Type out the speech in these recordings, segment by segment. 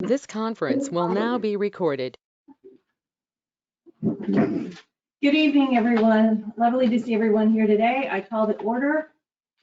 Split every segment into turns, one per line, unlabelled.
This conference will now be recorded.
Good evening, everyone. Lovely to see everyone here today. I call to order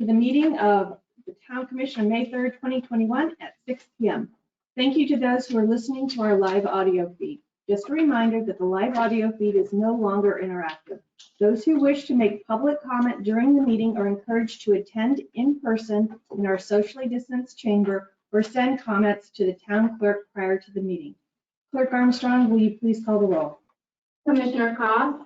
to the meeting of the Town Commission on May 3rd, 2021 at 6 p.m. Thank you to those who are listening to our live audio feed. Just a reminder that the live audio feed is no longer interactive. Those who wish to make public comment during the meeting are encouraged to attend in person in our socially distanced chamber or send comments to the town clerk prior to the meeting. Clerk Armstrong, will you please call the roll?
Commissioner Cobb,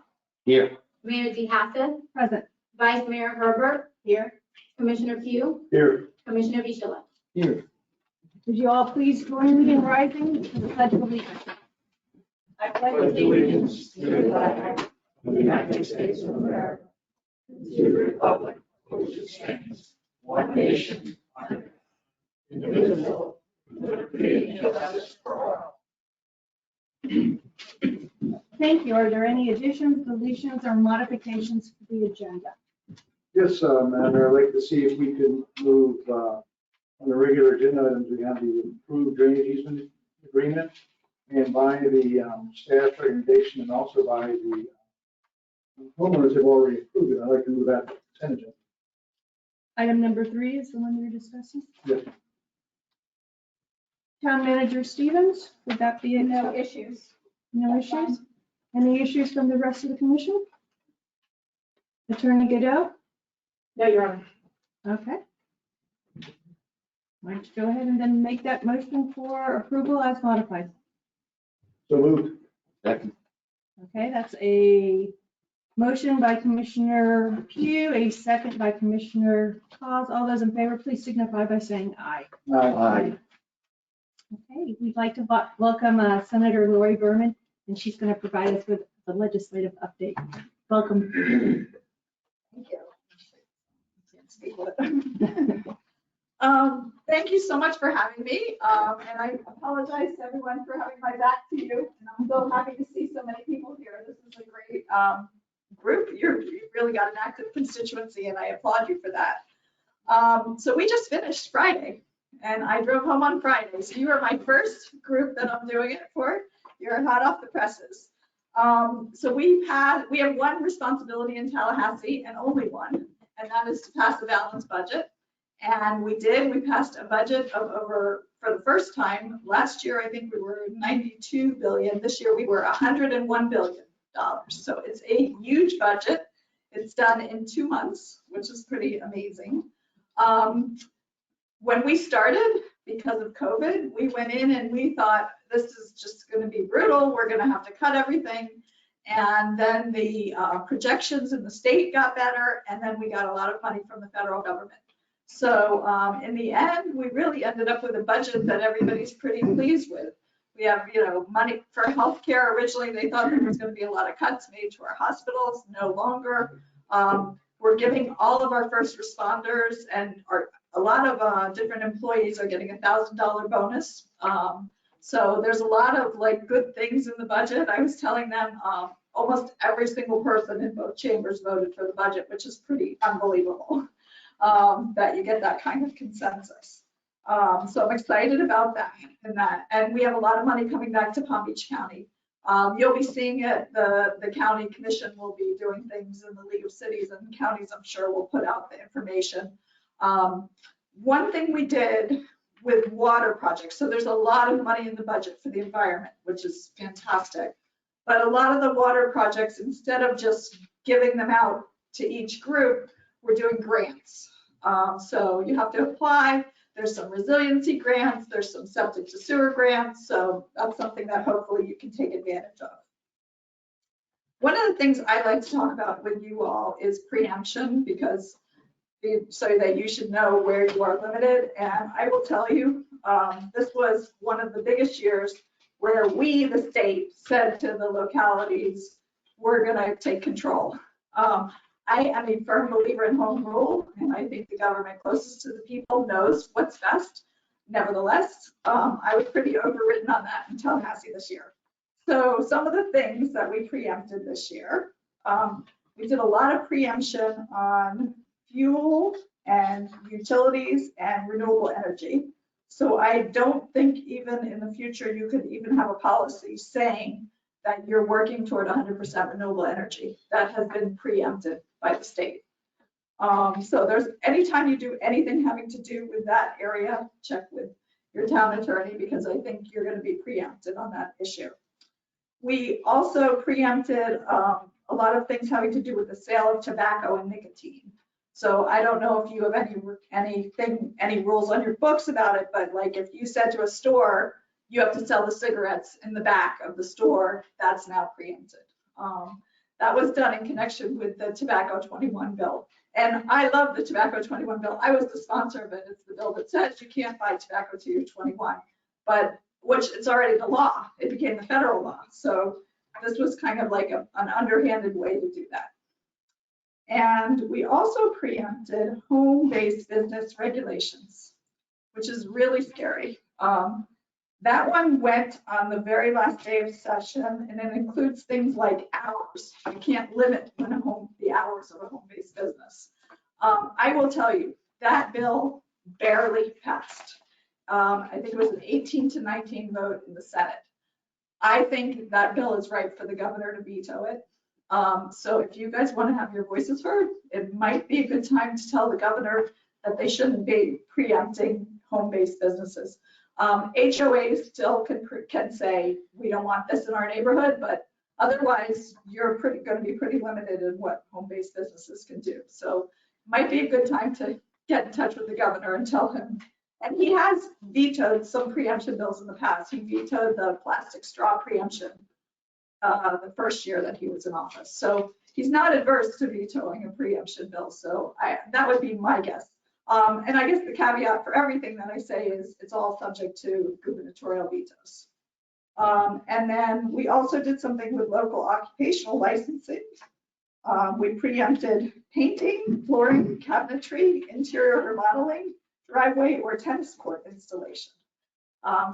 Here.
Mayor DeHassen,
Present.
Vice Mayor Herbert,
Here.
Commissioner Pugh,
Here.
Commissioner Vichala.
Here.
Would you all please join me in rising to the Pledge of Allegiance? I
Pledge allegiance to the flag of the United States of America, and to the republic for which it stands, one nation, under God, indivisible, with liberty and justice for all.
Thank you. Are there any additions, deletions, or modifications to the agenda?
Yes, Madam Mayor, I'd like to see if we can move on the regular agenda items. We have the approved drainage easement agreement and by the staff recommendation and also by the homeowners have already approved it. I'd like to move that to consent agenda.
Item number 3 is the one you're discussing.
Yes.
Town Manager Stevens, would that be it?
No issues.
No issues? Any issues from the rest of the commission? Attorney Godot?
No, Your Honor.
Okay. Why don't you go ahead and then make that motion for approval as modified?
So moved.
Second.
Okay, that's a motion by Commissioner Pugh, a second by Commissioner Cos. All those in favor, please signify by saying aye.
Aye.
Okay, we'd like to welcome Senator Lori Berman, and she's going to provide us with the legislative update. Welcome.
Thank you. Thank you so much for having me. And I apologize to everyone for having my back to you. And I'm so happy to see so many people here. This is a great group. You've really got an active constituency, and I applaud you for that. So we just finished Friday, and I drove home on Friday. So you are my first group that I'm doing it for. You're hot off the presses. So we have one responsibility in Tallahassee, and only one, and that is to pass a balanced budget. And we passed a budget of over, for the first time, last year I think we were 92 billion. This year we were 101 billion dollars. So it's a huge budget. It's done in 2 months, which is pretty amazing. When we started, because of COVID, we went in and we thought this is just going to be brutal. We're going to have to cut everything. And then the projections in the state got better, and then we got a lot of money from the federal government. So in the end, we really ended up with a budget that everybody's pretty pleased with. We have, money for healthcare. Originally, they thought there was going to be a lot of cuts made to our hospitals. No longer. We're giving all of our first responders and a lot of different employees are getting $1,000 bonus. So there's a lot of good things in the budget. I was telling them almost every single person in both chambers voted for the budget, which is pretty unbelievable that you get that kind of consensus. So I'm excited about that. And we have a lot of money coming back to Palm Beach County. You'll be seeing it. The county commission will be doing things in the League of Cities and Counties. I'm sure will put out the information. One thing we did with water projects, so there's a lot of money in the budget for the environment, which is fantastic. But a lot of the water projects, instead of just giving them out to each group, we're doing grants. So you have to apply. There's some resiliency grants. There's some septic to sewer grants. So that's something that hopefully you can take advantage of. One of the things I like to talk about with you all is preemption, because so that you should know where you are limited. And I will tell you, this was one of the biggest years where we, the state, said to the localities, we're going to take control. I am a firm believer in home rule, and I think the government closest to the people knows what's best. Nevertheless, I was pretty overwritten on that in Tallahassee this year. So some of the things that we preempted this year, we did a lot of preemption on fuel and utilities and renewable energy. So I don't think even in the future, you could even have a policy saying that you're working toward 100% renewable energy. That has been preempted by the state. So there's, anytime you do anything having to do with that area, check with your town attorney, because I think you're going to be preempted on that issue. We also preempted a lot of things having to do with the sale of tobacco and nicotine. So I don't know if you have any rules on your books about it, but like if you said to a store, you have to sell the cigarettes in the back of the store, that's now preempted. That was done in connection with the Tobacco 21 bill. And I love the Tobacco 21 bill. I was the sponsor of it. It's the bill that says you can't buy tobacco till you're 21, but which it's already the law. It became the federal law. So this was kind of like an underhanded way to do that. And we also preempted home-based business regulations, which is really scary. That one went on the very last day of session, and it includes things like hours. You can't limit the hours of a home-based business. I will tell you, that bill barely passed. I think it was an 18-19 vote in the Senate. I think that bill is right for the governor to veto it. So if you guys want to have your voices heard, it might be a good time to tell the governor that they shouldn't be preempting home-based businesses. HOAs still can say, we don't want this in our neighborhood, but otherwise you're going to be pretty limited in what home-based businesses can do. So it might be a good time to get in touch with the governor and tell him. And he has vetoed some preemption bills in the past. He vetoed the plastic straw preemption the first year that he was in office. So he's not adverse to vetoing a preemption bill. So that would be my guess. And I guess the caveat for everything that I say is it's all subject to gubernatorial vetoes. And then we also did something with local occupational licensing. We preempted painting, flooring, cabinetry, interior remodeling, driveway, or tennis court installation.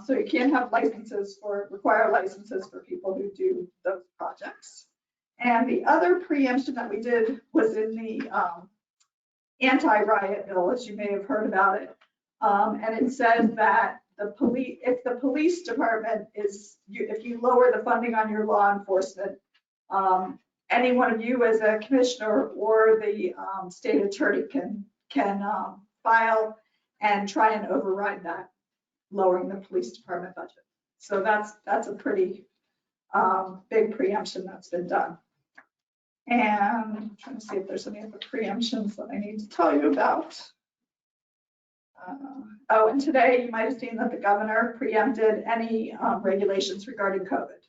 So you can't have require licenses for people who do those projects. And the other preemption that we did was in the anti-riot bill, as you may have heard about it. And it says that if the police department if you lower the funding on your law enforcement, any one of you as a commissioner or the state attorney can file and try and override that, lowering the police department budget. So that's a pretty big preemption that's been done. And I'm trying to see if there's any other preemptions that I need to tell you about. Oh, and today you might have seen that the governor preempted any regulations regarding COVID.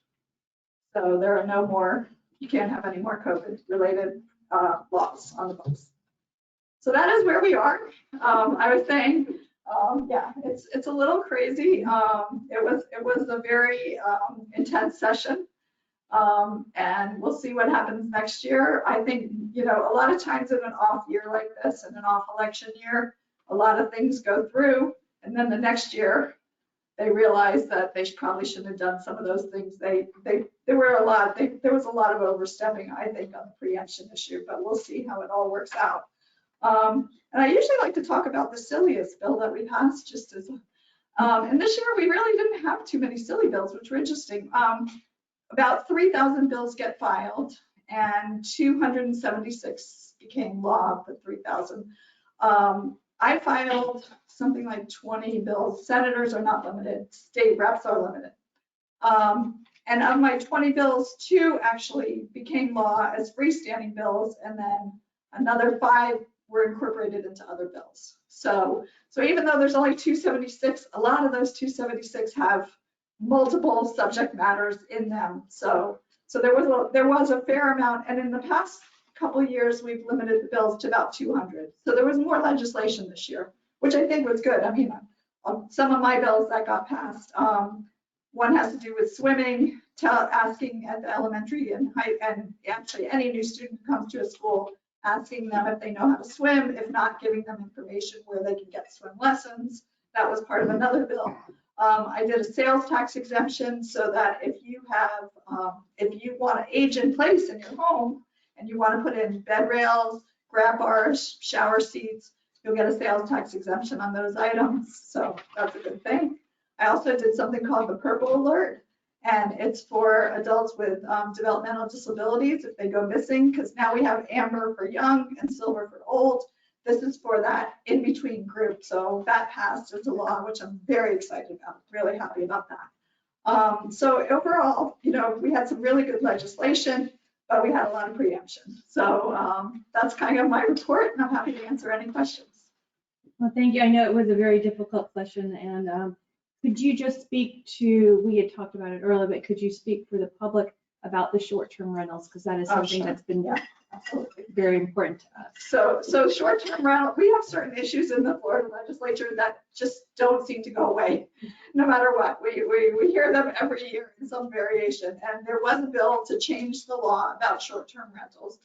So there are no more, you can't have any more COVID related laws on the books. So that is where we are. I was saying, yeah, it's a little crazy. It was a very intense session. And we'll see what happens next year. I think, a lot of times in an off year like this, in an off election year, a lot of things go through, and then the next year they realize that they probably shouldn't have done some of those things. There was a lot of overstepping, I think, on the preemption issue, but we'll see how it all works out. And I usually like to talk about the silliest bill that we passed, just as, and this year we really didn't have too many silly bills, which were interesting. About 3,000 bills get filed, and 276 became law of the 3,000. I filed something like 20 bills. Senators are not limited. State reps are limited. And of my 20 bills, 2 actually became law as freestanding bills, and then another 5 were incorporated into other bills. So even though there's only 276, a lot of those 276 have multiple subject matters in them. So there was a fair amount, and in the past couple of years we've limited the bills to about 200. So there was more legislation this year, which I think was good. I mean, some of my bills that got passed, one has to do with swimming, asking at the elementary and actually any new student who comes to a school, asking them if they know how to swim, if not, giving them information where they can get swim lessons. That was part of another bill. I did a sales tax exemption so that if you want to age in place in your home and you want to put in bed rails, grab bars, shower seats, you'll get a sales tax exemption on those items. So that's a good thing. I also did something called the Purple Alert. And it's for adults with developmental disabilities if they go missing, because now we have amber for young and silver for old. This is for that in-between group. So that passed as a law, which I'm very excited about, really happy about that. So overall, we had some really good legislation, but we had a lot of preemption. So that's kind of my report, and I'm happy to answer any questions.
Well, thank you. I know it was a very difficult session, and could you just speak to, we had talked about it earlier, but could you speak for the public about the short-term rentals? Because that is something
Sure.
that's been
Yeah, absolutely.
very important to us.
So short-term rental, we have certain issues in the Florida legislature that just don't seem to go away, no matter what. We hear them every year in some variation, and there was a bill to change the law about short-term rentals.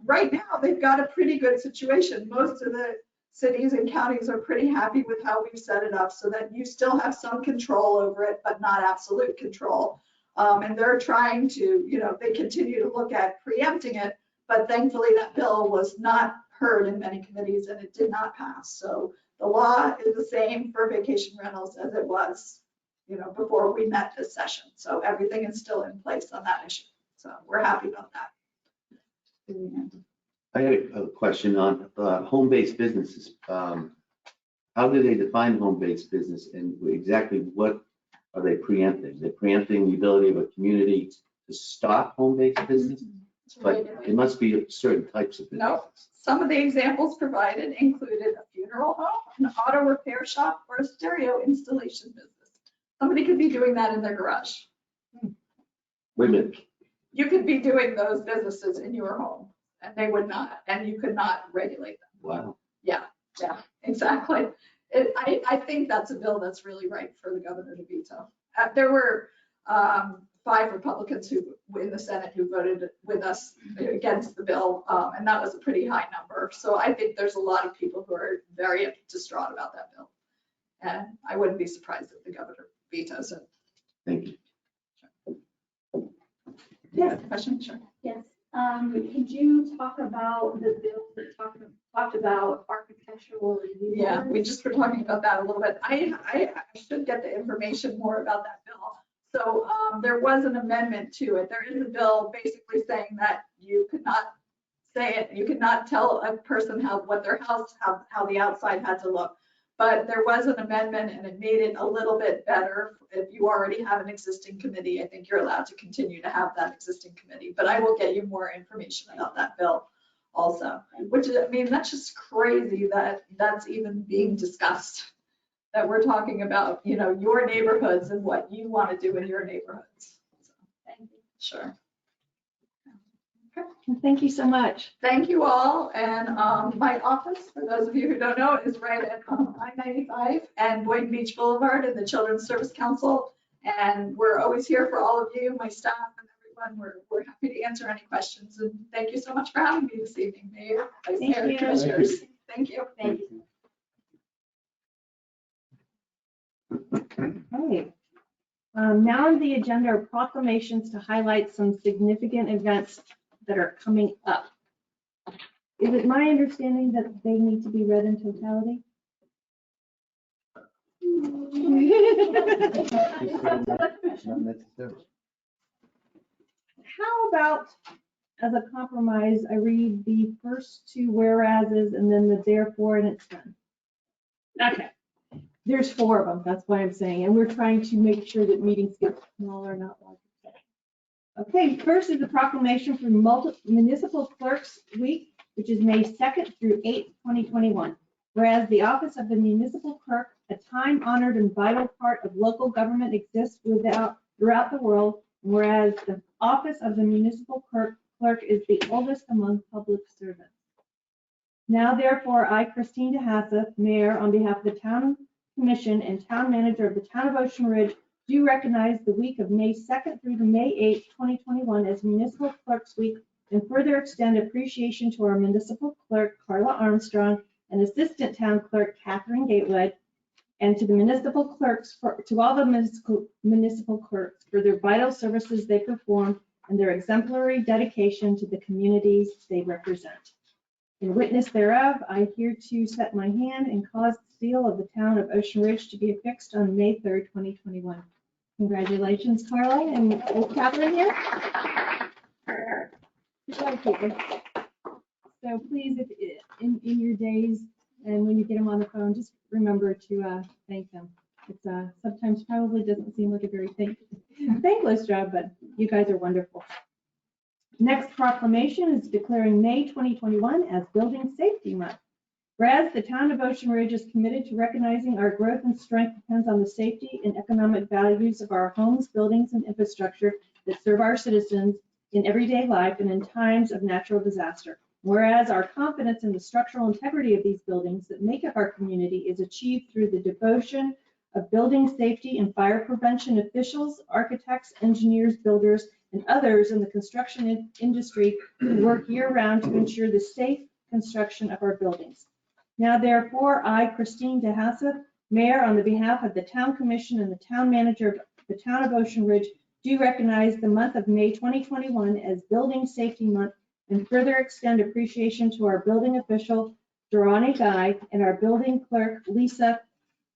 Right now, they've got a pretty good situation. Most of the cities and counties are pretty happy with how we've set it up so that you still have some control over it, but not absolute control. And they're trying to, they continue to look at preempting it, but thankfully that bill was not heard in many committees and it did not pass. So the law is the same for vacation rentals as it was, before we met this session. So everything is still in place on that issue. So we're happy about that.
I had a question on home-based businesses. How do they define home-based business and exactly what are they preempting? They're preempting the ability of a community to stop home-based business, but it must be certain types of business.
No, some of the examples provided included a funeral home, an auto repair shop, or a stereo installation business. Somebody could be doing that in their garage.
Wait a minute.
You could be doing those businesses in your home and they would not, and you could not regulate them.
Wow.
Yeah, exactly. I think that's a bill that's really right for the governor to veto. There were 5 Republicans in the Senate who voted with us against the bill, and that was a pretty high number. So I think there's a lot of people who are very distraught about that bill. And I wouldn't be surprised if the governor vetoes it.
Thank you.
Yeah, question? Sure.
Yes. Could you talk about the bill that talked about architectural review?
Yeah, we just were talking about that a little bit. I should get the information more about that bill. So there was an amendment to it. There is a bill basically saying that you could not say it, you could not tell a person what their house, how the outside had to look. But there was an amendment and it made it a little bit better. If you already have an existing committee, I think you're allowed to continue to have that existing committee. But I will get you more information about that bill also, which is, I mean, that's just crazy that that's even being discussed. That we're talking about, your neighborhoods and what you want to do in your neighborhoods. So,
Thank you.
sure.
Well, thank you so much.
Thank you all. And my office, for those of you who don't know, is right at I-95 and Boynton Beach Boulevard in the Children's Service Council. And we're always here for all of you, my staff and everyone. We're happy to answer any questions. And thank you so much for having me this evening, Mayor, Vice
Thank
Mayor,
you.
Commissioners. Thank you.
Thank you.
Okay. Now on the agenda are proclamations to highlight some significant events that are coming up. Is it my understanding that they need to be read in totality?
Not necessarily.
How about, as a compromise, I read the first 2 whereases and then the therefore and it's done? Okay. There's 4 of them, that's why I'm saying, and we're trying to make sure that meetings get smaller, not larger. Okay, first is the proclamation for Municipal Clerks Week, which is May 2nd through 8th, 2021. Whereas the office of the municipal clerk, a time-honored and vital part of local government, exists throughout the world, whereas the office of the municipal clerk is the oldest among public servants. Now therefore, I, Christine DeHassa, Mayor, on behalf of the Town Commission and Town Manager of the Town of Ocean Ridge, do recognize the week of May 2nd through to May 8th, 2021 as Municipal Clerks Week, and further extend appreciation to our municipal clerk, Carla Armstrong, and Assistant Town Clerk, Catherine Gatewood, and to the municipal clerks, to all the municipal clerks for their vital services they perform and their exemplary dedication to the communities they represent. In witness thereof, I hereto set my hand and cause the seal of the town of Ocean Ridge to be affixed on May 3rd, 2021. Congratulations, Carla, and is Catherine here? Good job, Caitlin. So please, if in your days and when you get them on the phone, just remember to thank them. It's sometimes probably doesn't seem like a very thankless job, but you guys are wonderful. Next proclamation is declaring May 2021 as Building Safety Month. Whereas the town of Ocean Ridge is committed to recognizing our growth and strength depends on the safety and economic values of our homes, buildings, and infrastructure that serve our citizens in everyday life and in times of natural disaster. Whereas our confidence in the structural integrity of these buildings that make up our community is achieved through the devotion of building safety and fire prevention officials, architects, engineers, builders, and others in the construction industry who work year-round to ensure the safe construction of our buildings. Now therefore, I, Christine DeHassett, Mayor, on the behalf of the Town Commission and the Town Manager of the Town of Ocean Ridge, do recognize the month of May 2021 as Building Safety Month and further extend appreciation to our building official, Durrani Guy, and our building clerk, Lisa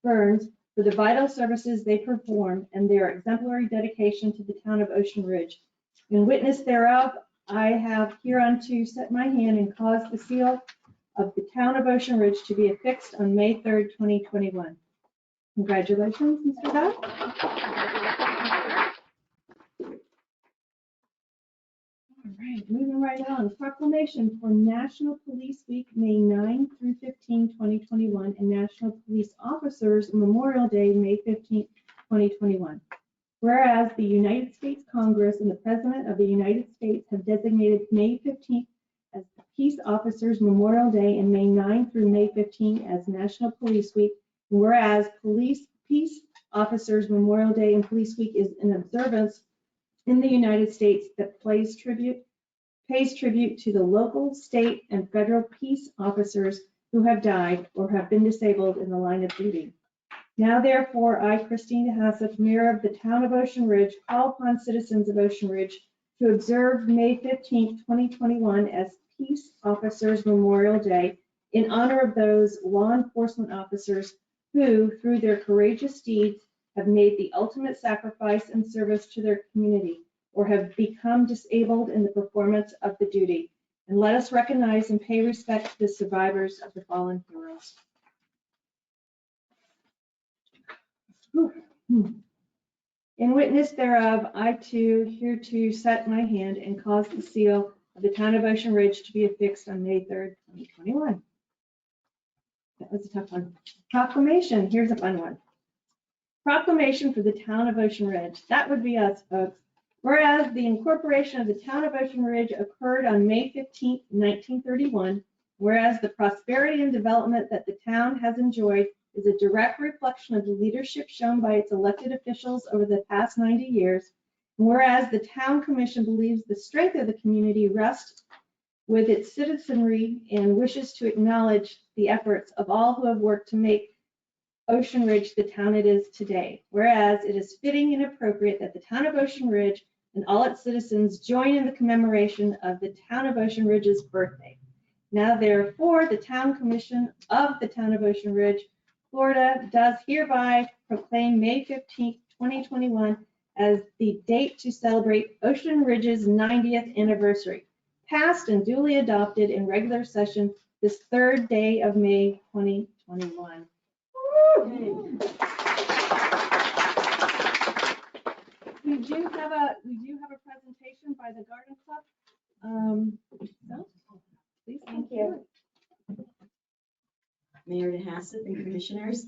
Burns, for the vital services they perform and their exemplary dedication to the town of Ocean Ridge. In witness thereof, I have hereunto set my hand and caused the seal of the town of Ocean Ridge to be affixed on May 3rd, 2021. Congratulations, Mr. Guy. All right, moving right on. Proclamation for National Police Week, May 9 through 15, 2021, and National Police Officers Memorial Day, May 15, 2021. Whereas the United States Congress and the President of the United States have designated May 15th as the Peace Officers Memorial Day and May 9 through May 15 as National Police Week. And whereas Peace Officers Memorial Day and Police Week is an observance in the United States that pays tribute to the local, state, and federal peace officers who have died or have been disabled in the line of duty. Now therefore, I, Christine DeHassett, Mayor of the Town of Ocean Ridge, call upon citizens of Ocean Ridge to observe May 15, 2021 as Peace Officers Memorial Day in honor of those law enforcement officers who, through their courageous deeds, have made the ultimate sacrifice and service to their community or have become disabled in the performance of the duty. And let us recognize and pay respect to the survivors of the fallen heroes. In witness thereof, I too hereto set my hand and cause the seal of the town of Ocean Ridge to be affixed on May 3rd, 2021. That was a tough one. Proclamation, here's a fun one. Proclamation for the town of Ocean Ridge. That would be us, folks. Whereas the incorporation of the town of Ocean Ridge occurred on May 15, 1931, whereas the prosperity and development that the town has enjoyed is a direct reflection of the leadership shown by its elected officials over the past 90 years, and whereas the town commission believes the strength of the community rests with its citizenry and wishes to acknowledge the efforts of all who have worked to make Ocean Ridge the town it is today, whereas it is fitting and appropriate that the town of Ocean Ridge and all its citizens join in the commemoration of the town of Ocean Ridge's birthday. Now therefore, the town commission of the town of Ocean Ridge, Florida, does hereby proclaim May 15, 2021 as the date to celebrate Ocean Ridge's 90th anniversary, passed and duly adopted in regular session this third day of May 2021. We do have a presentation by the Garden Club. So, please, thank you.
Mayor DeHassett and Commissioners.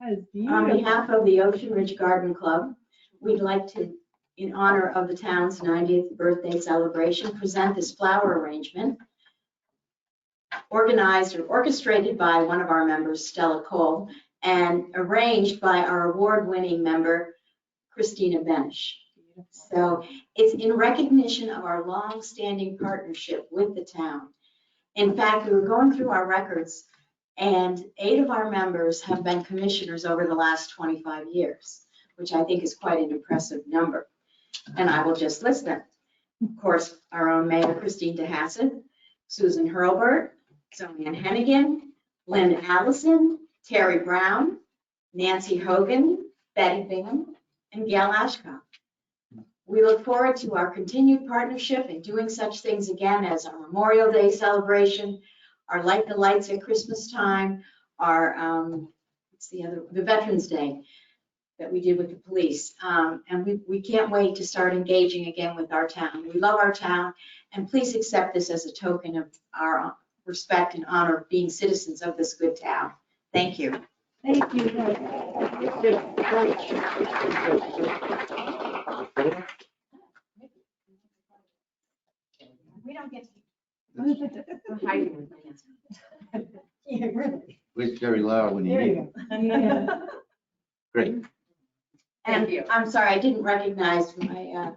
That is
On
beautiful.
behalf of the Ocean Ridge Garden Club, we'd like to, in honor of the town's 90th birthday celebration, present this flower arrangement organized or orchestrated by one of our members, Stella Cole, and arranged by our award-winning member, Christina Benish. So it's in recognition of our long-standing partnership with the town. In fact, we were going through our records, and 8 of our members have been commissioners over the last 25 years, which I think is quite an impressive number. And I will just list them. Of course, our own Mayor, Christine DeHassett, Susan Hurlbert, Zoanne Hennigan, Lynn Allison, Terry Brown, Nancy Hogan, Betty Bingham, and Gail Ashcroft. We look forward to our continued partnership and doing such things again as our Memorial Day celebration, our Light the Lights at Christmas time, our, the Veterans Day that we did with the police. And we can't wait to start engaging again with our town. We love our town, and please accept this as a token of our respect and honor of being citizens of this good town. Thank you.
Thank you. We don't get to. Yeah, really.
Where's Jerry Lauer when you
There
need
you
him?
go. Yeah.
Great.
And I'm sorry, I didn't recognize my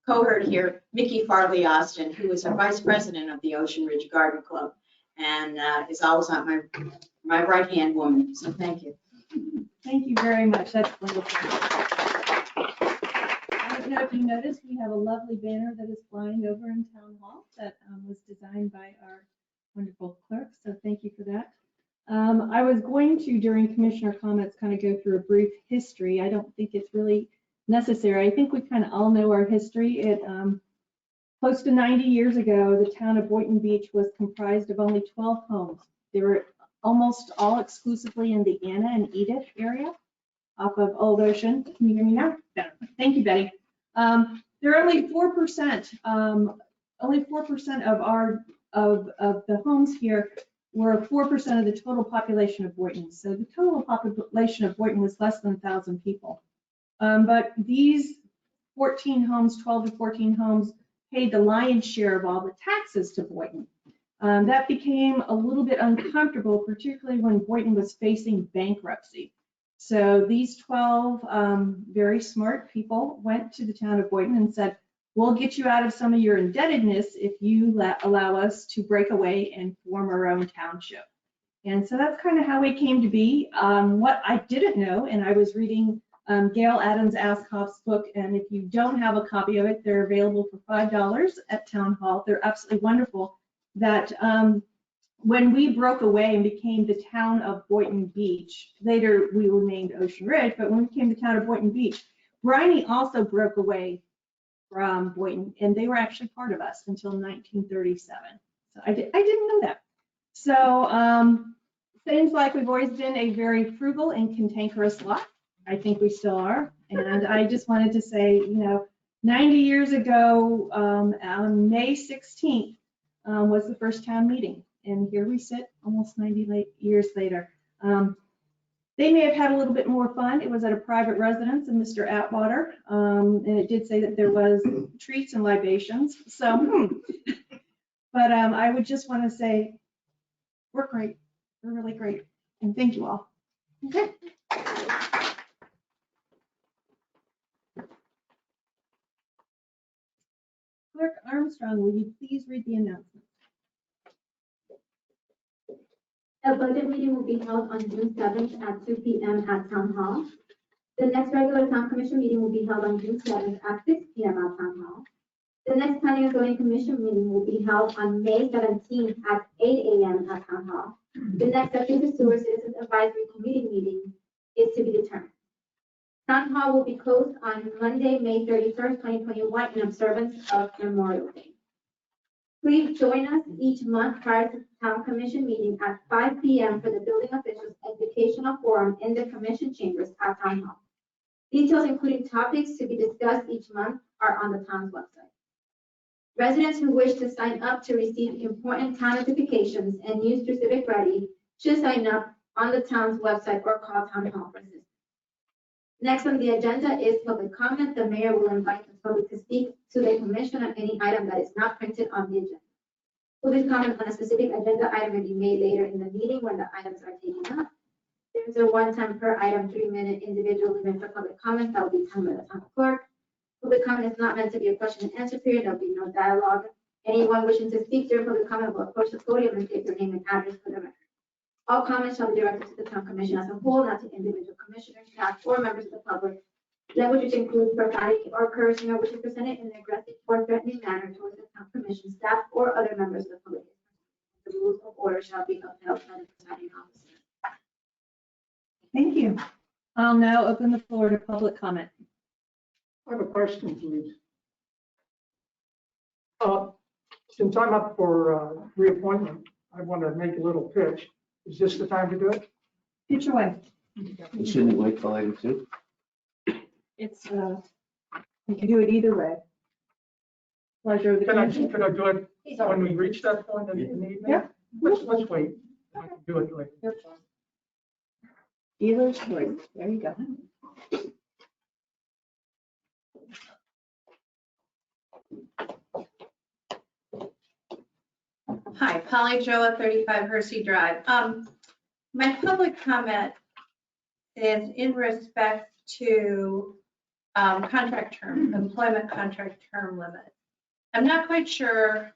cohort here, Mickey Farley Austin, who is our vice president of the Ocean Ridge Garden Club, and is always on my right-hand woman, so thank you.
Thank you very much. That's wonderful. I don't know if you noticed, we have a lovely banner that is flying over in Town Hall that was designed by our wonderful clerk, so thank you for that. I was going to, during commissioner comments, kind of go through a brief history. I don't think it's really necessary. I think we kind of all know our history. It close to 90 years ago, the town of Boynton Beach was comprised of only 12 homes. They were almost all exclusively in the Anna and Edith area off of Old Ocean. Can you hear me now? Better. Thank you, Betty. There are only 4%, only 4% of the homes here were 4% of the total population of Boynton. So the total population of Boynton was less than 1,000 people. But these 14 homes, 12 to 14 homes, paid the lion's share of all the taxes to Boynton. That became a little bit uncomfortable, particularly when Boynton was facing bankruptcy. So these 12 very smart people went to the town of Boynton and said, we'll get you out of some of your indebtedness if you allow us to break away and form our own township. And so that's kind of how it came to be. What I didn't know, and I was reading Gail Adams Askoff's book, and if you don't have a copy of it, they're available for $5 at Town Hall. They're absolutely wonderful. That when we broke away and became the town of Boynton Beach, later we were named Ocean Ridge, but when we became the town of Boynton Beach, Briney also broke away from Boynton, and they were actually part of us until 1937. So I didn't know that. So seems like we've always been a very frugal and cantankerous lot. I think we still are. And I just wanted to say, 90 years ago, on May 16th, was the first town meeting. And here we sit almost 90 years later. They may have had a little bit more fun. It was at a private residence in Mr. Atwater. And it did say that there was treats and libations. So, but I would just want to say, we're great. We're really great. And thank you all. Okay. Clerk Armstrong, will you please read the announcement?
A budget meeting will be held on June 7th at 2 p.m. at Town Hall. The next regular Town Commission meeting will be held on June 7th at 6 p.m. at Town Hall. The next Planning and Zoning Commission meeting will be held on May 17th at 8 a.m. at Town Hall. The next Effective Sewer Citizens Advisory Committee meeting is to be determined. Town Hall will be closed on Monday, May 31st, 2021 in observance of Memorial Day. Please join us each month prior to the Town Commission meeting at 5 p.m. for the building officials educational forum in the commission chambers at Town Hall. Details including topics to be discussed each month are on the town's website. Residents who wish to sign up to receive important town notifications and use through Civic Ready should sign up on the town's website or call Town Hall for assistance. Next on the agenda is public comment. The mayor will invite the public to speak to the commission on any item that is not printed on the agenda. Public comment on a specific agenda item may be made later in the meeting when the items are taken up. There is a one-time per item 3-minute individual limit for public comment that will be timed by the town clerk. Public comment is not meant to be a question and answer period. There will be no dialogue. Anyone wishing to speak during public comment will approach the podium and state their name and address for the record. All comments shall be directed to the town commission as a whole, not to individual commissioners, staff, or members of the public. Language which includes profanity or cursing or which is presented in an aggressive or threatening manner towards the town commission, staff, or other members of the public. The rules of order shall be upheld by the presiding officer.
Thank you. I'll now open the floor to public comment.
I have a question, please. Since I'm up for reappointment, I want to make a little pitch. Is this the time to do it?
Pitch away.
You shouldn't wait till item 2.
It's, you can do it either way. Pleasure of the
Can I
commission.
do it when we reach that point in the evening?
Yeah.
Let's wait. I can do it later.
Dealer's choice. There you go.
Hi, Polly Jo at 35 Hersey Drive. My public comment is in respect to contract term, employment contract term limit. I'm not quite sure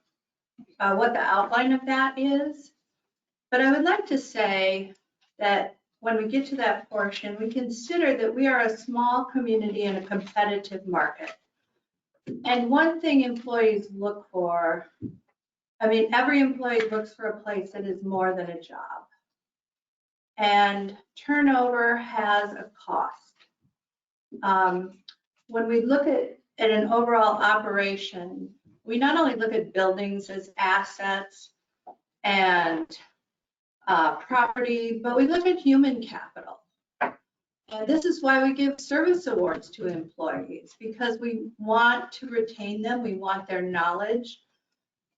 what the outline of that is, but I would like to say that when we get to that portion, we consider that we are a small community in a competitive market. And one thing employees look for, I mean, every employee looks for a place that is more than a job. And turnover has a cost. When we look at an overall operation, we not only look at buildings as assets and property, but we look at human capital. And this is why we give service awards to employees, because we want to retain them. We want their knowledge.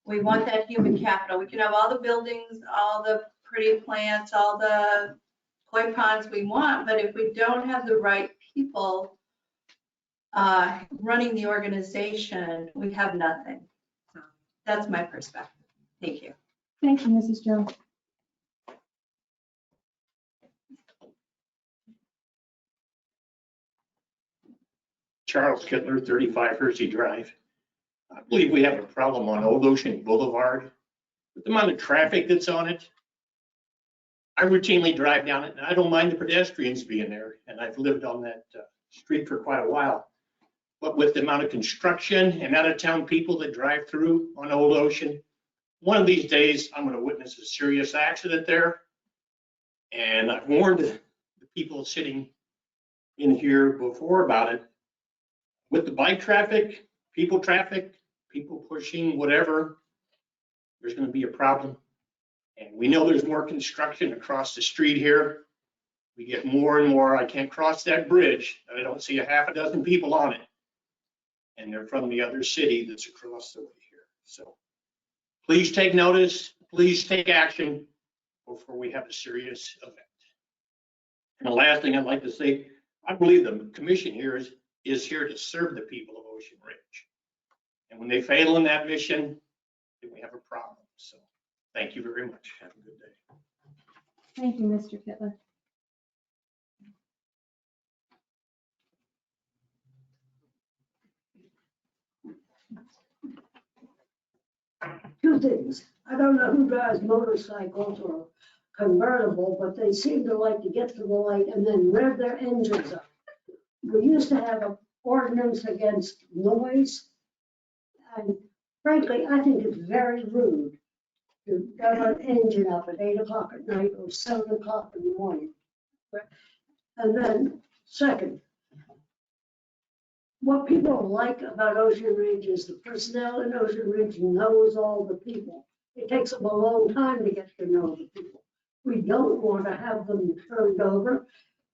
We want that human capital. We can have all the buildings, all the pretty plants, all the koi ponds we want, but if we don't have the right people running the organization, we have nothing. So that's my perspective. Thank you.
Thank you, Mrs. Jones.
Charles Kittler, 35 Hersey Drive. I believe we have a problem on Old Ocean Boulevard with the amount of traffic that's on it. I routinely drive down it, and I don't mind the pedestrians being there, and I've lived on that street for quite a while. But with the amount of construction and out-of-town people that drive through on Old Ocean, one of these days I'm going to witness a serious accident there. And I've warned the people sitting in here before about it. With the bike traffic, people pushing, whatever, there's going to be a problem. And we know there's more construction across the street here. We get more and more. I can't cross that bridge. I don't see a half a dozen people on it. And they're from the other city that's across the way here. So please take notice, please take action before we have a serious event. And the last thing I'd like to say, I believe the commission here is here to serve the people of Ocean Ridge. And when they fail in that mission, then we have a problem. So thank you very much. Have a good day.
Thank you, Mr. Kittler.
Two things. I don't know who drives motorcycles or convertible, but they seem to like to get to the light and then rev their engines up. We used to have an ordinance against noise. And frankly, I think it's very rude to have an engine up at 8 o'clock at night or 7 o'clock in the morning. And then second, what people like about Ocean Ridge is the personnel in Ocean Ridge knows all the people. It takes them a long time to get to know the people. We don't want to have them turned over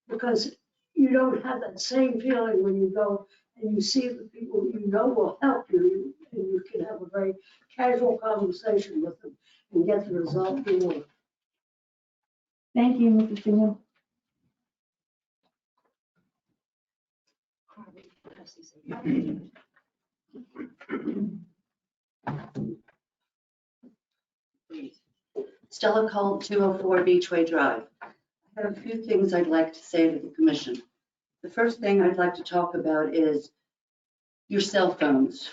because you don't have that same feeling when you go and you see the people you know will help you, and you can have a very casual conversation with them and get the result you want.
Thank you, Mrs. Bingham.
Stella Cole, 204 Beachway Drive. I have a few things I'd like to say to the commission. The first thing I'd like to talk about is your cell phones.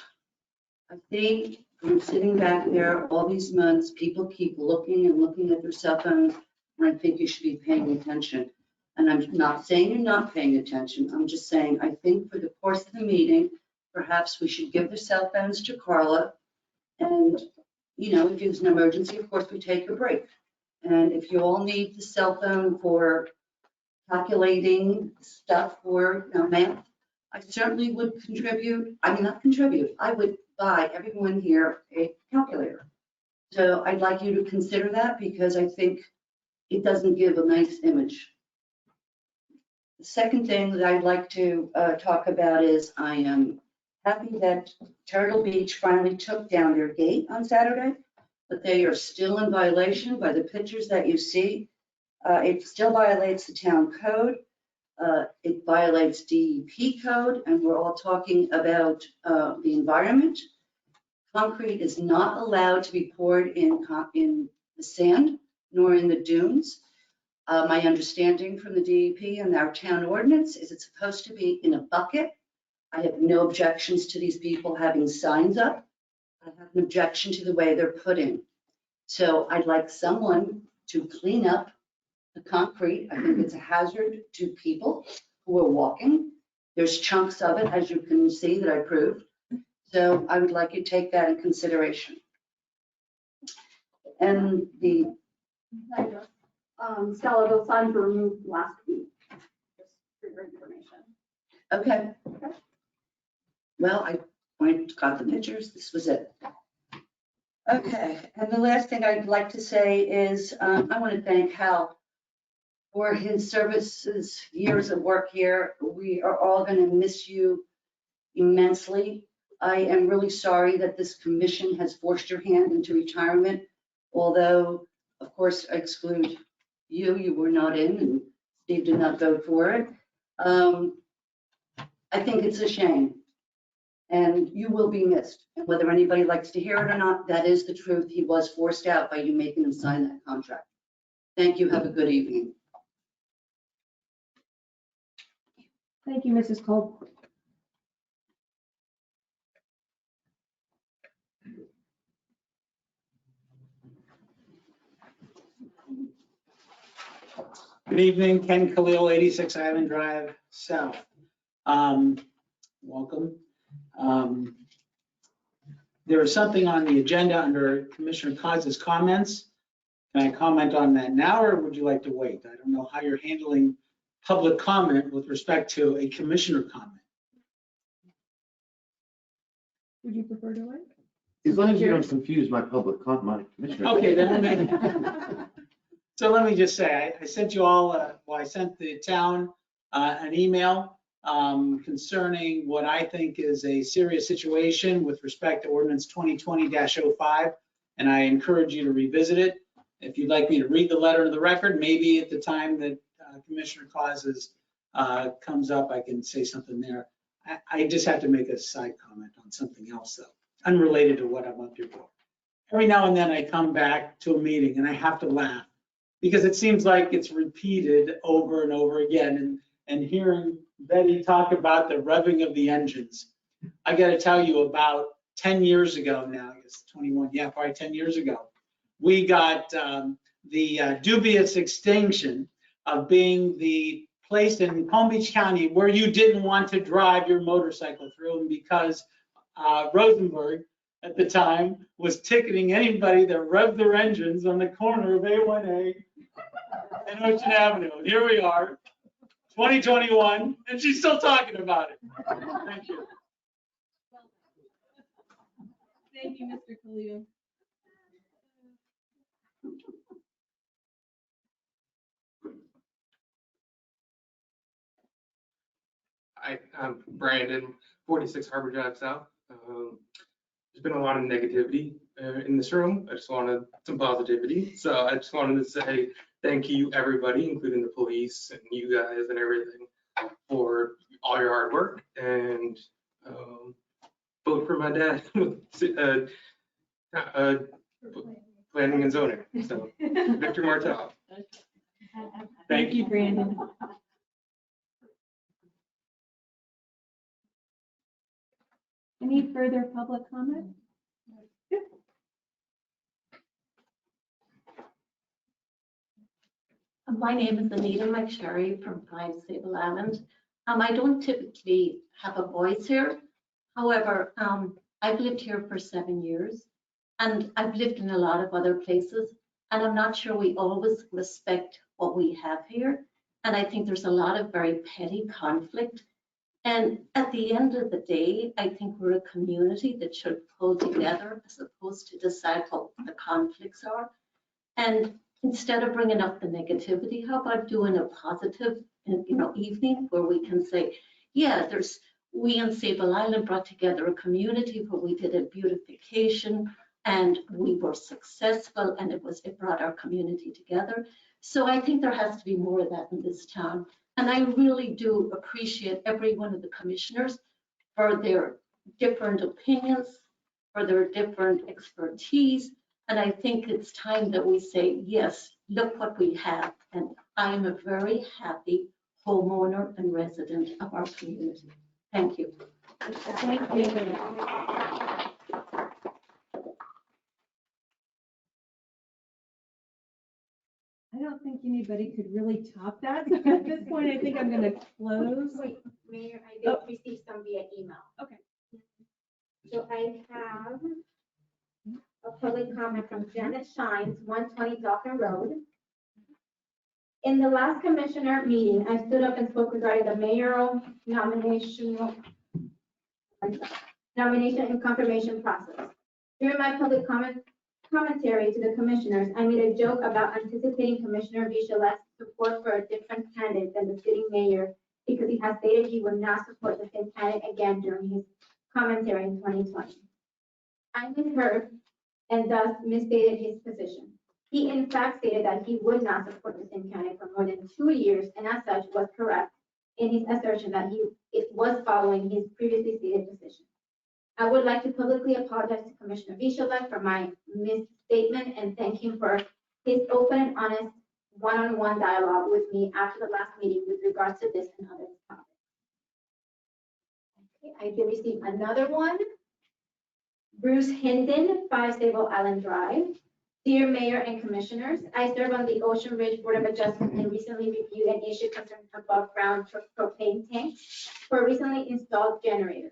I think from sitting back there all these months, people keep looking and looking at their cell phones, and I think you should be paying attention. And I'm not saying you're not paying attention. I'm just saying I think for the course of the meeting, perhaps we should give the cell phones to Carla and, you know, if it's an emergency, of course, we take a break. And if you all need the cell phone for calculating stuff for, you know, math, I certainly would contribute, I mean, not contribute, I would buy everyone here a calculator. So I'd like you to consider that because I think it doesn't give a nice image. The second thing that I'd like to talk about is I am happy that Turtle Beach finally took down their gate on Saturday, but they are still in violation by the pictures that you see. It still violates the town code. It violates DEP code, and we're all talking about the environment. Concrete is not allowed to be poured in the sand, nor in the dunes. My understanding from the DEP and our town ordinance is it's supposed to be in a bucket. I have no objections to these people having signs up. I have an objection to the way they're put in. So I'd like someone to clean up the concrete. I think it's a hazard to people who are walking. There's chunks of it, as you can see, that I proved. So I would like you to take that in consideration. And the
Stella, those signs were removed last week. Just for your information.
Okay. Well, I got the pictures. This was it. Okay. And the last thing I'd like to say is I want to thank Hal for his services, years of work here. We are all going to miss you immensely. I am really sorry that this commission has forced your hand into retirement, although, of course, I exclude you. You were not in, and Steve did not vote for it. I think it's a shame, and you will be missed. And whether anybody likes to hear it or not, that is the truth. He was forced out by you making him sign that contract. Thank you. Have a good evening.
Thank you, Mrs. Cole.
Good evening, Ken Khalil, 86 Island Drive South. Welcome. There is something on the agenda under Commissioner Cos's comments. Can I comment on that now, or would you like to wait? I don't know how you're handling public comment with respect to a commissioner comment.
Would you prefer to wait?
As long as you don't confuse my public comment, my commissioner.
Okay, then. So let me just say, I sent you all, I sent the town an email concerning what I think is a serious situation with respect to ordinance 2020-05, and I encourage you to revisit it. If you'd like me to read the letter to the record, maybe at the time that Commissioner Causes comes up, I can say something there. I just have to make a side comment on something else, though, unrelated to what I'm up here for. Every now and then I come back to a meeting and I have to laugh because it seems like it's repeated over and over again. And hearing Betty talk about the revving of the engines, I got to tell you, about 10 years ago now, I guess 21, yeah, probably 10 years ago, we got the dubious extinction of being the place in Palm Beach County where you didn't want to drive your motorcycle through, and because Rosenberg at the time was ticketing anybody that revved their engines on the corner of A1A and Ocean Avenue. And here we are, 2021, and she's still talking about it. Thank you.
Thank you, Mr. Khalil.
I'm Brandon, 46 Harbor Drive South. There's been a lot of negativity in this room. I just wanted some positivity. So I just wanted to say thank you, everybody, including the police and you guys and everything, for all your hard work, and vote for my dad with planning and zoning. So Victor Martel.
Thank you, Brandon. Any further public comment?
My name is Anita McSherry from 5 Sable Island. I don't typically have a voice here. However, I've lived here for 7 years, And I've lived in a lot of other places, and I'm not sure we always respect what we have here. And I think there's a lot of very petty conflict. And at the end of the day, I think we're a community that should pull together as opposed to decide what the conflicts are. And instead of bringing up the negativity, how about doing a positive, evening where we can say, yeah, we in Sable Island brought together a community where we did a beautification and we were successful, and it brought our community together. So I think there has to be more of that in this town. And I really do appreciate every one of the commissioners for their different opinions, for their different expertise. And I think it's time that we say, yes, look what we have. And I am a very happy homeowner and resident of our community. Thank you.
Thank you. I don't think anybody could really top that. So at this point, I think I'm going to close.
Wait, Mayor, I did receive some via email.
Okay.
So I have a public comment from Janet Shines, 120 Dalton Road. In the last commissioner meeting, I stood up and spoke regarding the mayoral nomination and confirmation process. During my public commentary to the commissioners, I made a joke about anticipating Commissioner Vichelet's support for a different candidate than the sitting mayor because he has stated he would not support the same candidate again during his commentary in 2020. I misheard and thus misstated his position. He in fact stated that he would not support the same candidate for more than 2 years, and as such was correct in his assertion that it was following his previously stated position. I would like to publicly apologize to Commissioner Vichelet for my misstatement and thank him for his open and honest one-on-one dialogue with me after the last meeting with regards to this and other topics. Okay, I did receive another one. Bruce Hinden, 5 Sable Island Drive. Dear Mayor and Commissioners, I serve on the Ocean Ridge Board of Adjustment and recently reviewed an issue concerning above ground propane tanks for a recently installed generator.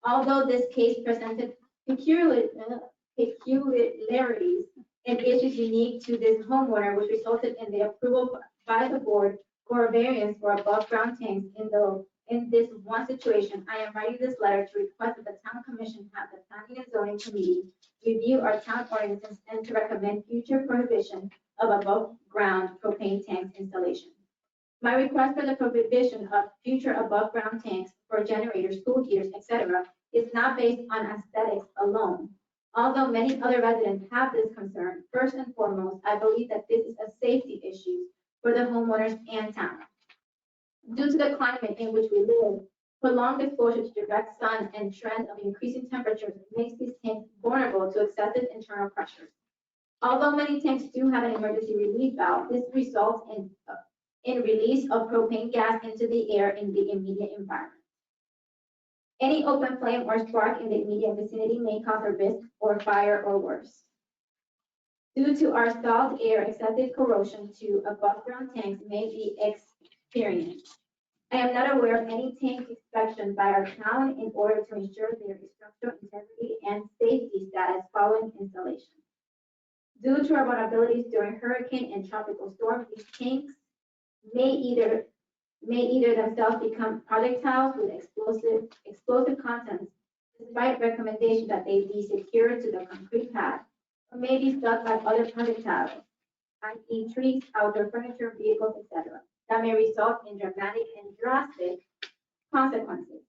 Although this case presented peculiarities and issues unique to this homeowner, which resulted in the approval by the board for a variance for above ground tanks in this one situation, I am writing this letter to request that the Town Commission have the Planning and Zoning Committee review our town ordinances and to recommend future prohibition of above ground propane tanks installation. My request for the prohibition of future above ground tanks for generators, school heaters, etc. is not based on aesthetics alone. Although many other residents have this concern, first and foremost, I believe that this is a safety issue for the homeowners and town. Due to the climate in which we live, prolonged exposure to direct sun and trend of increasing temperatures makes these tanks vulnerable to excessive internal pressures. Although many tanks do have an emergency relief valve, this results in release of propane gas into the air in the immediate environment. Any open flame or spark in the immediate vicinity may cause a risk for fire or worse. Due to our stalled air, excessive corrosion to above ground tanks may be experienced. I am not aware of any tank inspection by our town in order to ensure their structural integrity and safety status following installation. Due to our vulnerabilities during hurricane and tropical storms, these tanks may either themselves become projectiles with explosive contents, despite recommendation that they be secured to the concrete pad, or may be struck by other projectiles, i.e. trees, outdoor furniture, vehicles, etc., that may result in dramatic and drastic consequences.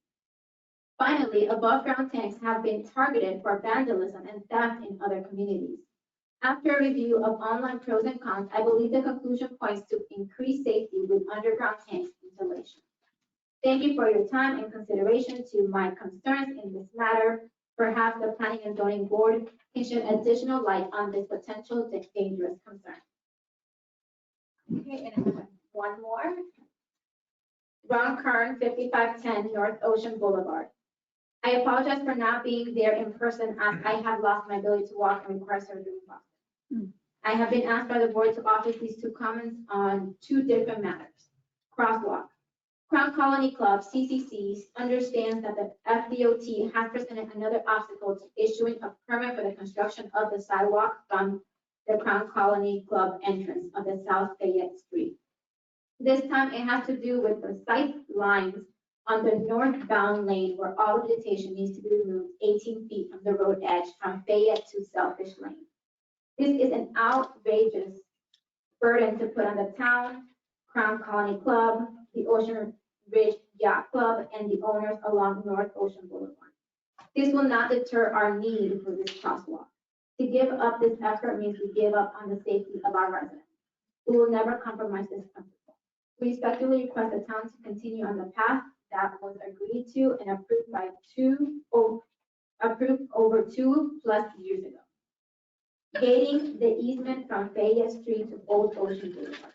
Finally, above ground tanks have been targeted for vandalism and theft in other communities. After a review of online pros and cons, I believe the conclusion points to increased safety with underground tanks installation. Thank you for your time and consideration to my concerns in this matter. Perhaps the Planning and Zoning Board can shed additional light on this potential dangerous concern. Okay, and I have one more. Ron Kern, 5510 North Ocean Boulevard. I apologize for not being there in person as I have lost my ability to walk and require surgery in Boston. I have been asked by the board to offer these two comments on 2 different matters. Crosswalk. Crown Colony Club, CCC, understands that the FDOT has presented another obstacle to issuing a permit for the construction of the sidewalk from the Crown Colony Club entrance of the South Fayette Street. This time it has to do with the sight lines on the northbound lane where all vegetation needs to be removed 18 feet from the road edge from Fayette to Selfish Lane. This is an outrageous burden to put on the town, Crown Colony Club, the Ocean Ridge Yacht Club, and the owners along North Ocean Boulevard. This will not deter our need for this crosswalk. To give up this effort means we give up on the safety of our residents. We will never compromise this principle. We respectfully request the town to continue on the path that was agreed to and approved over 2+ years ago. Gating the easement from Fayette Street to Old Ocean Boulevard.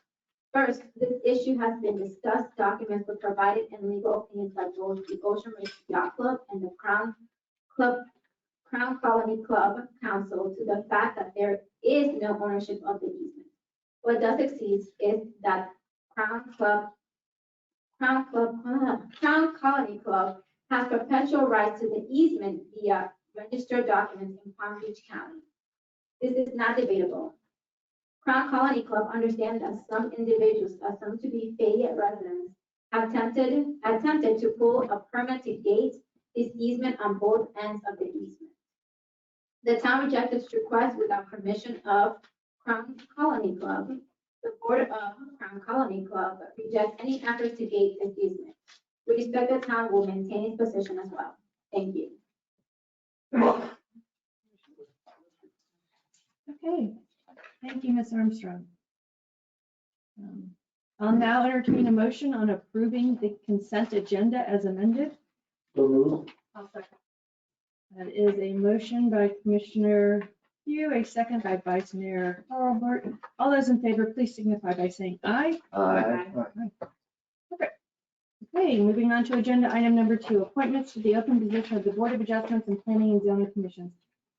First, this issue has been discussed. Documents were provided and legal opinions by both the Ocean Ridge Yacht Club and the Crown Colony Club Council to the fact that there is no ownership of the easement. What does exist is that Crown Colony Club has perpetual rights to the easement via registered documents in Palm Beach County. This is not debatable. Crown Colony Club understands that some individuals, assumed to be Fayette residents, have attempted to pull a permit to gate this easement on both ends of the easement. The town rejected this request without permission of Crown Colony Club. The board of Crown Colony Club rejects any efforts to gate this easement. We expect the town will maintain its position as well. Thank you.
Okay, thank you, Ms. Armstrong. I'll now entertain a motion on approving the consent agenda as amended.
So moved.
I'll second. That is a motion by Commissioner Hugh, a second by Vice Mayor Hurlbert. All those in favor, please signify by saying aye.
Aye.
Okay. Okay, moving on to agenda item number 2, appointments to the open position of the Board of Adjustments and Planning and Zoning Commissions.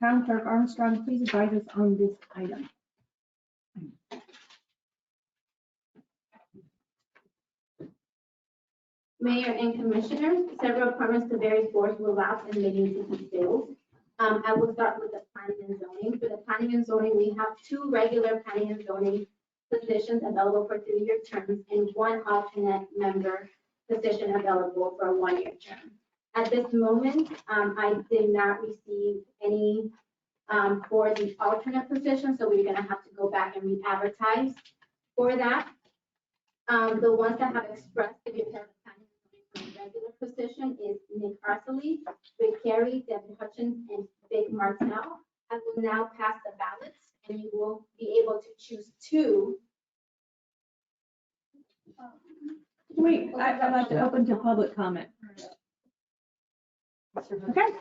Town Clerk Armstrong, please advise us on this item.
Mayor and Commissioners, several appointments to various boards will lapse and may need to be filled. I will start with the planning and zoning. For the planning and zoning, we have 2 regular planning and zoning positions available for 3-year terms and 1 alternate member position available for a 1-year term. At this moment, I did not receive any for the alternate position, so we're going to have to go back and re-advertise for that. The ones that have expressed the repair of the planning and zoning regular position is Nick Arcelli, Rick Carey, Devin Hutchins, and Vic Martell. I will now pass the ballots, and you will be able to choose 2.
Wait, I'd like to open to public comment. Okay.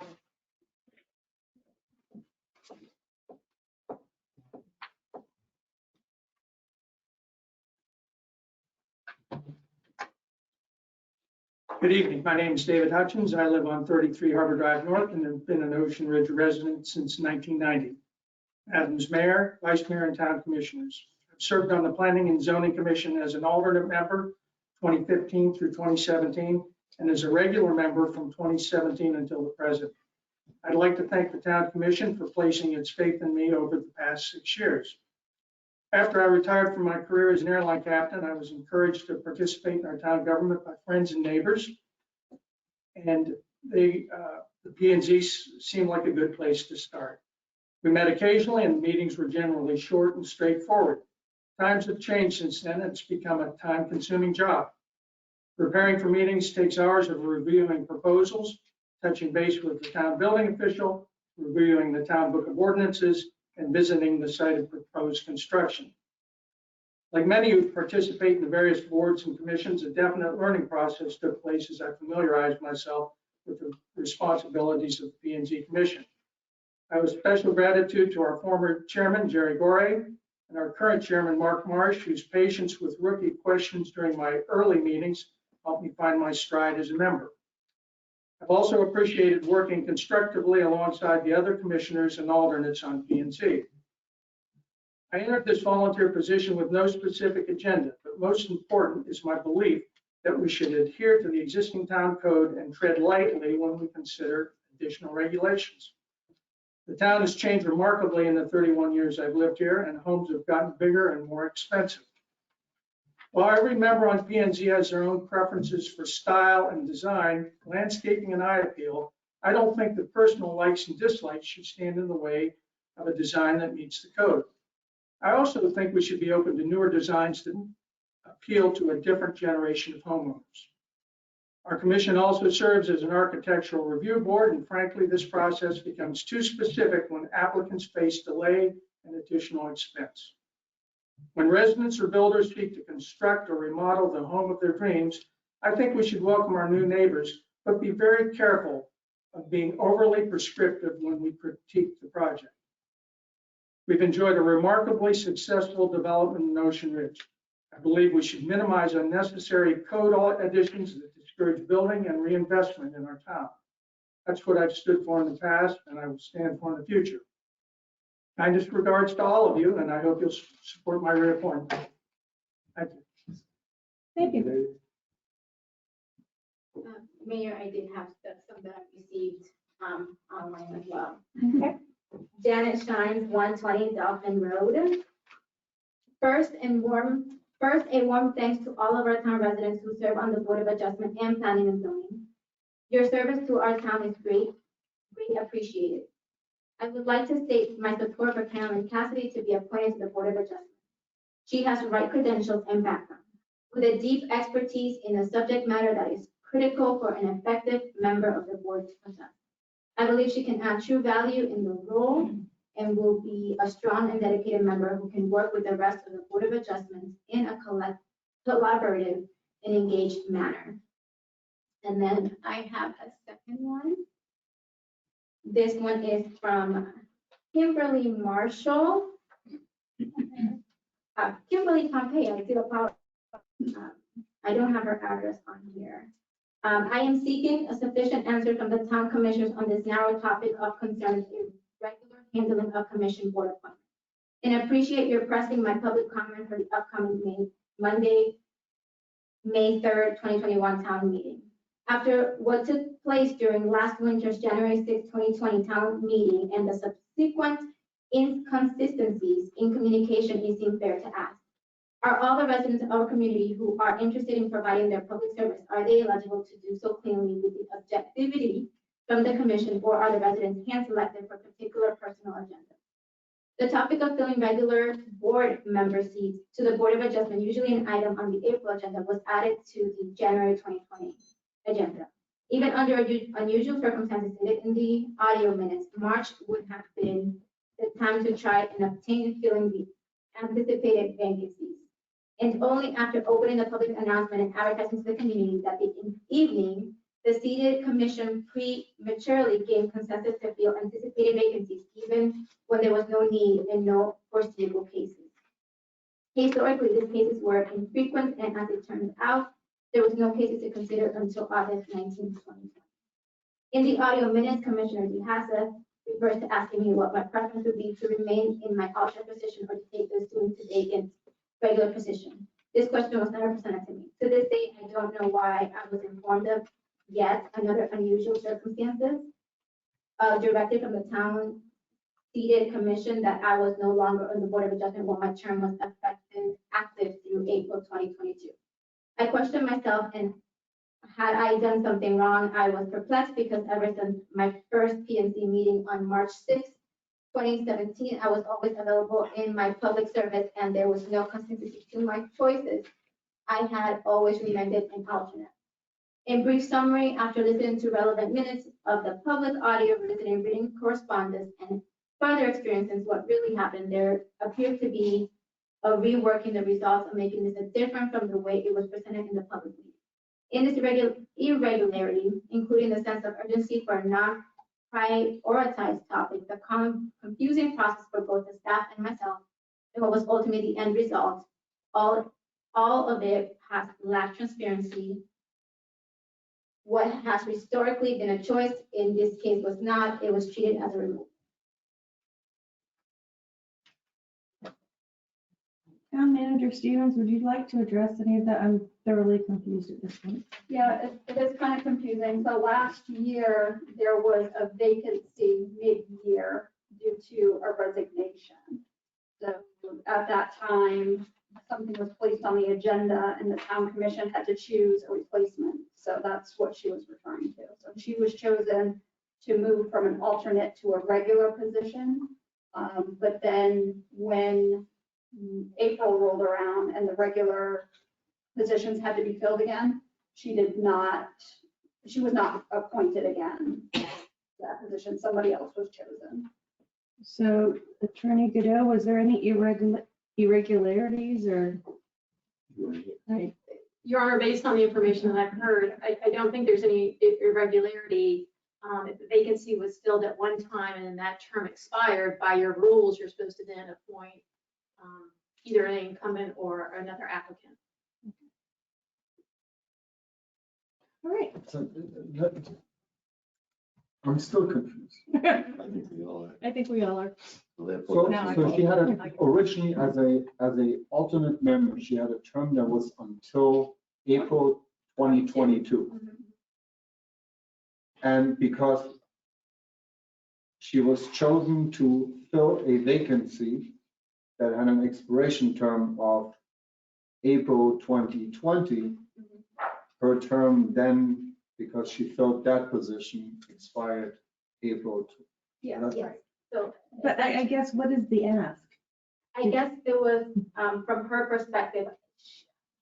Good evening. My name is David Hutchins. I live on 33 Harbor Drive North and have been an Ocean Ridge resident since 1990. Adams Mayor, Vice Mayor, and Town Commissioners. I've served on the Planning and Zoning Commission as an alternate member 2015 through 2017 and as a regular member from 2017 until the present. I'd like to thank the Town Commission for placing its faith in me over the past 6 years. After I retired from my career as an airline captain, I was encouraged to participate in our town government by friends and neighbors. And the P&Z seemed like a good place to start. We met occasionally and meetings were generally short and straightforward. Times have changed since then, and it's become a time-consuming job. Preparing for meetings takes hours of reviewing proposals, touching base with the town building official, reviewing the town book of ordinances, and visiting the site of proposed construction. Like many who participate in the various boards and commissions, a definite learning process took place as I familiarized myself with the responsibilities of the P&Z Commission. I owe special gratitude to our former chairman, Jerry Gorey, and our current chairman, Mark Marsh, whose patience with rookie questions during my early meetings helped me find my stride as a member. I've also appreciated working constructively alongside the other commissioners and alternates on P&Z. I entered this volunteer position with no specific agenda, but most important is my belief that we should adhere to the existing town code and tread lightly when we consider additional regulations. The town has changed remarkably in the 31 years I've lived here, and homes have gotten bigger and more expensive. While every member on P&Z has their own preferences for style and design, landscaping and eye appeal, I don't think that personal likes and dislikes should stand in the way of a design that meets the code. I also think we should be open to newer designs that appeal to a different generation of homeowners. Our commission also serves as an architectural review board, and frankly, this process becomes too specific when applicants face delay and additional expense. When residents or builders seek to construct or remodel the home of their dreams, I think we should welcome our new neighbors, but be very careful of being overly prescriptive when we critique the project. We've enjoyed a remarkably successful development in Ocean Ridge. I believe we should minimize unnecessary code additions that discourage building and reinvestment in our town. That's what I've stood for in the past, and I will stand for in the future. Kindest regards to all of you, and I hope you'll support my reappointment. Thank you.
Thank you.
Mayor, I did have some that I received online as well.
Okay.
Janet Shines, 120 Dolphin Road. First, a warm thanks to all of our town residents who serve on the Board of Adjustment and Planning and Zoning. Your service to our town is greatly appreciated. I would like to state my support for Carolyn Cassidy to be appointed to the Board of Adjustment. She has the right credentials and background, with a deep expertise in a subject matter that is critical for an effective member of the board to possess. I believe she can add true value in the role and will be a strong and dedicated member who can work with the rest of the Board of Adjustments in a collaborative and engaged manner. And then I have a second one. This one is from Kimberly Marshall. Kimberly Pompeo, I see the power. I don't have her address on here. I am seeking a sufficient answer from the town commissioners on this narrow topic of concern, regular handling of commission board appointments. And appreciate your pressing my public comment for the upcoming Monday, May 3rd, 2021 town meeting. After what took place during last winter's January 6, 2020 town meeting and the subsequent inconsistencies in communication, it seems fair to ask. Are all the residents of our community who are interested in providing their public service, are they eligible to do so cleanly with the objectivity from the commission, or are the residents hand-selected for particular personal agenda? The topic of filling regular board member seats to the Board of Adjustment, usually an item on the April agenda, was added to the January 2020 agenda. Even under unusual circumstances stated in the audio minutes, March would have been the time to try and obtain filling the anticipated vacancies. And only after opening the public announcement and advertising to the community that the evening, the seated commission prematurely gave consensus to fill anticipated vacancies, even when there was no need and no foreseeable cases. Historically, these cases were infrequent, and as it turns out, there was no cases to consider until August 19, 2020. In the audio minutes, Commissioner DeHasa refers to asking me what my preference would be to remain in my alternate position or to take the soon to vacant regular position. This question was never presented to me. To this day, I don't know why I was informed of yet another unusual circumstances directed from the town seated commission that I was no longer on the Board of Adjustment when my term was active through April 2022. I questioned myself, and had I done something wrong, I was perplexed because ever since my first PNC meeting on March 6, 2017, I was always available in my public service and there was no consistency to my choices. I had always remained an alternate. In brief summary, after listening to relevant minutes of the public audio, visiting written correspondence, and further experiences what really happened, there appeared to be a reworking the results of making this different from the way it was presented in the public meeting. In this irregularity, including the sense of urgency for a non-prioritized topic, the confusing process for both the staff and myself, and what was ultimately the end result, all of it has lacked transparency. What has historically been a choice in this case was not, it was treated as a removal.
Town Manager Stevens, would you like to address any of that? I'm thoroughly confused at this point.
Yeah, it is kind of confusing. So last year, there was a vacancy mid-year due to a resignation. So at that time, something was placed on the agenda and the town commission had to choose a replacement. So that's what she was referring to. So she was chosen to move from an alternate to a regular position. But then when April rolled around and the regular positions had to be filled again, she was not appointed again to that position. Somebody else was chosen.
So Attorney Godot, was there any irregularities or?
Your Honor, based on the information that I've heard, I don't think there's any irregularity. If the vacancy was filled at one time and then that term expired, by your rules, you're supposed to then appoint either an incumbent or another applicant.
All right.
So, I'm still confused.
I think we all are.
I think we all are.
So therefore,
So she had originally as a alternate member, she had a term that was until April 2022. And because she was chosen to fill a vacancy that had an expiration term of April 2020, her term then, because she filled that position, expired April.
Yes. So,
But I guess what is the ask?
I guess it was, from her perspective,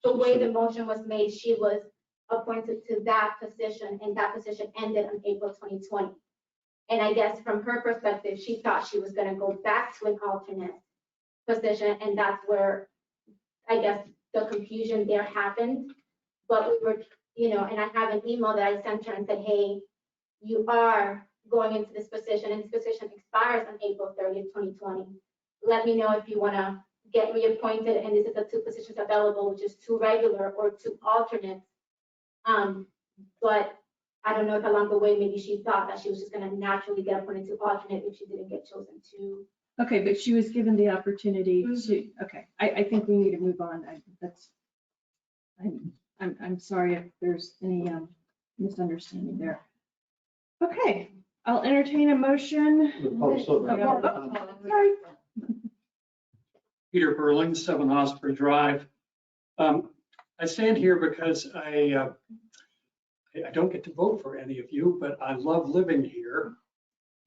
the way the motion was made, she was appointed to that position and that position ended on April 2020. And I guess from her perspective, she thought she was gonna go back to an alternate position, and that's where I guess the confusion there happened. But we were, and I have an email that I sent her and said, hey, you are going into this position and this position expires on April 30th, 2020. Let me know if you wanna get reappointed, and this is the two positions available, which is 2 regular or 2 alternates. But I don't know if along the way, maybe she thought that she was just gonna naturally get appointed to alternate if she didn't get chosen to.
Okay, but she was given the opportunity to, okay, I think we need to move on. I'm sorry if there's any misunderstanding there. Okay, I'll entertain a motion. Sorry.
Peter Burling, 7 Osprey Drive. I stand here because I don't get to vote for any of you, but I love living here.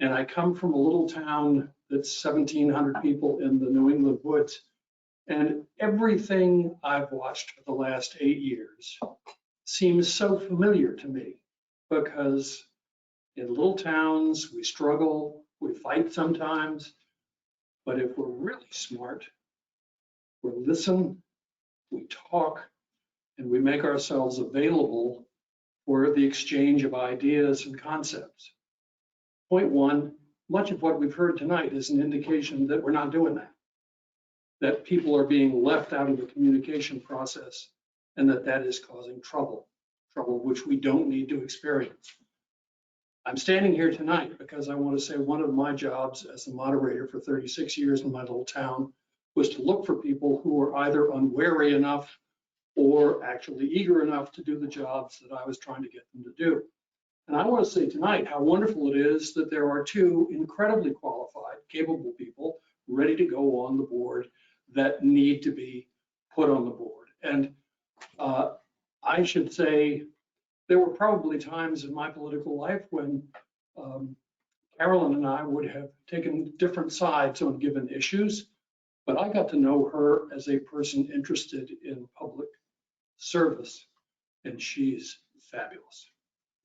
And I come from a little town that's 1,700 people in the New England woods. And everything I've watched for the last 8 years seems so familiar to me, because in little towns, we struggle, we fight sometimes, but if we're really smart, we listen, we talk, and we make ourselves available for the exchange of ideas and concepts. Point 1, much of what we've heard tonight is an indication that we're not doing that people are being left out of the communication process, and that is causing trouble which we don't need to experience. I'm standing here tonight because I want to say one of my jobs as the moderator for 36 years in my little town was to look for people who were either unwary enough or actually eager enough to do the jobs that I was trying to get them to do. And I want to say tonight how wonderful it is that there are 2 incredibly qualified, capable people ready to go on the board that need to be put on the board. And I should say there were probably times in my political life when Carolyn and I would have taken different sides on given issues, but I got to know her as a person interested in public service, and she's fabulous.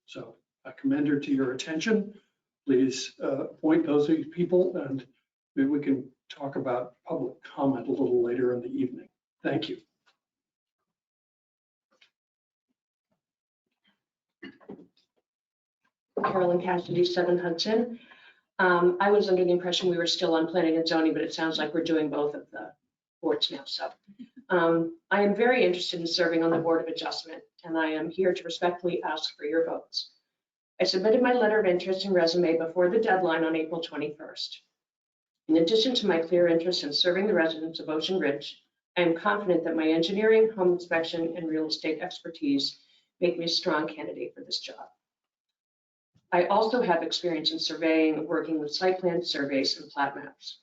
So I commend her to your attention. Please appoint those people, and maybe we can talk about public comment a little later in the evening. Thank you.
Carolyn Cassidy, 7 Hudson. I was under the impression we were still on planning and zoning, but it sounds like we're doing both of the boards now. So I am very interested in serving on the Board of Adjustment, and I am here to respectfully ask for your votes. I submitted my letter of interest and resume before the deadline on April 21st. In addition to my clear interest in serving the residents of Ocean Ridge, I am confident that my engineering, home inspection, and real estate expertise make me a strong candidate for this job. I also have experience in surveying, working with site plan surveys and plat maps.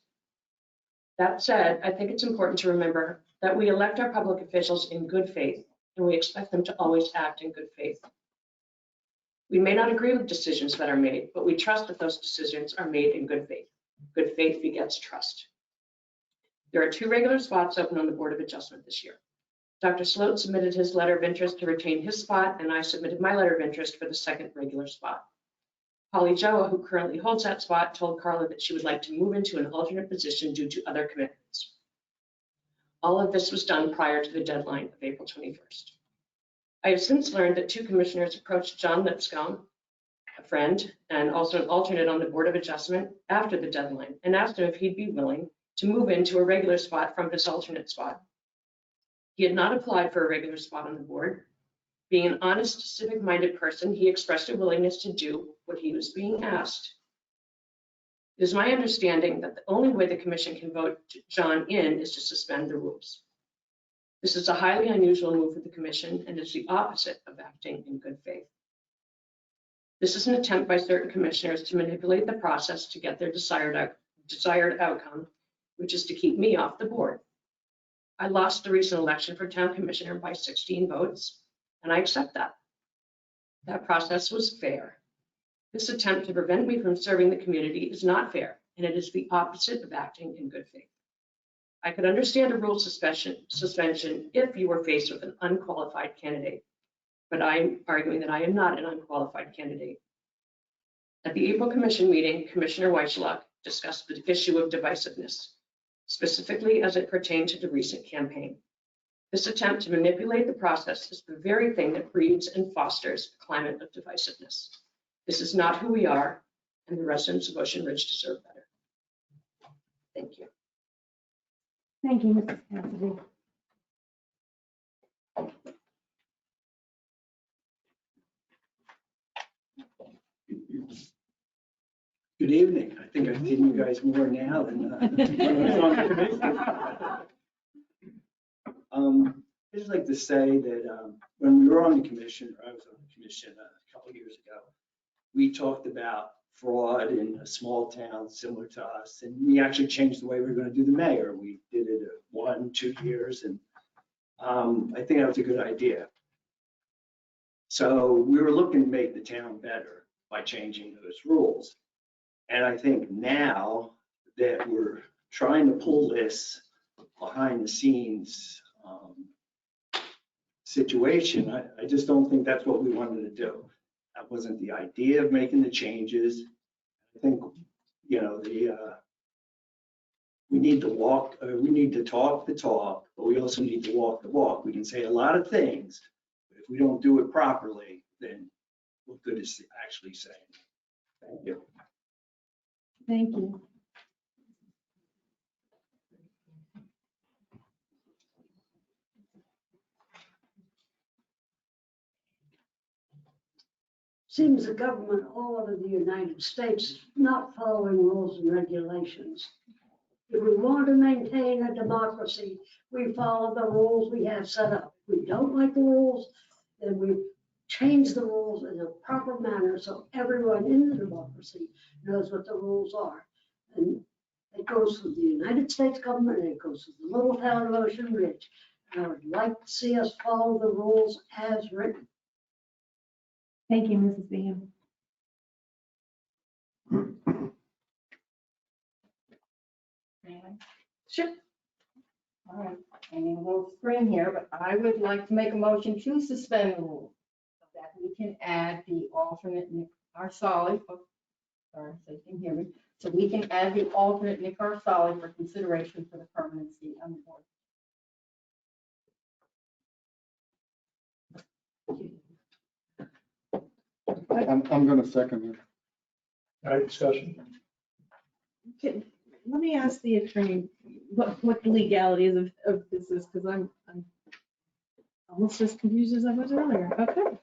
That said, I think it's important to remember that we elect our public officials in good faith, and we expect them to always act in good faith. We may not agree with decisions that are made, but we trust that those decisions are made in good faith. Good faith begets trust. There are 2 regular spots open on the Board of Adjustment this year. Dr. Sloat submitted his letter of interest to retain his spot, and I submitted my letter of interest for the 2nd regular spot. Polly Joa, who currently holds that spot, told Carla that she would like to move into an alternate position due to other commitments. All of this was done prior to the deadline of April 21st. I have since learned that 2 commissioners approached John Lipscomb, a friend, and also an alternate on the Board of Adjustment after the deadline, and asked him if he'd be willing to move into a regular spot from his alternate spot. He had not applied for a regular spot on the board. Being an honest, civic-minded person, he expressed a willingness to do what he was being asked. It is my understanding that the only way the commission can vote John in is to suspend the rules. This is a highly unusual move for the commission and is the opposite of acting in good faith. This is an attempt by certain commissioners to manipulate the process to get their desired outcome, which is to keep me off the board. I lost the recent election for town commissioner by 16 votes, and I accept that. That process was fair. This attempt to prevent me from serving the community is not fair, and it is the opposite of acting in good faith. I could understand a rule suspension if you were faced with an unqualified candidate, but I'm arguing that I am not an unqualified candidate. At the April Commission meeting, Commissioner Weichelach discussed the issue of divisiveness, specifically as it pertained to the recent campaign. This attempt to manipulate the process is the very thing that breeds and fosters a climate of divisiveness. This is not who we are, and the residents of Ocean Ridge deserve better. Thank you.
Thank you, Mrs. Cassidy.
Good evening. I think I've seen you guys more now than when I was on the commission. I'd just like to say that when we were on the commission, or I was on the commission a couple of years ago, we talked about fraud in a small town similar to us, and we actually changed the way we were going to do the mayor. We did it 1-2 years, and I think that was a good idea. So we were looking to make the town better by changing those rules. And I think now that we're trying to pull this behind the scenes situation, I just don't think that's what we wanted to do. That wasn't the idea of making the changes. I think, you know, we need to talk the talk, but we also need to walk the walk. We can say a lot of things, but if we don't do it properly, then what good is it actually saying? Thank you.
Thank you.
Seems the government all over the United States is not following rules and regulations. If we want to maintain a democracy, we follow the rules we have set up. If we don't like the rules, then we change the rules in a proper manner so everyone in the democracy knows what the rules are. And it goes through the United States government, and it goes through the little town of Ocean Ridge. And I would like to see us follow the rules as written.
Thank you, Mrs. Bingham.
Sure. All right, I need a little screen here, but I would like to make a motion to suspend the rules so that we can add the alternate Nick Arsali. Sorry, so you can hear me. So we can add the alternate Nick Arsali for consideration for the permanency on the board.
I'm going to second it.
All right, discussion.
Okay, let me ask the attorney what the legalities of this is, because I'm almost as confused as I was earlier. Okay.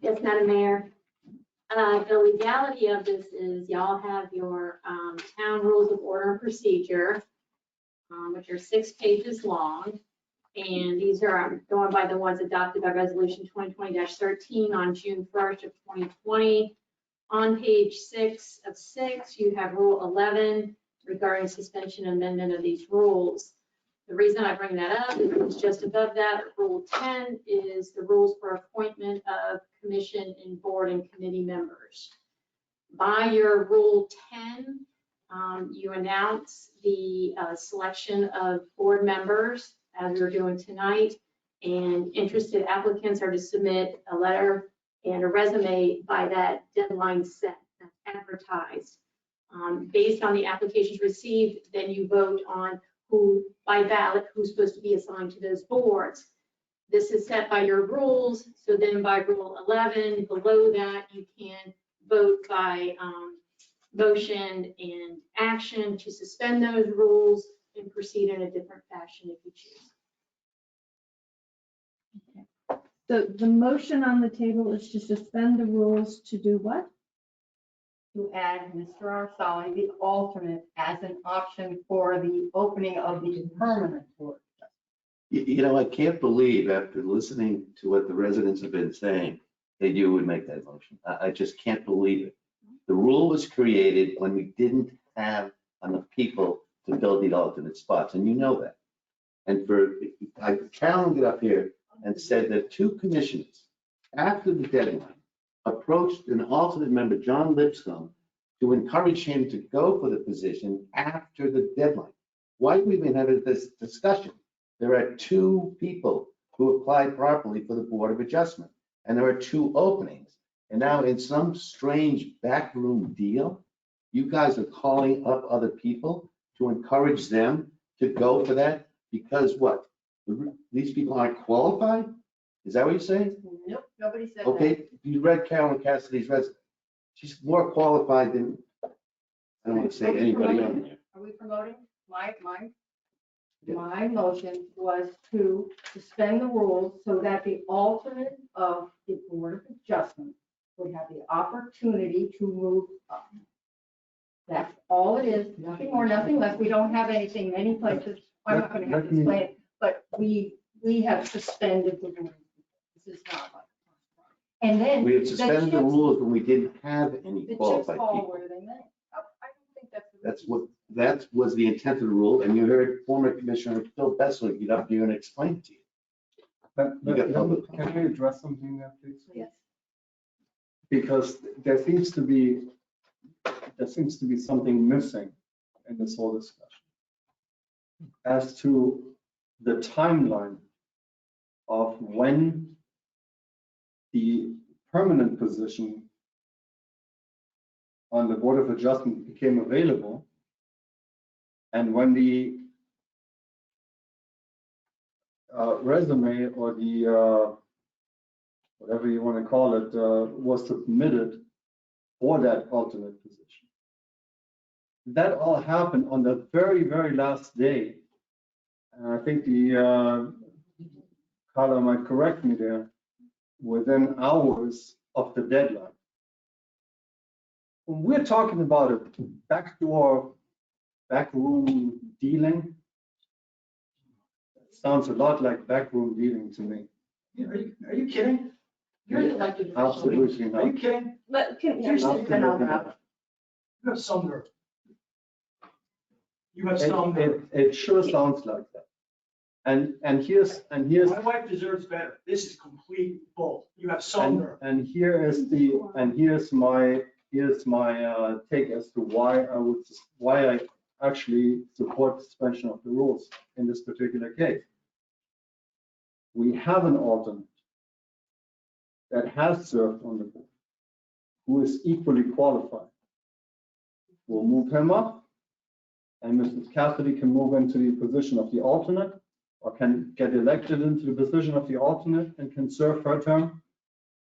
Yes, Madam Mayor. The legality of this is y'all have your town rules of order and procedure. which are 6 pages long. And these are, I'm going by the ones adopted by Resolution 2020-13 on June 1st of 2020. On page 6 of 6, you have Rule 11 regarding suspension and amendment of these rules. The reason I bring that up is just above that, Rule 10 is the rules for appointment of commission and board and committee members. By your Rule 10, you announce the selection of board members, as we're doing tonight, and interested applicants are to submit a letter and a resume by that deadline set, that's advertised. Based on the applications received, then you vote on who, by ballot, who's supposed to be assigned to those boards. This is set by your rules, so then by Rule 11, below that, you can vote by motion and action to suspend those rules and proceed in a different fashion if you choose.
So the motion on the table is to suspend the rules to do what?
To add Mr. Arsali, the alternate, as an option for the opening of the permanent board.
You know, I can't believe after listening to what the residents have been saying, that you would make that motion. I just can't believe it. The rule was created when we didn't have enough people to fill the alternate spots, and you know that. And Carolyn got up here and said that 2 commissioners, after the deadline, approached an alternate member, John Lipscomb, to encourage him to go for the position after the deadline. Why do we even have this discussion? There are 2 people who applied properly for the Board of Adjustment, and there are 2 openings. And now in some strange backroom deal, you guys are calling up other people to encourage them to go for that because what? These people aren't qualified? Is that what you're saying?
Nope, nobody said that.
Okay, you read Carolyn Cassidy's resume. She's more qualified than, I don't want to say anybody on there.
Are we promoting? My motion was to suspend the rules so that the alternate of the Board of Adjustment would have the opportunity to move up. That's all it is, nothing more, nothing less. We don't have anything, many places, I'm not going to have to explain it, but we have suspended the rules. This is not like. And then.
We had suspended the rules when we didn't have any
The chips
qualified
fall
people.
where they may. I don't think that's.
That was the intent of the rule, and you heard former Commissioner Phil Bessler get up here and explain it to you.
Can I address something there, please?
Yes.
Because there seems to be something missing in this whole discussion as to the timeline of when the permanent position on the Board of Adjustment became available and when the resume or the whatever you want to call it was submitted for that alternate position. That all happened on the very, very last day. And I think the Carla might correct me there, within hours of the deadline. When we're talking about a backroom dealing, it sounds a lot like backroom dealing to me.
Are you kidding? You're the elected official.
Absolutely not.
Are you kidding?
But can,
You're
Absolutely
sticking out
not.
now. You have some nerve. You have some nerve.
It sure sounds like that. And here's
My wife deserves better. This is complete bull. You have some nerve.
and here's my take as to why I actually support suspension of the rules in this particular case. We have an alternate that has served on the board who is equally qualified. We'll move him up, and Mrs. Cassidy can move into the position of the alternate, or can get elected into the position of the alternate and can serve her term.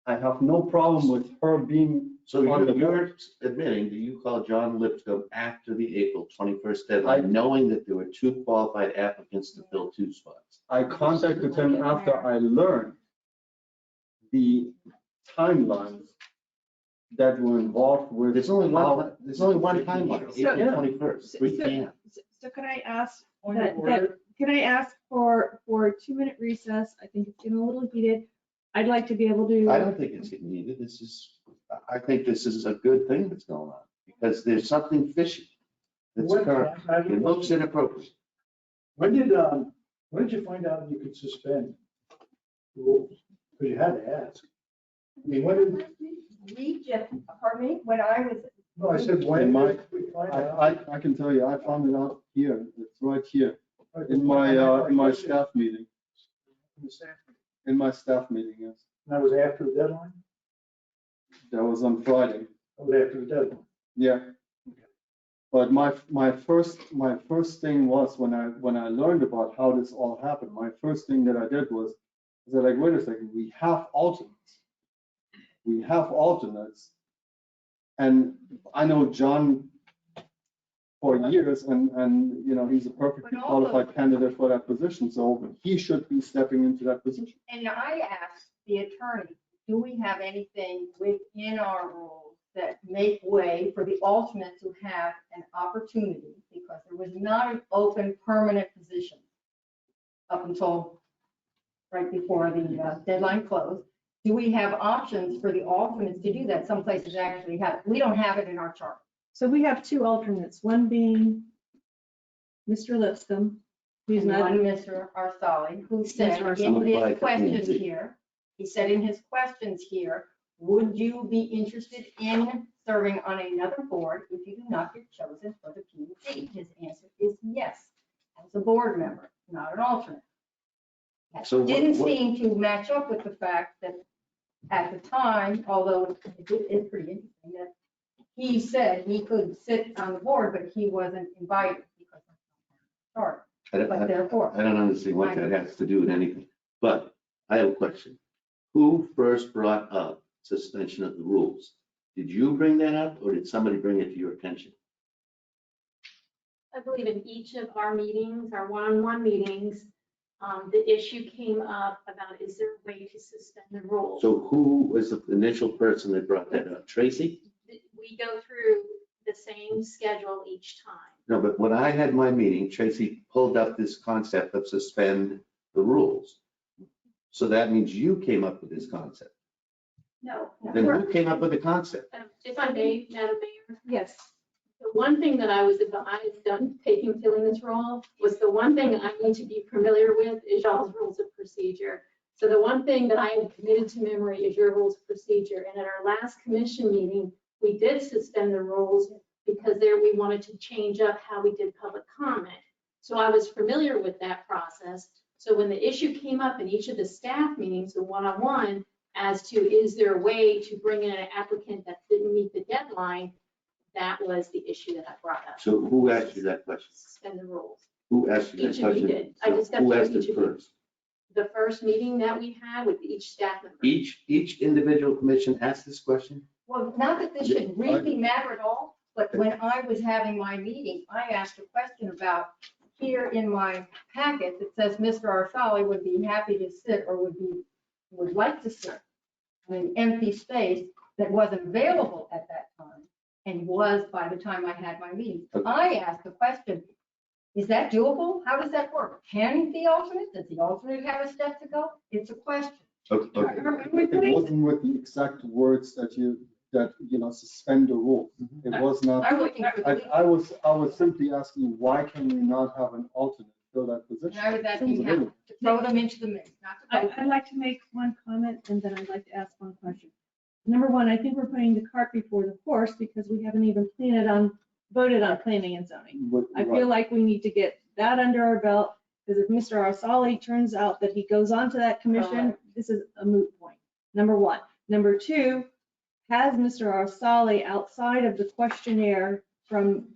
I have no problem with her being.
So you're admitting that you called John Lipscomb after the April 21st deadline, knowing that there were 2 qualified applicants to fill 2 spots.
I contacted him after I learned the timelines that were involved with.
There's only one timeline,
So-
April 21st, 3 p.m.
So could I ask,
Point of
That-
order.
Can I ask for a 2-minute recess? I think it's getting a little heated. I'd like to be able to.
I don't think it's getting needed. I think this is a good thing that's going on because there's something fishy that's
What-
occurring. It looks inappropriate.
When did you find out you could suspend rules? Because you had to ask. I mean, when did,
We just, pardon me, when I was.
no, I said, when did we find out?
I can tell you, I found it out here, it's right here, in my staff meeting, in my staff meeting, yes.
That was after the deadline?
That was on Friday,
That was after the deadline.
yeah. But my first thing was when I learned about how this all happened, my first thing that I did was, I said like, wait a second, we have alternates. We have alternates. And I know John for years and you know, he's a perfectly
But also-
qualified candidate for that position. So he should be stepping into that position.
And I asked the attorney, do we have anything within our rules that make way for the alternate to have an opportunity? Because there was not an open permanent position up until right before the deadline closed. Do we have options for the alternates to do that? Some places actually have, we don't have it in our chart.
So we have 2 alternates, one being Mr. Lipscomb, who's
And
not.
one Mr. Arsali, who said
Mr.
in
Arsali.
his questions here, he said in his questions here, would you be interested in serving on another board if you do not get chosen for the P&Z? His answer is yes, as a board member, not an alternate. That
So what-
didn't
what-
seem to match up with the fact that at the time, although it's pretty interesting, that he said he could sit on the board, but he wasn't invited because of the chart. But therefore.
I don't understand what that has to do with anything, but I have a question. Who first brought up suspension of the rules? Did you bring that up or did somebody bring it to your attention?
I believe in each of our meetings, our one-on-one meetings, the issue came up about, is there a way to suspend the rules?
So who was the initial person that brought that up? Tracy?
We go through the same schedule each time.
No, but when I had my meeting, Tracy pulled up this concept of suspend the rules. So that means you came up with this concept.
No.
Then who came up with the concept?
If I may, Madam Mayor?
Yes.
The one thing that I was advised on filling this role was the one thing I need to be familiar with is y'all's rules of procedure. So the one thing that I had committed to memory is your rules of procedure. And at our last commission meeting, we did suspend the rules because there we wanted to change up how we did public comment. So I was familiar with that process. So when the issue came up in each of the staff meetings, the one-on-one, as to is there a way to bring in an applicant that didn't meet the deadline, that was the issue that I brought up.
So who asked you that question?
Suspend the rules.
Who asked you that
Each of you
question?
did. I discussed
Who
it
asked
with
it
each of you.
first?
The first meeting that we had with each staff member.
Each individual commission asked this question?
Well, not that this should really matter at all, but when I was having my meeting, I asked a question about here in my packet that says Mr. Arsali would be happy to sit or would like to sit in an empty space that wasn't available at that time and was by the time I had my meeting. I asked the question, is that doable? How does that work? Can the alternate, does the alternate have a step to go? It's a question.
Okay.
It wasn't with the exact words that you know, suspend the rules. It was not.
I'm looking for the-
I was simply asking, why can we not have an alternate fill that position?
And I was asking how to throw them into the mix, not to vote.
I'd like to make one comment and then I'd like to ask one question. Number one, I think we're putting the cart before the horse because we haven't even voted on planning and zoning. I feel like we need to get that under our belt because if Mr. Arsali turns out that he goes on to that commission, this is a moot point. Number one. Number two, has Mr. Arsali outside of the questionnaire from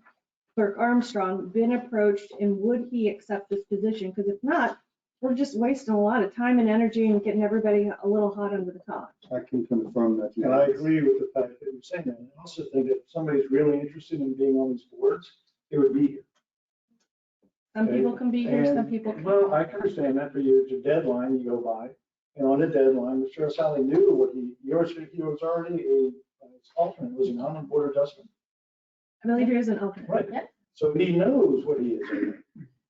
Clerk Armstrong been approached and would he accept this position? Because if not, we're just wasting a lot of time and energy and getting everybody a little hot under the collar.
I can confirm that.
And I agree with the fact that you're saying that. And I also think that if somebody's really interested in being on these boards, it would be here.
Some people can be here, some people can't.
Well, I can understand that for you, it's a deadline you go by. And on the deadline, Mr. Arsali knew what he was already an alternate, was he not on board adjustment?
I believe he is an alternate.
Right. So he knows what he is.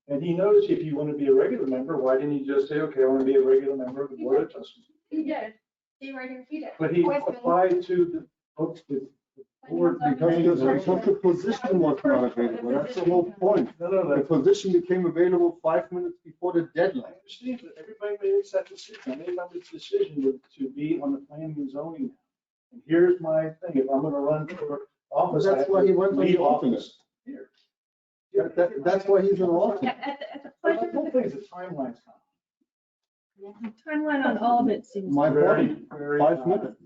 And he knows if you want to be a regular member, why didn't he just say, okay, I want to be a regular member of the Board of Adjustment?
He did. See right here, he did.
But he
Always been-
applied to the board
Because the position was not available, that's the whole point. The position became available 5 minutes before the deadline.
I understand that everybody makes that decision. I made my decision to be on the planning and zoning now. And here's my thing, if I'm gonna run for office.
But that's why he went on
leave
the alternate.
office here.
That's why he's an alternate.
At the
But
pleasure
the
of
whole
the,
thing is the timeline's
the timeline on all of it seems.
My
very,
point,
very,
5 minutes.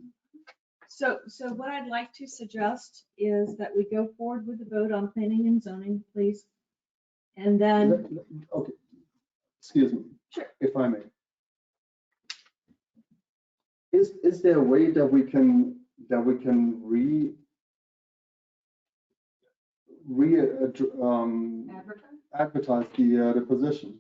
So what I'd like to suggest is that we go forward with the vote on planning and zoning, please. And then,
Okay, excuse me.
Sure.
If I may. Is there a way that we can advertise the position?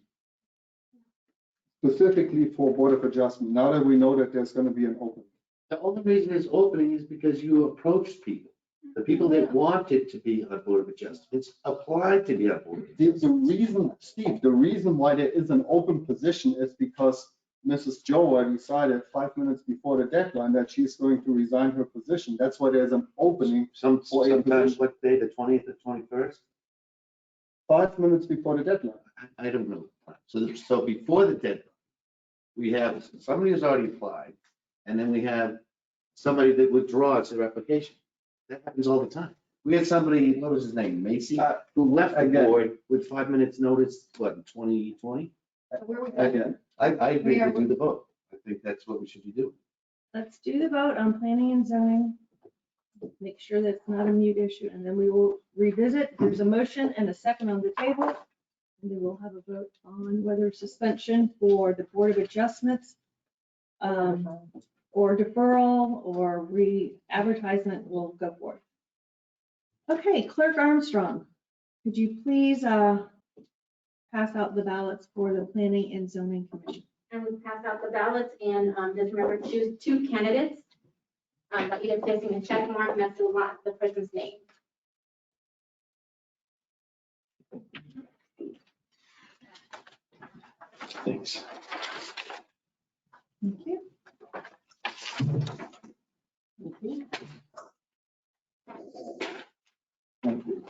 Specifically for Board of Adjustment, now that we know that there's going to be an opening.
The only reason it's opening is because you approached people. The people that wanted to be on Board of Adjustments applied to be on Board.
The reason, Steve, the reason why there is an open position is because Mrs. Joa decided 5 minutes before the deadline that she's going to resign her position. That's why there's an opening for a
Sometimes,
position.
what day, the 20th or 21st?
5 minutes before the deadline.
I don't know. So before the deadline, we have somebody who's already applied, and then we have somebody that withdraws their application. That happens all the time. We had somebody, what was his name, Macy, who left the
again.
board with 5 minutes notice, what, in 2020?
Again,
I agree to do the vote. I think that's what we should be doing.
let's do the vote on planning and zoning. Make sure that's not a mute issue, and then we will revisit. There's a motion and a second on the table. And then we'll have a vote on whether suspension for the Board of Adjustments or deferral or re-advertisement will go forth. Okay, Clerk Armstrong, could you please pass out the ballots for the Planning and Zoning Commission?
And we pass out the ballots and just remember to choose 2 candidates. But you're placing a check mark next to the person's name.
Thanks.
Thank you.
thank you.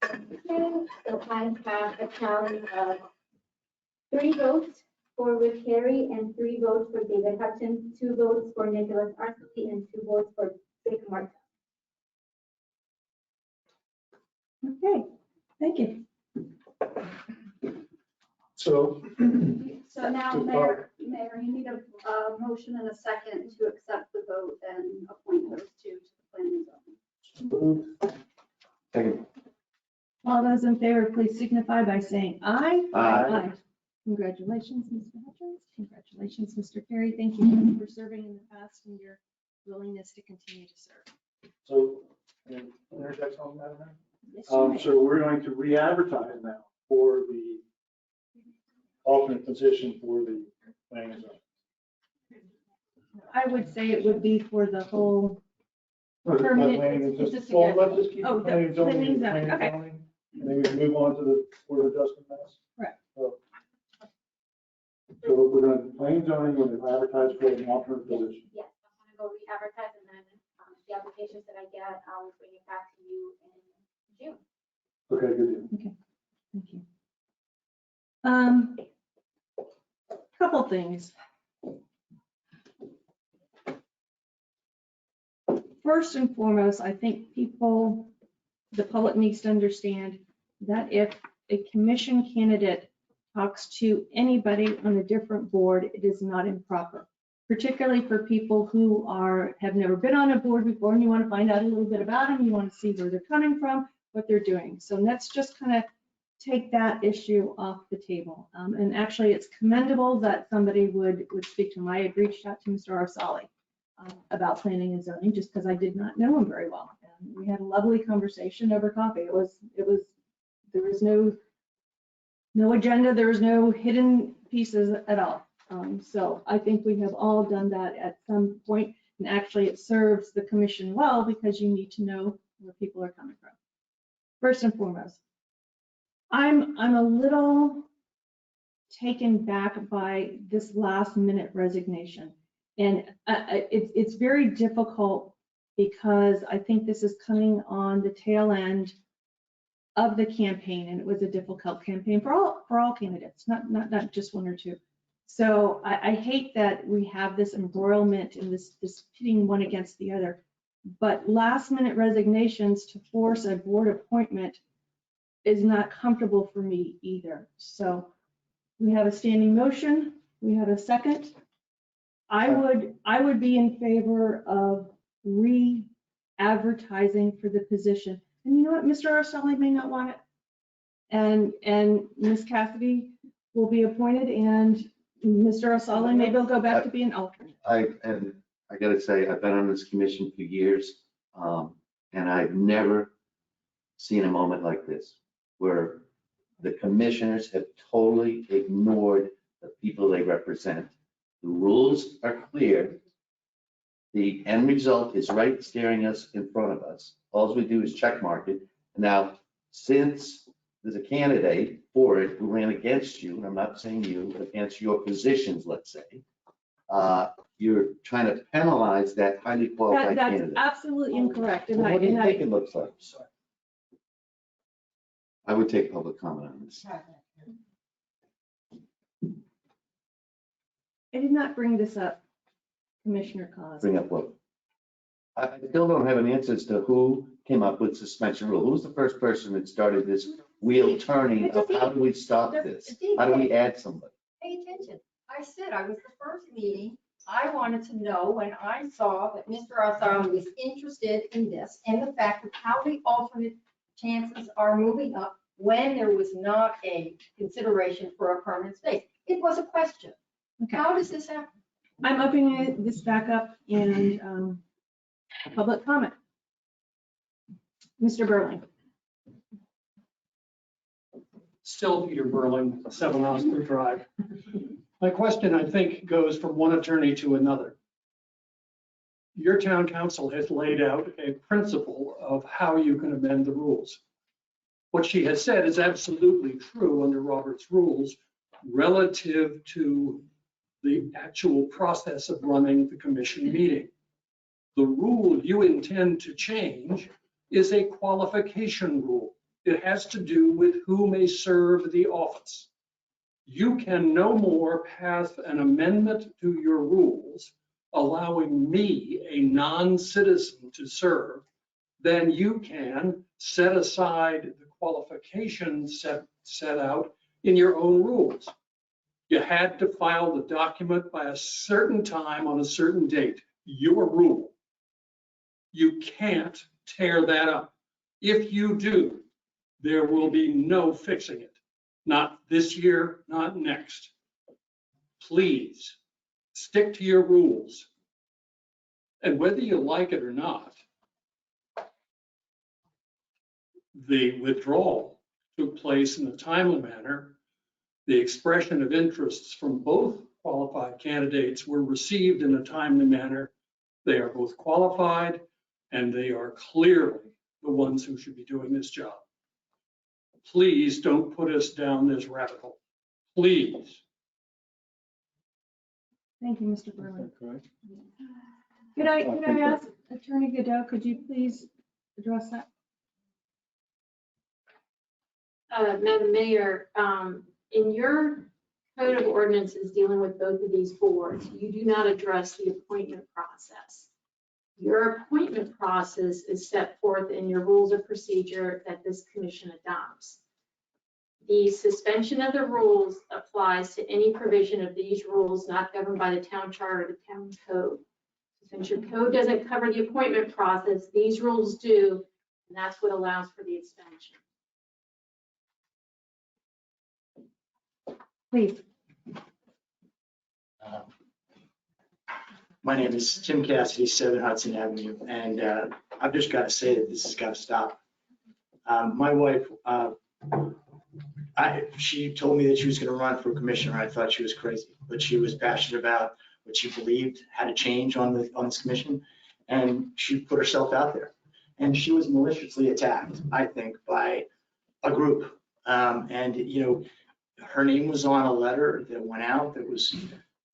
Okay, so I have a tally of 3 votes for Rick Carey and 3 votes for David Hutchins, 2 votes for Nicholas Arcelli, and 2 votes for Jacob Martel.
Okay, thank you.
So.
So now, Mayor, you need a motion and a second to accept the vote and appoint those 2 to the planning zone.
Second.
All those in favor, please signify by saying aye.
Aye.
Congratulations, Mr. Hutchins. Congratulations, Mr. Carey. Thank you for serving in the past and your willingness to continue to serve.
So, interject on that, Madam
Yes, you
Mayor?
may.
So we're going to re-advertise now for the alternate position for the planning and zoning.
I would say it would be for the whole
Or the
permanent.
planning and
it's
zoning.
just a
Well,
suggestion.
let's just keep
Oh,
the planning and
the
zoning,
planning
the
zone,
planning and
okay.
zoning. And then we can move on to the Board of Adjustment next.
Correct.
So we're going to plain zoning, we're going to advertise for an alternate position.
Yes, I'm gonna go re-advertise and then, the applications that I get, I will bring it back to you in June.
Okay, good deal.
Thank you. Couple things. First and foremost, I think the public needs to understand that if a commission candidate talks to anybody on a different board, it is not improper, particularly for people who have never been on a board before and you want to find out a little bit about them, you want to see where they're coming from, what they're doing. So let's just kind of take that issue off the table. And actually, it's commendable that somebody would speak to him. I had reached out to Mr. Arsali about planning and zoning just because I did not know him very well. And we had a lovely conversation over coffee. There was no agenda, there was no hidden pieces at all. So I think we have all done that at some point, and actually it serves the commission well because you need to know where people are coming from. First and foremost, I'm a little taken back by this last minute resignation. And it's very difficult because I think this is coming on the tail end of the campaign, and it was a difficult campaign for all candidates, not just one or two. So I hate that we have this embroilment and this pitting one against the other. But last minute resignations to force a board appointment is not comfortable for me either. So we have a standing motion. We have a second. I would be in favor of re-advertising for the position. And you know what, Mr. Arsali may not want it. And Ms. Cassidy will be appointed, and Mr. Arsali maybe will go back to being alternate.
I gotta say, I've been on this commission for years, and I've never seen a moment like this, where the commissioners have totally ignored the people they represent. The rules are clear. The end result is right staring us in front of us. All we do is check mark it. Now, since there's a candidate for it who ran against you, and I'm not saying you, against your positions, let's say, you're trying to penalize that highly qualified
That's
candidate.
absolutely incorrect. And
What do you
I
think it looks like? I would take public comment on this.
I did not bring this up, Commissioner Cos.
Bring up what? I still don't have an answer as to who came up with suspension rule. Who's the first person that started this wheel turning of how do we stop this? How do we add somebody?
Pay attention. I said I was the first meeting. I wanted to know when I saw that Mr. Arsali was interested in this and the fact of how the alternate chances are moving up when there was not a consideration for a permanent space. It was a question.
Okay.
How does this happen?
I'm opening this back up in public comment. Mr. Burling.
Still Peter Burling, 7 Oscar Drive. My question, I think, goes from one attorney to another. Your town council has laid out a principle of how you can amend the rules. What she has said is absolutely true under Robert's rules relative to the actual process of running the commission meeting. The rule you intend to change is a qualification rule. It has to do with who may serve the office. You can no more pass an amendment to your rules allowing me, a non-citizen, to serve than you can set aside the qualifications set out in your own rules. You had to file the document by a certain time on a certain date, your rule. You can't tear that up. If you do, there will be no fixing it. Not this year, not next. Please stick to your rules. And whether you like it or not, the withdrawal took place in a timely manner. The expression of interests from both qualified candidates were received in a timely manner. They are both qualified and they are clearly the ones who should be doing this job. please don't put us down this rabbit hole. Please.
Thank you, Mr. Berlin.
Correct.
Could I ask Attorney Godot, could you please address that?
Madam Mayor, in your code of ordinances dealing with both of these boards, you do not address the appointment process. Your appointment process is set forth in your rules of procedure that this commission adopts. The suspension of the rules applies to any provision of these rules not governed by the town charter or the town code. Since your code doesn't cover the appointment process, these rules do, and that's what allows for the extension.
Please.
My name is Tim Cassidy, 7 Hudson Avenue, and I've just got to say that this has got to stop. My wife, she told me that she was going to run for commissioner. I thought she was crazy, but she was passionate about what she believed had to change on this commission, and she put herself out there. And she was maliciously attacked, I think, by a group. And her name was on a letter that went out that was,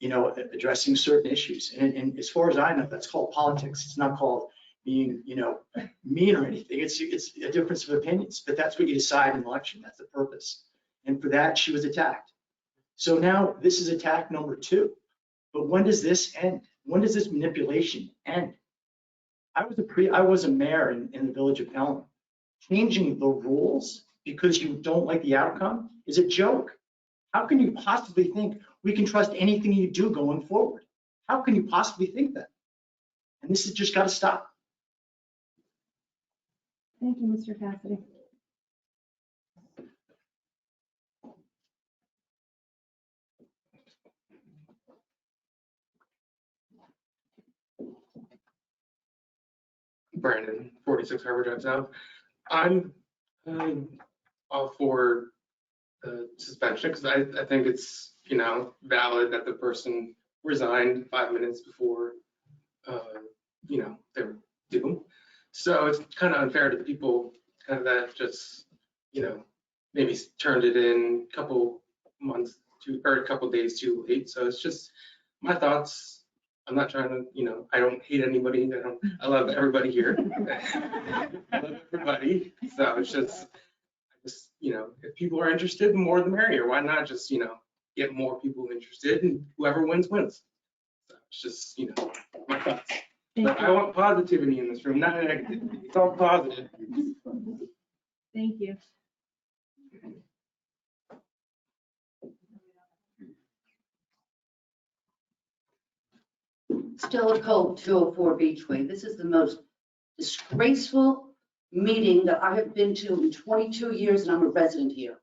addressing certain issues. And as far as I know, that's called politics. It's not called being, mean or anything. It's a difference of opinions, but that's what you decide in an election. That's the purpose. And for that, she was attacked. So now this is attack number 2. But when does this end? When does this manipulation end? I was a mayor in the village of Pelham. Changing the rules because you don't like the outcome is a joke. How can you possibly think we can trust anything you do going forward? How can you possibly think that? And this has just got to stop.
Thank you, Mr. Cassidy.
Brandon, 46 Harbor Drive South. I'm all for the suspension because I think it's, valid that the person resigned 5 minutes before, they were due. So it's kind of unfair to the people that just, maybe turned it in a couple months or a couple days too late. So it's just my thoughts. I'm not trying to, I don't hate anybody. I love everybody here. I love everybody. So it's just, if people are interested, the more the merrier. Why not just, get more people interested and whoever wins, wins. So it's just, my thoughts. But I want positivity in this room, not negativity. It's all positive.
Thank you.
Stella Cole, 204 Beachway. This is the most disgraceful meeting that I have been to in 22 years, and I'm a resident here.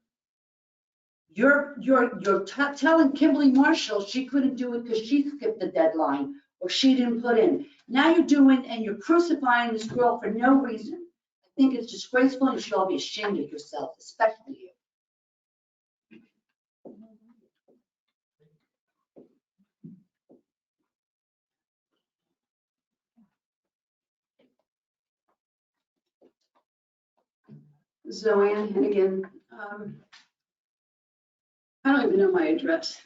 You're telling Kimberly Marshall she couldn't do it because she skipped the deadline or she didn't put in. Now you're doing, and you're crucifying this girl for no reason. I think it's disgraceful, and you should all be ashamed of yourself, especially you.
Zoe Ann Hennigan. I don't even know my address.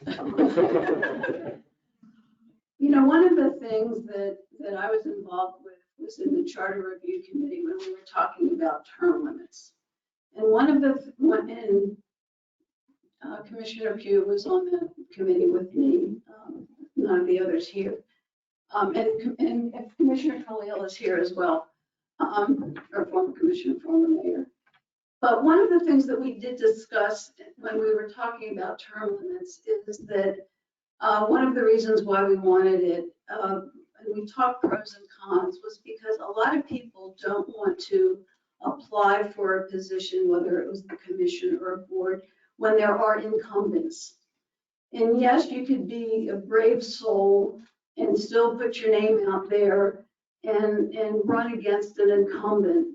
One of the things that I was involved with was in the Charter Review Committee when we were talking about term limits. And Commissioner Pugh was on the committee with me, none of the others here. And Commissioner Khalil is here as well, or former commissioner, former mayor. But one of the things that we did discuss when we were talking about term limits is that one of the reasons why we wanted it, and we talked pros and cons, was because a lot of people don't want to apply for a position, whether it was the commission or a board, when there are incumbents. And yes, you could be a brave soul and still put your name out there and run against an incumbent.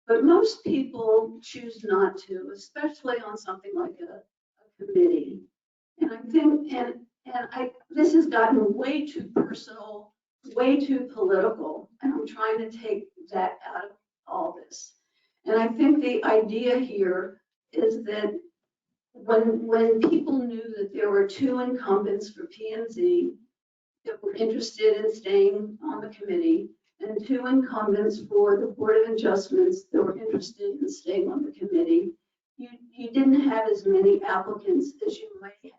But most people choose not to, especially on something like a committee. And I think, this has gotten way too personal, way too political, and I'm trying to take that out of all this. And I think the idea here is that when people knew that there were two incumbents for P and Z that were interested in staying on the committee, and two incumbents for the Board of Adjustments that were interested in staying on the committee, you didn't have as many applicants as you might have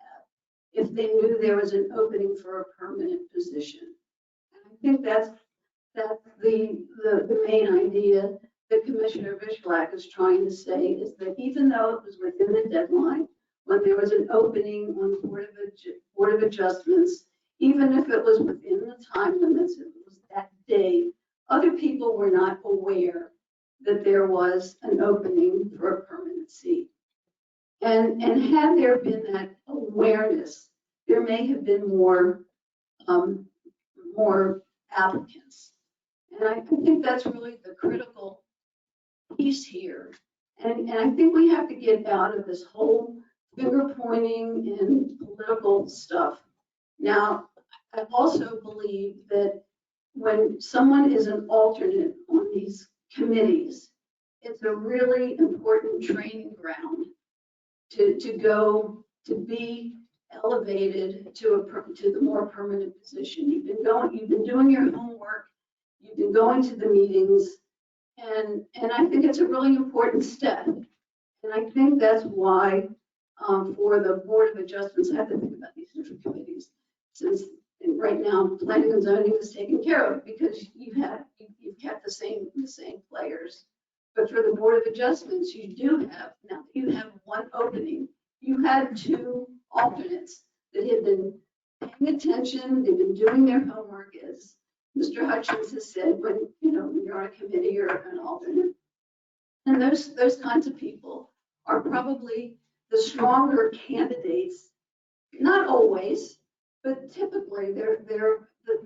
if they knew there was an opening for a permanent position. And I think that's the main idea that Commissioner Vishlak is trying to say, is that even though it was within the deadline, when there was an opening on the Board of Adjustments, even if it was within the time limits, it was that day, other people were not aware that there was an opening for a permanent seat. And had there been that awareness, there may have been more applicants. And I think that's really the critical piece here. And I think we have to get out of this whole finger pointing and political stuff. Now, I also believe that when someone is an alternate on these committees, it's a really important training ground to go to be elevated to the more permanent position. You've been doing your homework, you've been going to the meetings, and I think it's a really important step. And I think that's why for the Board of Adjustments, I have to think about these different committees, since right now planning and zoning is taken care of because you've kept the same players. But for the Board of Adjustments, you have one opening. You had two alternates that had been paying attention, they've been doing their homework, as Mr. Hutchins has said, when you're on a committee or an alternate. And those kinds of people are probably the stronger candidates, not always, but typically they're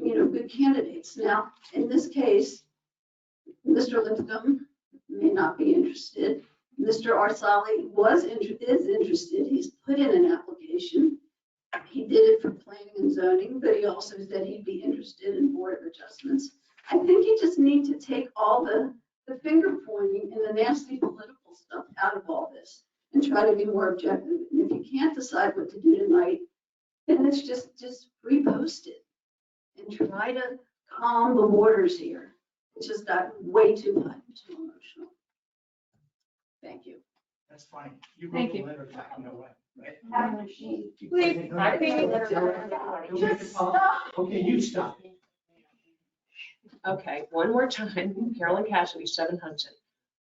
good candidates. Now, in this case, Mr. Lipscomb may not be interested. Mr. Arsali is interested. He's put in an application. He did it for planning and zoning, but he also said he'd be interested in Board of Adjustments. I think you just need to take all the finger pointing and the nasty political stuff out of all this and try to be more objective. And if you can't decide what to do tonight, then it's just repost it and try to calm the waters here. It's just got way too hot, too emotional. Thank you.
That's fine. You
Thank
wrote the
you.
letter back, you know what, right?
Please, I think.
Just stop. Okay, you stop.
Okay, one more time, Carolyn Cassidy, 7 Hudson.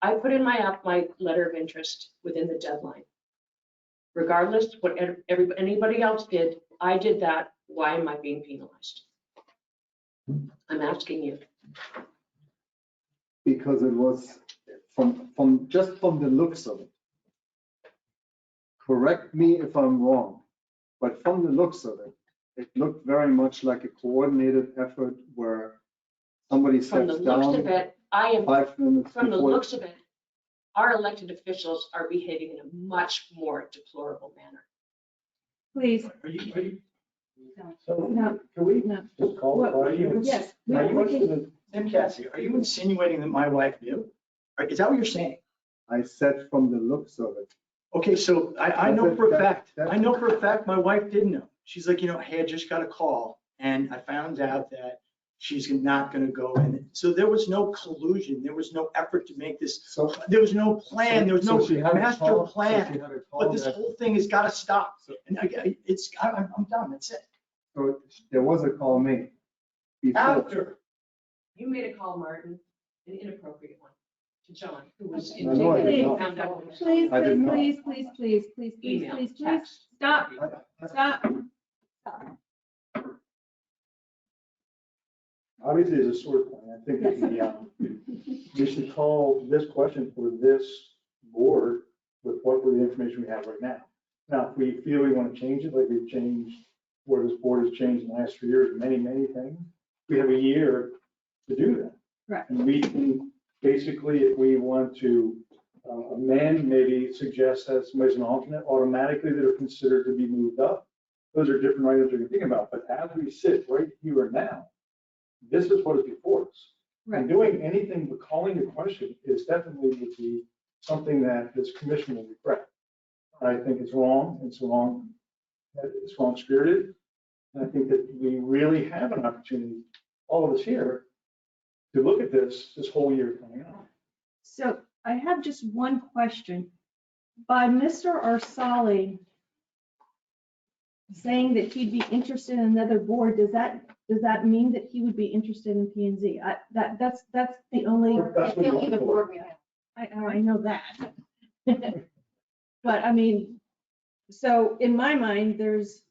I put in my letter of interest within the deadline. Regardless what anybody else did, I did that. Why am I being penalized? I'm asking you.
Because it was from the looks of it. Correct me if I'm wrong, but from the looks of it, it looked very much like a coordinated effort where somebody
From the
steps
looks
down
of it, I am,
5 minutes
from the
before.
looks of it, our elected officials are behaving in a much more deplorable manner.
Please.
So
No.
can we
No.
just call?
What-
Are you?
Yes.
Are you?
Tim Cassie, are you insinuating that my wife knew? Is that what you're saying?
I said from the looks of it.
Okay, so I know for a fact,
That's-
I know for a fact my wife did know. She's like, hey, I just got a call and I found out that she's not going to go. And so there was no collusion. There was no effort to make this.
So
There was no plan. There was no
so she had a
master
call- so
plan.
she had a call
But this
that-
whole thing has got to stop. And I'm done. That's it.
So there was a call made. before.
After.
You made a call, Martin, an inappropriate one, to John, who was
No, no, I did
indignant,
not.
found out.
Please,
I did not.
please,
Email,
please,
text.
stop, stop.
Obviously, it's a sore point. I think that we should call this question for this board with what the information we have right now. Now, if we feel we want to change it, like we've changed, where this board has changed in the last 3 years, many, many things, we have a year to do that.
Right.
And we can, basically, if we want to amend, maybe suggest that somebody's an alternate, automatically that are considered to be moved up. Those are different items we can think about. But as we sit right here and now, this is what is before us.
Right.
And doing anything but calling a question is definitely would be something that this commission will regret. I think it's wrong. It's wrong spirited. And I think that we really have an opportunity, all of us here, to look at this whole year coming up.
So I have just one question. By Mr. Arsali saying that he'd be interested in another board, does that mean that he would be interested in P and Z? That's the only.
That's what
He'll
you're
be the
for.
board member.
I know that. But I mean, so in my mind, there's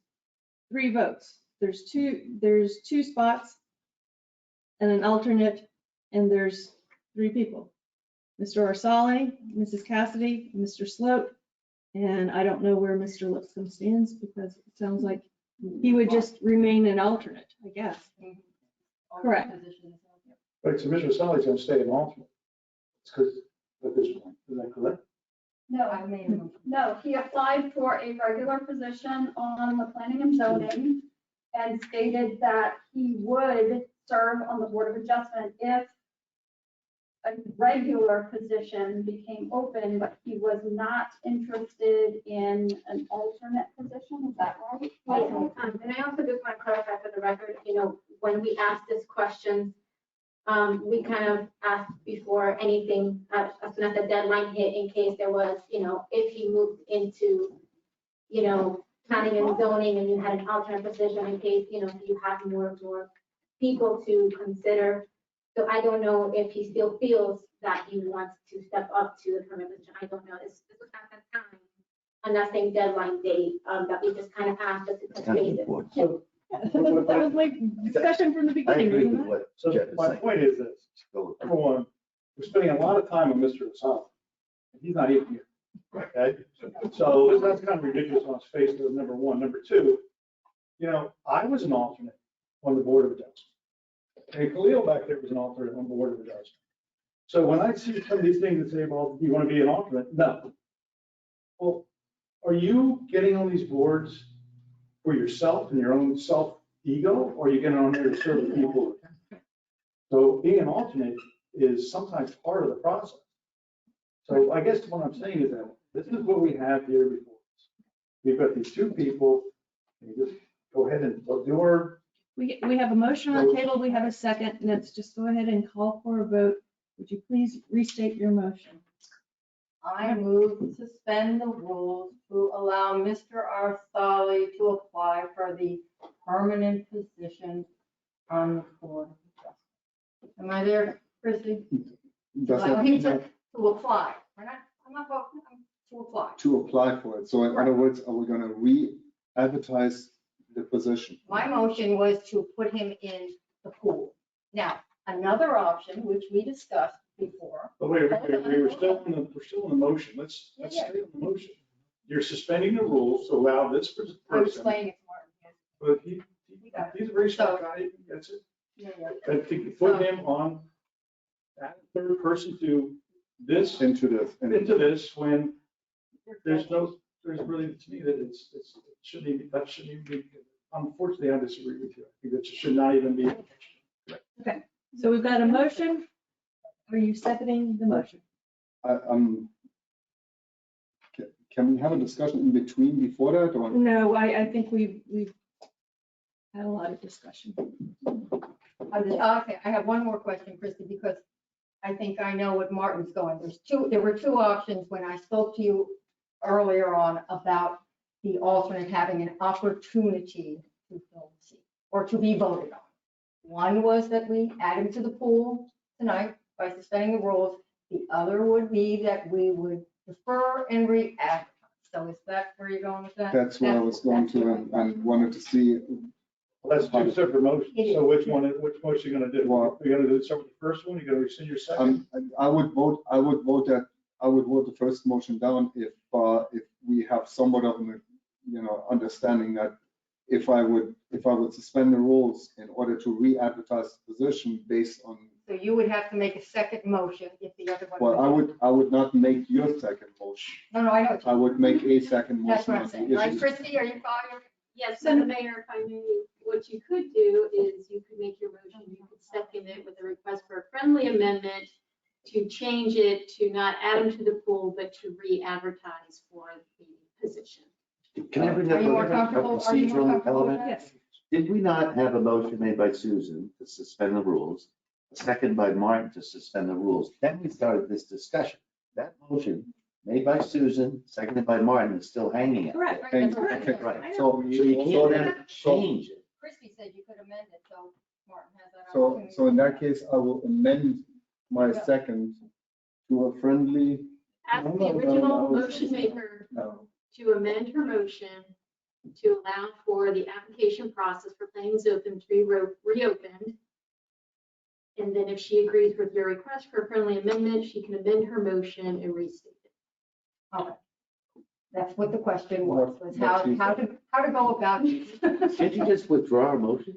3 votes. There's two spots and an alternate, and there's 3 people. Mr. Arsali, Mrs. Cassidy, Mr. Sloat, and I don't know where Mr. Lipscomb stands because it sounds like he would just remain an alternate, I guess. Correct.
But so Mr. Sally's going to stay an alternate. It's because at this point, is that correct?
No, he applied for a regular position on the planning and zoning and stated that he would serve on the Board of Adjustment if a regular position became open, but he was not interested in an alternate position. Is that right?
And I also just want to clarify for the record, when we asked this question, we kind of asked before anything, as soon as the deadline hit, in case there was, if he moved into, planning and zoning and you had an alternate position in case, you have more people to consider. So I don't know if he still feels that he wants to step up to the permanent position. I don't know. This was at that time, on that same deadline date, that we just kind of asked us to touch base.
So,
That was like discussion from the
I
beginning,
agree with
wasn't it?
what
so
Jeff is
my
saying.
point is this. Number one, we're spending a lot of time on Mr. Asala. He's not even here. Okay? So that's kind of ridiculous on its face, number one. Number two, I was an alternate on the Board of Adjustment. And Khalil back there was an alternate on the Board of Adjustment. So when I see some of these things that say, well, do you want to be an alternate? No. Well, are you getting on these boards for yourself and your own self-ego, or are you getting on there to serve the people? So being an alternate is sometimes part of the process. So I guess what I'm saying is that this is what we have here before us. We've got these 2 people, and you just go ahead and do our.
We have a motion on the table, we have a second, let's just go ahead and call for a vote. Would you please restate your motion?
I move to suspend the rules to allow Mr. Arsali to apply for the permanent position on the Board of Adjustment. Am I there, Chrissy? Allow him to apply. I'm not voting, to apply.
To apply for it. So in other words, are we going to re-advertise the position?
My motion was to put him in the pool. Now, another option, which we discussed before.
But wait, we're still in the motion. Let's
Yeah.
stay on the motion. You're suspending the rules to allow this person.
I'm explaining it more.
But he's a very smart guy, he gets it.
Yeah, yeah.
But to put him on that 3rd person to this.
Into this.
When there's really, to me, that it shouldn't even be, unfortunately, I disagree with you. I think that should not even be.
Okay, so we've got a motion. Are you seconding the motion?
Can we have a discussion in between before that, or?
No, I think we've had a lot of discussion.
Okay, I have one more question, Christy, because I think I know what Martin's going. There were 2 options when I spoke to you earlier on about the alternate having an opportunity to fill the seat or to be voted on. One was that we add him to the pool tonight by suspending the rules. The other would be that we would defer and re-advertise. So is that where you're going with that?
That's where I was going to and wanted to see.
Well, that's 2 separate motions.
It is.
So which motion are you going to do?
Well-
You're going to start with the first one? You're going to rescind your second?
I would vote the first motion down if we have somewhat of an, understanding that if I would suspend the rules in order to re-advertise the position based on.
So you would have to make a second motion if the other one.
Well, I would not make your second motion.
No, I know.
I would make a second motion.
That's what I'm
on the
saying. Like,
issue.
Christy, are you following?
Yes, Madam Mayor, if I may, what you could do is you could make your motion, you could second it with a request for a friendly amendment to change it to not add them to the pool, but to re-advertise for the position.
Can I bring up
Are you more
a
comfortable? Are you more
procedural
comfortable with
element?
that?
Yes.
Did we not have a motion made by Susan to suspend the rules, a second by Martin to suspend the rules? Then we started this discussion. That motion made by Susan, seconded by Martin, is still hanging out.
Correct.
Right, that's
And-
correct.
Right.
I know.
So you can't then change it.
Christie said you could amend it, so Martin has that
So,
opportunity.
so in that case, I will amend my second to a friendly.
Ask
No,
the
no, no,
original
no.
motion maker
No.
to amend her motion to allow for the application process for planning and zoning to be reopened. And then if she agrees with your request for a friendly amendment, she can amend her motion and restate it.
Okay. That's what the question was how to go about it.
Can't you just withdraw a motion?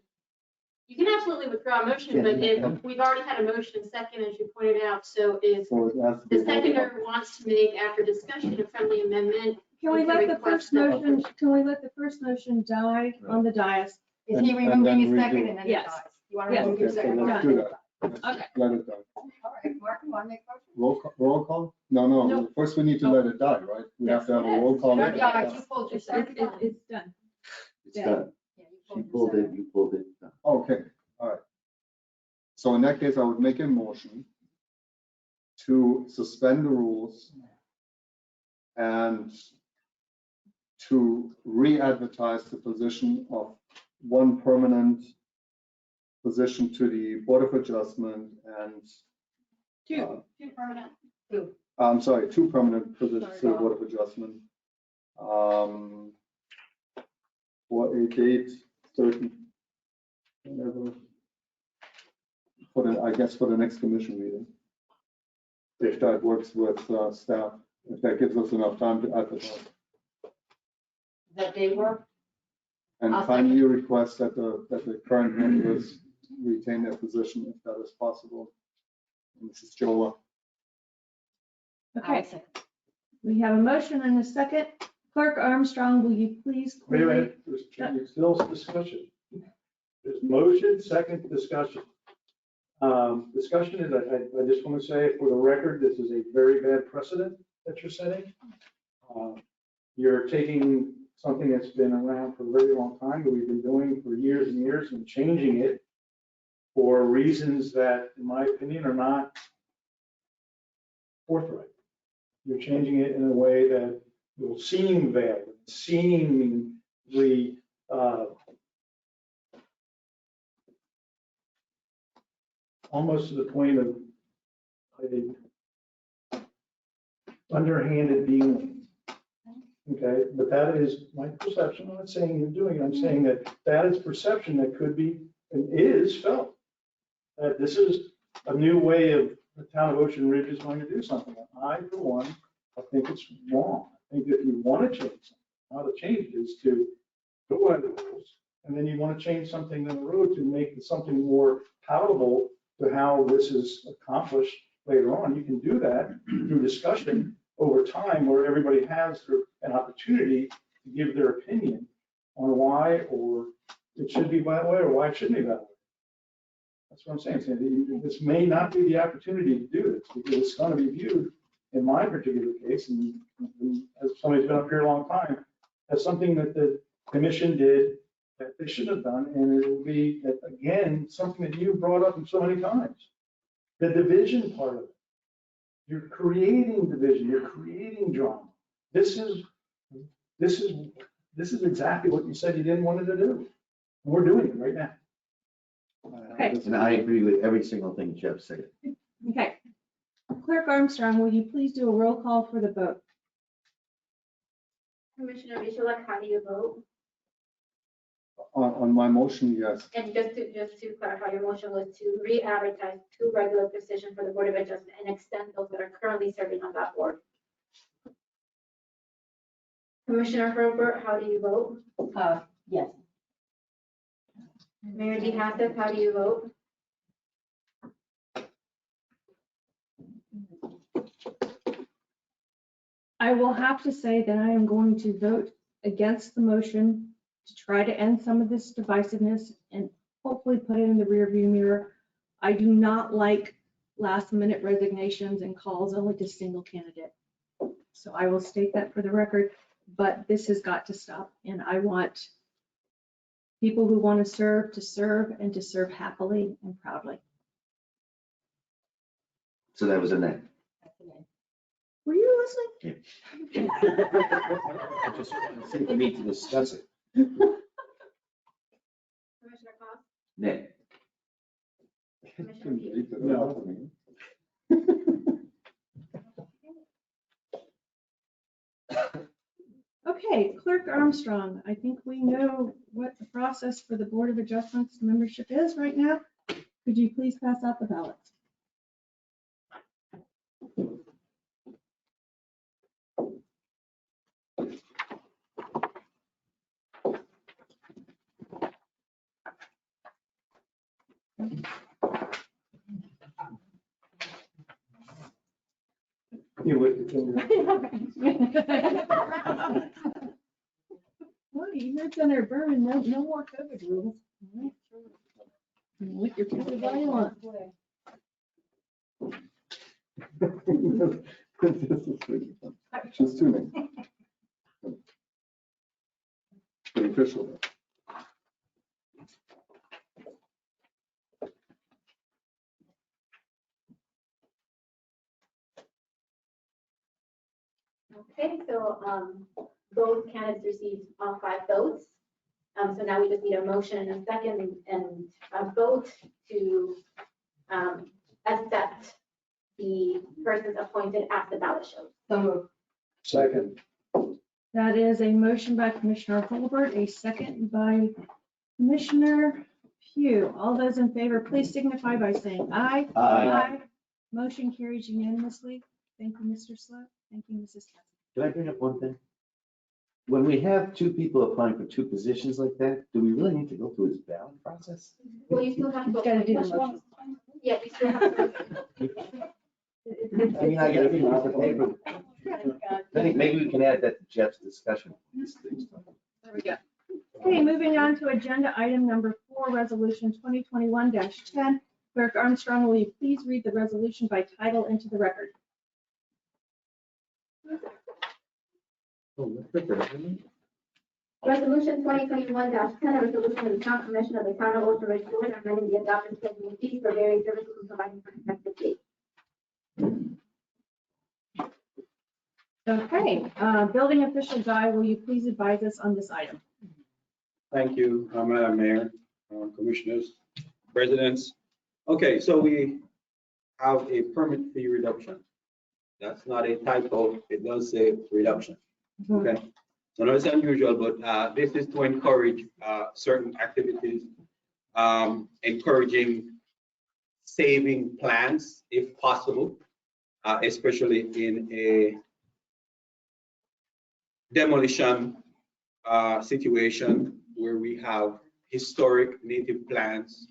You can absolutely withdraw a motion, but if we've already had a motion second, as you pointed out, so if
So it has to be
the seconder wants to make, after discussion, a friendly amendment.
Can we
you
let the
request
first
that-
motion, can we let the first motion die on the dais?
Is
And-
he
and
removing
then
his
redo
second
it.
and then it
Yes.
dies? You want to
Yes.
remove your
Okay, so
second?
let's do that. Let's
Okay.
Let it die.
All right, Martin, want to make a motion?
Roll call? No,
No.
first we need to let it die, right? We have to have a roll call.
Your dies, you pulled your
It's
second.
it's done.
It's
Yeah.
done.
Yeah, you
She
your
pulled
second.
it, you pulled it. done.
Okay, all right. So in that case, I would make a motion to suspend the rules and to re-advertise the position of one permanent position to the Board of Adjustment and,
Two permanent.
I'm sorry, two permanent positions to the Board of Adjustment. For a date certain, whatever. I guess for the next commission meeting. If that works with staff, if that gives us enough time to advertise.
Does that day work?
And
I'll
kindly request that the current members retain their position if that is possible. Mrs. Joa.
Okay, we have a motion and a second. Clerk Armstrong, will you please?
Wait a minute, there's still discussion. There's motion, second discussion. Discussion is, I just want to say for the record, this is a very bad precedent that you're setting. You're taking something that's been around for a very long time, that we've been doing for years and years, and changing it for reasons that, in my opinion, are not forthright. You're changing it in a way that will seem veiled, seemingly almost to the point of a underhanded dealing. Okay, but that is my perception. I'm not saying you're doing it. I'm saying that is perception that could be and is felt. That this is a new way of the town of Ocean Ridge is going to do something. I, for one, I think it's wrong. I think if you want to change something, how to change it is to go by the rules. And then you want to change something on the road to make it something more palatable to how this is accomplished later on. You can do that through discussion over time where everybody has an opportunity to give their opinion on why or it should be that way or why it shouldn't be that way. That's what I'm saying. Saying this may not be the opportunity to do this because it's going to be viewed, in my particular case, and as somebody's been up here a long time, as something that the commission did that they shouldn't have done. And it will be, again, something that you brought up so many times. The division part of it. You're creating division, you're creating drama. This is exactly what you said you didn't want it to do. And we're doing it right now.
Okay.
And I agree with every single thing Jeff said.
Okay. Clerk Armstrong, will you please do a roll call for the vote?
Commissioner Michalak, how do you vote?
On my motion, yes.
And just to clarify, your motion was to re-advertise two regular positions for the Board of Adjustment and extend those that are currently serving on that board. Commissioner Herbert, how do you vote?
Yes.
Mayor DeHassett, how do you vote?
I will have to say that I am going to vote against the motion to try to end some of this divisiveness and hopefully put it in the rearview mirror. I do not like last minute resignations and calls only to single candidate. So I will state that for the record. but this has got to stop. And I want people who want to serve and to serve happily and proudly.
So that was a nay.
Were you listening?
I just want to see if we need to discuss it.
Commissioner Cost?
Nay.
Commissioner Pugh?
No.
Okay, Clerk Armstrong, I think we know what the process for the Board of Adjustments membership is right now. Could you please pass out the ballots?
You would.
Well, you heard Senator Berman, no more COVID rules. Lick your fingers all you want.
She's tuning. Pretty official.
Okay, so both candidates received all 5 votes. So now we just need a motion and a second and a vote to accept the persons appointed as the ballot shows.
So moved.
Second.
That is a motion by Commissioner Holbert, a second by Commissioner Pugh. All those in favor, please signify by saying aye.
Aye.
Motion carries unanimously. Thank you, Mr. Sloat. Thank you, Mrs. Katz.
Can I bring up one thing? When we have 2 people applying for 2 positions like that, do we really need to go through this ballot process?
Well, you still have to.
You gotta do the
Which one?
motion.
Yeah, you still have to.
I mean, I gotta be on the paper. I think maybe we can add that to Jeff's discussion.
There we go. Okay, moving on to agenda item number 4, resolution 2021-10. Clerk Armstrong, will you please read the resolution by title into the record?
Resolution 2021-10, a resolution of the Town Commission of the Town of Ocean Ridge, Florida, amending the adoption schedule fees for various services and providing for effective date.
Okay, building official Guy, will you please advise us on this item?
Thank you, Madam Mayor, Commissioners, residents. Okay, so we have a permit fee reduction. That's not a typo, it does say reduction. Okay, so no, it's unusual, but this is to encourage certain activities, encouraging saving plans if possible, especially in a demolition situation where we have historic native plants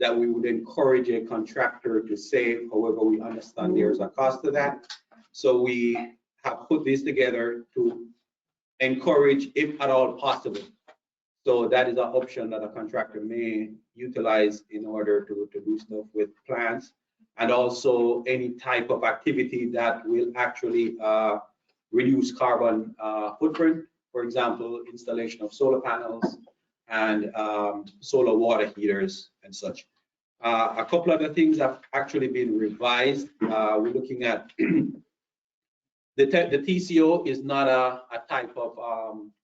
that we would encourage a contractor to save. However, we understand there's a cost to that. So we have put this together to encourage, if at all possible. So that is an option that a contractor may utilize in order to do stuff with plants, and also any type of activity that will actually reduce carbon footprint. For example, installation of solar panels and solar water heaters and such. A couple other things have actually been revised. We're looking at the TCO is not a type of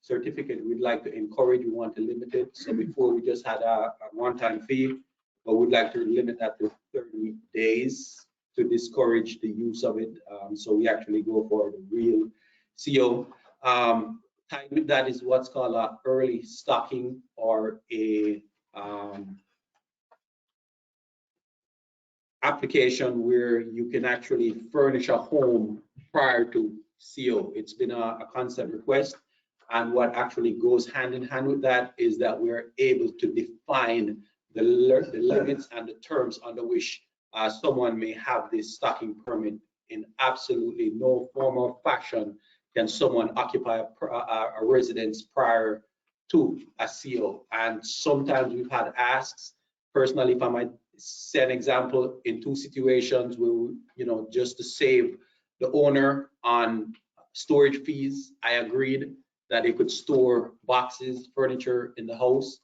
certificate we'd like to encourage. We want to limit it. So before we just had a one-time fee, but we'd like to limit that to 30 days to discourage the use of it. So we actually go for the real CO. Tied with that is what's called a early stocking, or a application where you can actually furnish a home prior to CO. It's been a concept request, and what actually goes hand in hand with that is that we're able to define the limits and the terms under which someone may have this stocking permit. In absolutely no form or fashion can someone occupy a residence prior to a CO. And sometimes we've had asks. Personally, if I might say an example, in 2 situations where, just to save the owner on storage fees, I agreed. that they could store boxes, furniture in the house.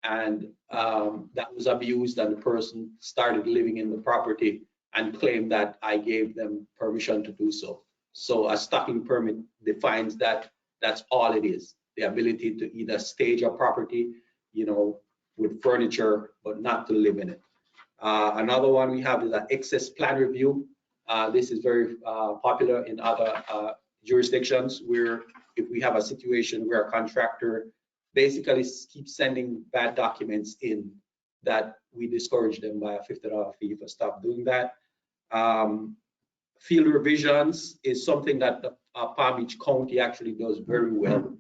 And that was abused, and the person started living in the property and claimed that I gave them permission to do so. So a stocking permit defines that that's all it is, the ability to either stage a property, you know, with furniture, but not to live in it. Another one we have is an excess plan review. This is very popular in other jurisdictions, where if we have a situation where a contractor basically keeps sending bad documents in, that we discourage them by a $50 fee for stop doing that. Field revisions is something that the Palm Beach County actually does very well.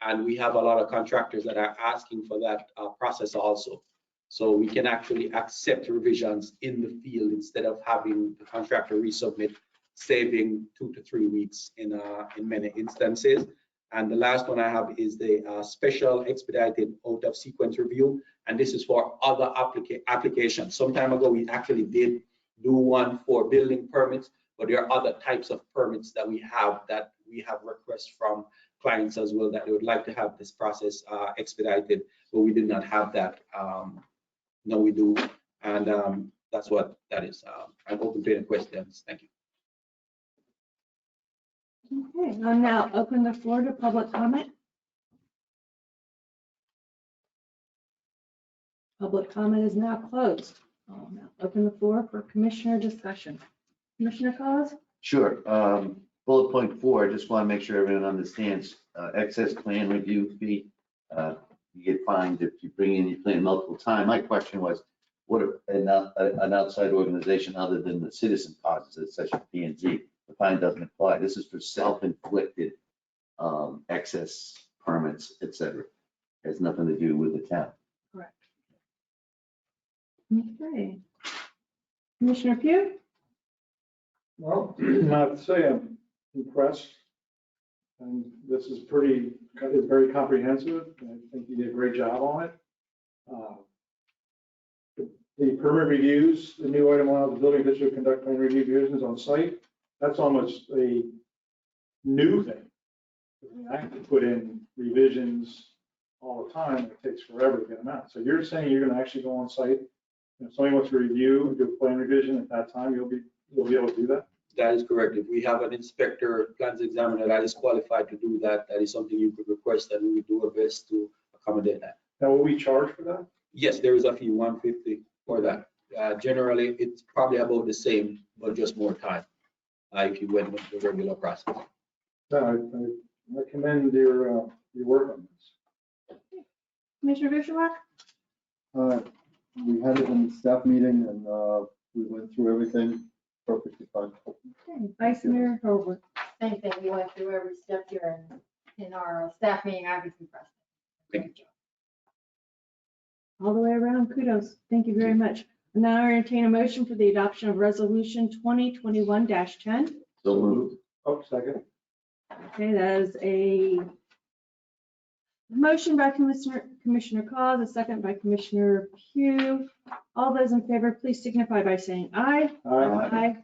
And we have a lot of contractors that are asking for that process also. So we can actually accept revisions in the field instead of having the contractor resubmit, saving 2 to 3 weeks in many instances. And the last one I have is the special expedited out of sequence review. And this is for other applications. Some time ago, we actually did do one for building permits, but there are other types of permits that we have requests from clients as well that they would like to have this process expedited, but we did not have that. Now we do, and that's what that is. I'm open to any questions. Thank you.
Okay, I'll now open the floor to public comment. Public comment is now closed. I'll now open the floor for commissioner discussion. Commissioner Cause?
Sure. Bullet point 4, I just want to make sure everyone understands, excess plan review fee. You get fined if you bring in your plan multiple times. My question was, what if an outside organization other than the citizen causes, such as P&Z, the fine doesn't apply. This is for self-inflicted excess permits, etc. Has nothing to do with the town.
Correct. Okay. Commissioner Pugh?
Well, not to say I'm impressed. And this is very comprehensive. I think you did a great job on it. The permit reviews, the new item allows the building official to conduct plan review revisions on site. That's almost a new thing. I have to put in revisions all the time. It takes forever to get them out. So you're saying you're going to actually go on site. If somebody wants to review, do a plan revision at that time, you'll be able to do that?
That is correct. If we have an inspector, plans examiner that is qualified to do that, that is something you could request, and we would do our best to accommodate that.
Now, will we charge for that?
Yes, there is a fee, $150 for that. Generally, it's probably about the same, but just more time if you went with the regular process.
No, I commend your work on this.
Commissioner Bishop?
We had it in the staff meeting and we went through everything perfectly fine.
Okay, Vice Mayor Hobart.
Same thing, we went through every step here in our staff meeting. I was impressed.
Thank you.
All the way around, kudos. Thank you very much. And now I entertain a motion for the adoption of resolution 2021-10.
So moved.
Oh, second.
Okay, that is a motion by Commissioner Cause, a second by Commissioner Pugh. All those in favor, please signify by saying aye.
Aye.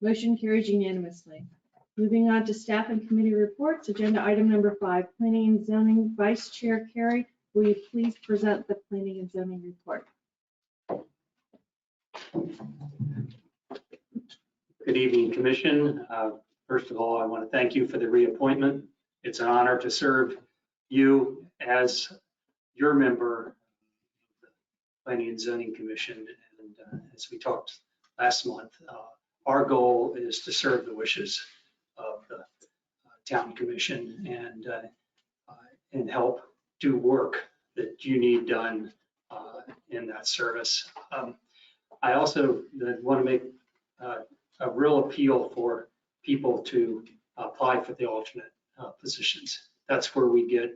Motion carries unanimously. Moving on to staff and committee reports, agenda item number 5, planning and zoning. Vice Chair Carey, will you please present the planning and zoning report?
Good evening, Commission. First of all, I want to thank you for the reappointment. It's an honor to serve you as your member of the Planning and Zoning Commission. And as we talked last month, our goal is to serve the wishes of the Town Commission and help do work that you need done in that service. I also want to make a real appeal for people to apply for the alternate positions. That's where we get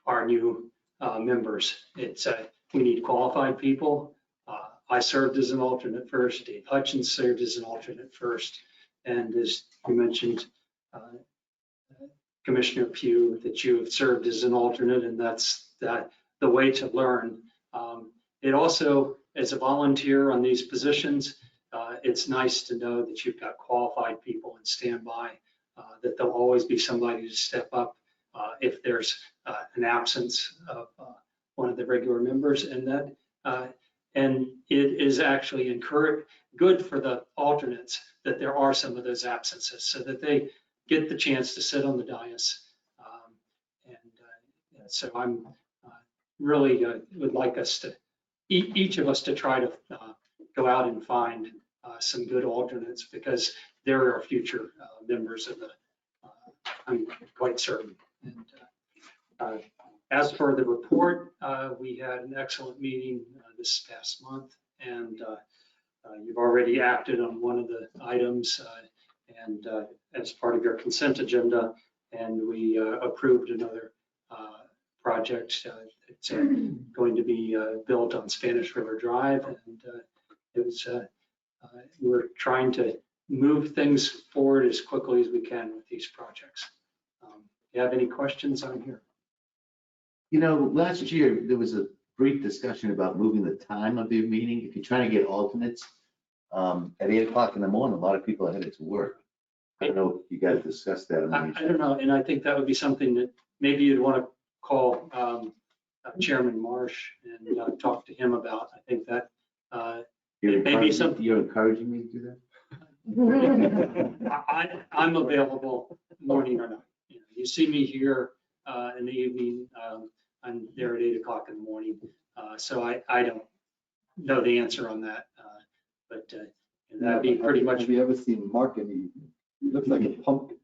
our new members. We need qualified people. I served as an alternate first. Dave Hutchins served as an alternate first. And as you mentioned, Commissioner Pugh, that you have served as an alternate, and that's the way to learn. It also, as a volunteer on these positions, it's nice to know that you've got qualified people and stand by, that there'll always be somebody to step up if there's an absence of one of the regular members, and it is actually good for the alternates that there are some of those absences so that they get the chance to sit on the dais. So I'm really would like us to, each of us to try to go out and find some good alternates, because there are future members of the, I'm quite certain. And as for the report, we had an excellent meeting this past month, and you've already acted on one of the items and as part of your consent agenda, and we approved another project. It's going to be built on Spanish River Drive, and it was we're trying to move things forward as quickly as we can with these projects. You have any questions on here?
You know, last year, there was a brief discussion about moving the time of the meeting. If you're trying to get alternates, at 8 o'clock in the morning, a lot of people are headed to work. I don't know if you guys discussed that.
I don't know, and I think that would be something that maybe you'd want to call Chairman Marsh and talk to him about. I think that maybe something.
You're encouraging me to do that?
I'm available morning or night. You see me here in the evening. I'm there at 8 o'clock in the morning. So I don't know the answer on that, but that'd be pretty much.
Have you ever seen Mark in the evening? He looks like a pumpkin.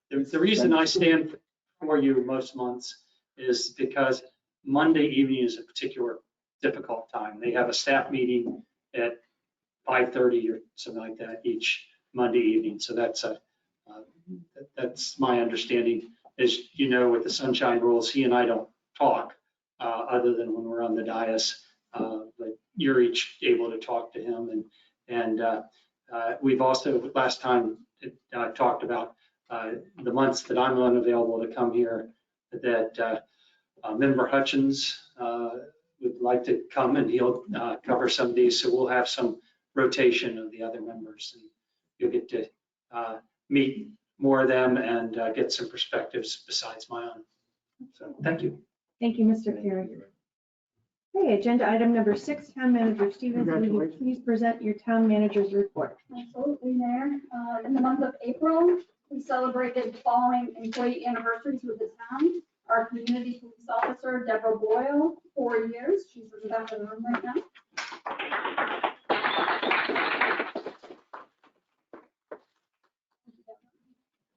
The reason I stand for you most months is because Monday evening is a particular difficult time. They have a staff meeting at 5:30 or something like that each Monday evening. So that's my understanding. As you know, with the sunshine rules, he and I don't talk other than when we're on the dais. But you're each able to talk to him, and we've also last time talked about the months that I'm unavailable to come here, that Member Hutchins would like to come, and he'll cover some of these. So we'll have some rotation of the other members, and you'll get to meet more of them and get some perspectives besides my own. So thank you.
Thank you, Mr. Carey. Okay, agenda item number 6, Town Manager Stevens, will you please present your town manager's report?
Absolutely, Mayor. In the month of April, we celebrated the following employee anniversaries with the town. Our community police officer, Deborah Boyle, 4 years. She's in the back of the room right now.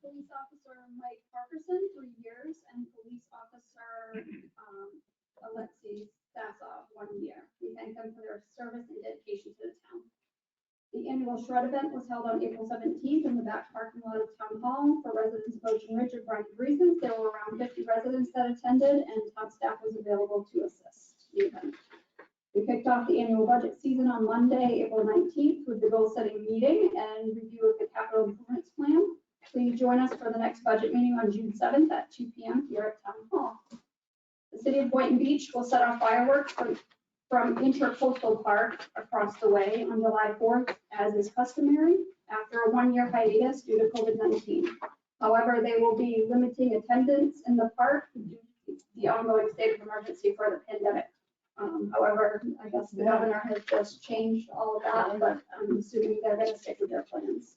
Police officer Mike Parkerson, 3 years, and police officer Alexei Stasov, 1 year. We thank them for their service and dedication to the town. The annual shred event was held on April 17th in the back parking lot of Town Hall for residents of Ocean Ridge and variety of reasons. There were around 50 residents that attended, and town staff was available to assist the event. We kicked off the annual budget season on Monday, April 19th, with the goal-setting meeting and review of the capital improvements plan. Please join us for the next budget meeting on June 7th at 2 p.m. here at Town Hall. The city of Boynton Beach will set off fireworks from Intercoastal Park across the way on July 4th, as is customary, after a 1-year hiatus due to COVID-19. However, they will be limiting attendance in the park due to the ongoing state of emergency for the pandemic. However, I guess the governor has just changed all of that, but I'm assuming they're going to stick with their plans.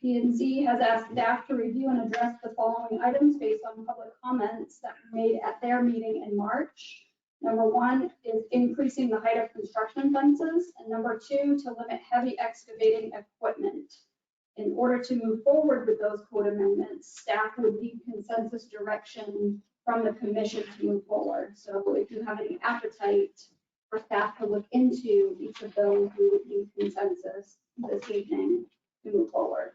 P&Z has asked staff to review and address the following items based on public comments that were made at their meeting in March. Number 1 is increasing the height of construction fences, and number 2, to limit heavy excavating equipment. In order to move forward with those code amendments, staff would need consensus direction from the commission to move forward. So if you have any appetite for staff to look into each of those, we would need consensus this evening to move forward.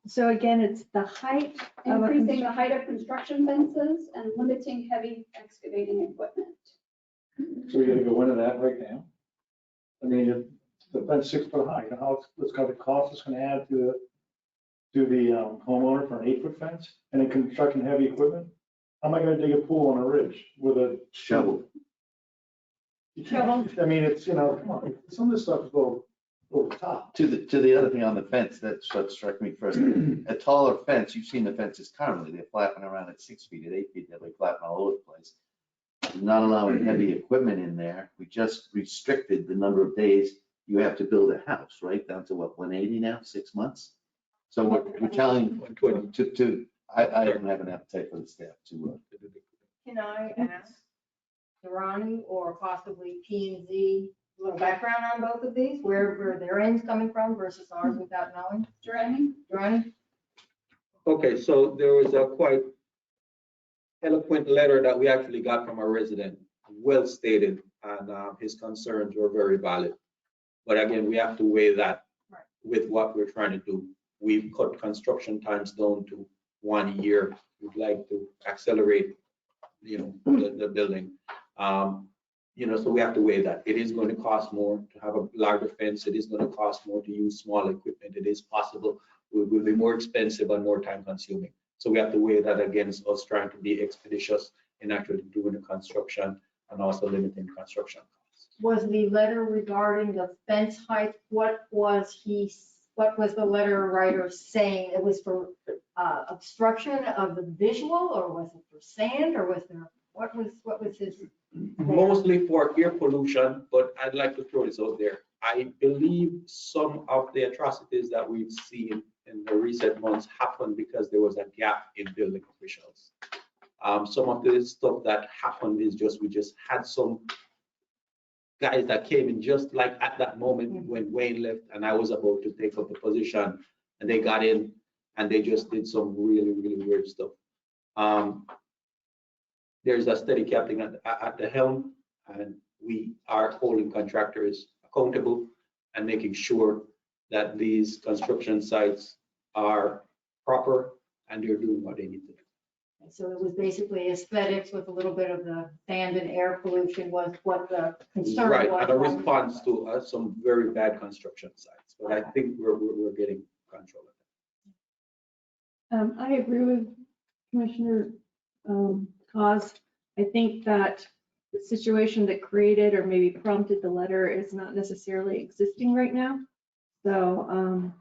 So again, it's the height of
Increasing the height of construction fences and limiting heavy excavating equipment.
So you're gonna go into that right now? I mean, if the fence 6 foot high, you know how it's gonna cost, it's gonna add to the homeowner for an 8-foot fence, and then constructing heavy equipment? How am I gonna dig a pool on a ridge with a
shovel?
I mean, it's, you know, come on, some of this stuff is a little over the top.
To the other thing on the fence, that's what struck me first. A taller fence, you've seen the fences currently, they're flapping around at 6 feet, at 8 feet, they'll be flapping all over the place. Not allowing heavy equipment in there, we just restricted the number of days you have to build a house, right? Down to what, 180 now, 6 months? So we're telling, I don't have an appetite for the staff to.
Can I ask Durrani or possibly P and Z a little background on both of these, where their end's coming from versus ours without knowing? Durrani?
Okay, so there was a quite eloquent letter that we actually got from a resident, well stated, and his concerns were very valid. But again, we have to weigh that with what we're trying to do. We've cut construction times down to 1 year. We'd like to accelerate, the building. So we have to weigh that. It is going to cost more to have a larger fence. It is going to cost more to use small equipment. It is possible. It will be more expensive and more time consuming. So we have to weigh that against us trying to be expeditious in actually doing the construction and also limiting construction costs.
Was the letter regarding the fence height, what was the letter writer saying? It was for obstruction of the visual, or was it for sand, or was there, what was his?
Mostly for air pollution, but I'd like to throw this out there. I believe some of the atrocities that we've seen in the recent months happened because there was a gap in building officials. Some of the stuff that happened is we just had some guys that came in just like at that moment when Wayne left and I was about to take up the position, and they got in and they just did some really, really weird stuff. There's a steady captain at the helm, and we are holding contractors accountable and making sure that these construction sites are proper and they're doing what they need to do.
So it was basically aesthetics with a little bit of the sand and air pollution was what the concern
Right,
was.
and a response to some very bad construction sites, but I think we're getting control of
I agree with Commissioner Cos. I think that the situation that created or maybe prompted the letter is not necessarily existing right now. So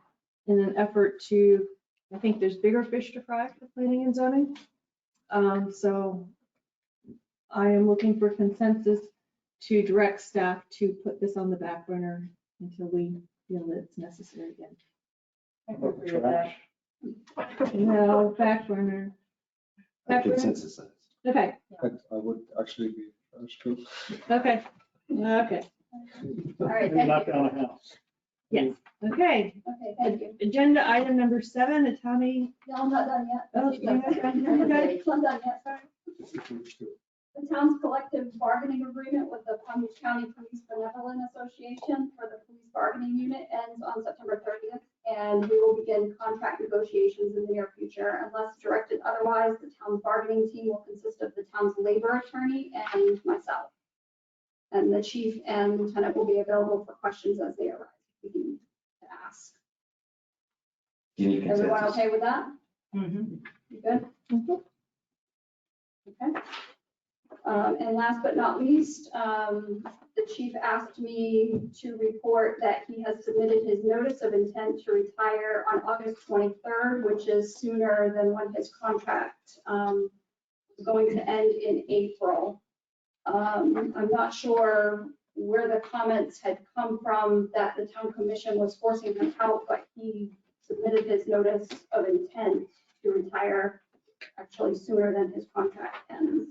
in an effort to, I think there's bigger fish to fry for planning and zoning. So I am looking for consensus to direct staff to put this on the back burner until we feel that it's necessary again.
I agree with that.
No, back burner. Back burner?
Consensus.
Okay,
I would actually be, that's true.
okay, okay.
All right,
Maybe
thank
knock
you.
down a house.
Yes, okay.
Okay, thank you.
Agenda item number 7, the Tommy.
No, I'm not done yet.
Oh, you're not done yet? Okay.
I'm not done yet, sorry. The town's collective bargaining agreement with the Palm Beach County Police Benevolent Association for the police bargaining unit ends on September 30th, and we will begin contract negotiations in the near future. Unless directed otherwise, the town's bargaining team will consist of the town's labor attorney and myself. And the chief and lieutenant will be available for questions as they arise. We can ask. Everyone okay with that? You good? Okay. And last but not least, the chief asked me to report that he has submitted his notice of intent to retire on August 23rd, which is sooner than when his contract is going to end in April. I'm not sure where the comments had come from that the town commission was forcing him out, but he submitted his notice of intent to retire actually sooner than his contract ends.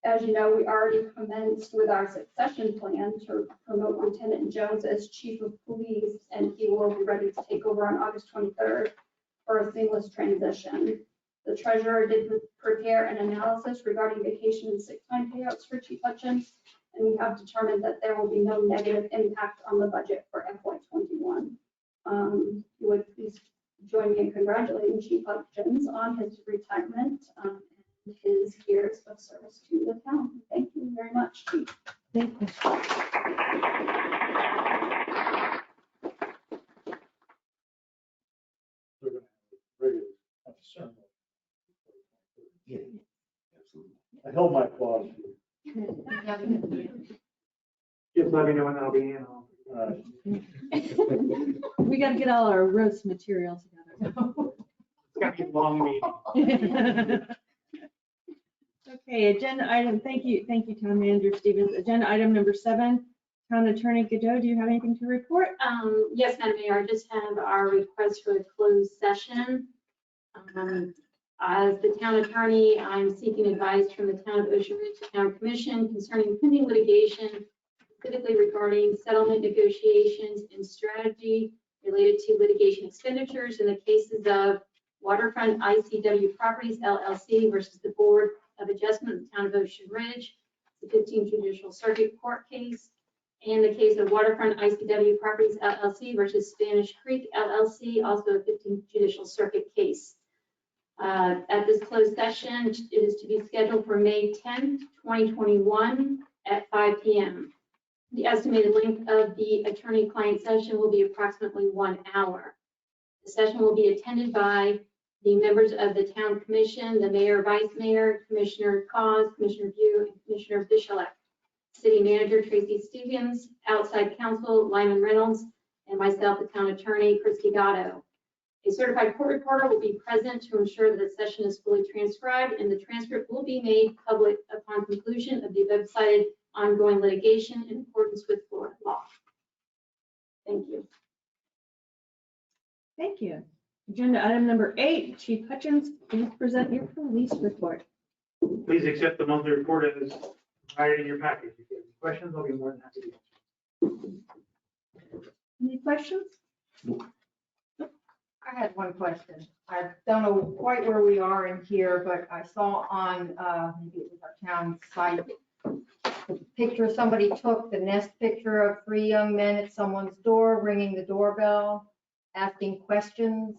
As you know, we already commenced with our succession plan to promote Lieutenant Jones as chief of police, and he will be ready to take over on August 23rd for a seamless transition. The treasurer did prepare an analysis regarding vacation and sick time payouts for Chief Hutchins, and we have determined that there will be no negative impact on the budget for FY21. You would please join me in congratulating Chief Hutchins on his retirement and his years of service to the town. Thank you very much, Chief.
Thank you.
We're gonna have a regular ceremony.
Yeah, absolutely.
I held my applause.
Just let me know when I'll be in.
We got to get all our roast material together.
It's got to be a long meeting.
Okay, agenda item, thank you, Town Manager Stevens. Agenda item number 7, Town Attorney Godot, do you have anything to report?
Yes, Madam Mayor, I just have our request for a closed session. As the town attorney, I'm seeking advice from the Town of Ocean Ridge Town Commission concerning pending litigation, specifically regarding settlement negotiations and strategy related to litigation expenditures in the cases of Waterfront ICW Properties LLC versus the Board of Adjustment of the Town of Ocean Ridge, the 15th Judicial Circuit Court case, and the case of Waterfront ICW Properties LLC versus Spanish Creek LLC, also a 15th Judicial Circuit case. At this closed session, it is to be scheduled for May 10th, 2021 at 5 p.m. The estimated length of the attorney-client session will be approximately 1 hour. The session will be attended by the members of the Town Commission, the Mayor, Vice Mayor, Commissioner Cos, Commissioner View, and Commissioner Bichelek. City Manager Tracy Stevens, outside counsel Lyman Reynolds, and myself, the Town Attorney Christy Gatto. A certified court reporter will be present to ensure that the session is fully transcribed, and the transcript will be made public upon conclusion of the above-cited ongoing litigation in accordance with Florida law. Thank you.
Thank you. Agenda item number 8, Chief Hutchins, please present your police report.
Please accept the monthly report as provided in your package. If you have any questions, I'll be more than happy to answer.
Any questions?
I had one question. I don't know quite where we are in here, but I saw on, maybe it was our town site, the picture somebody took, the nest picture of 3 young men at someone's door, ringing the doorbell, asking questions.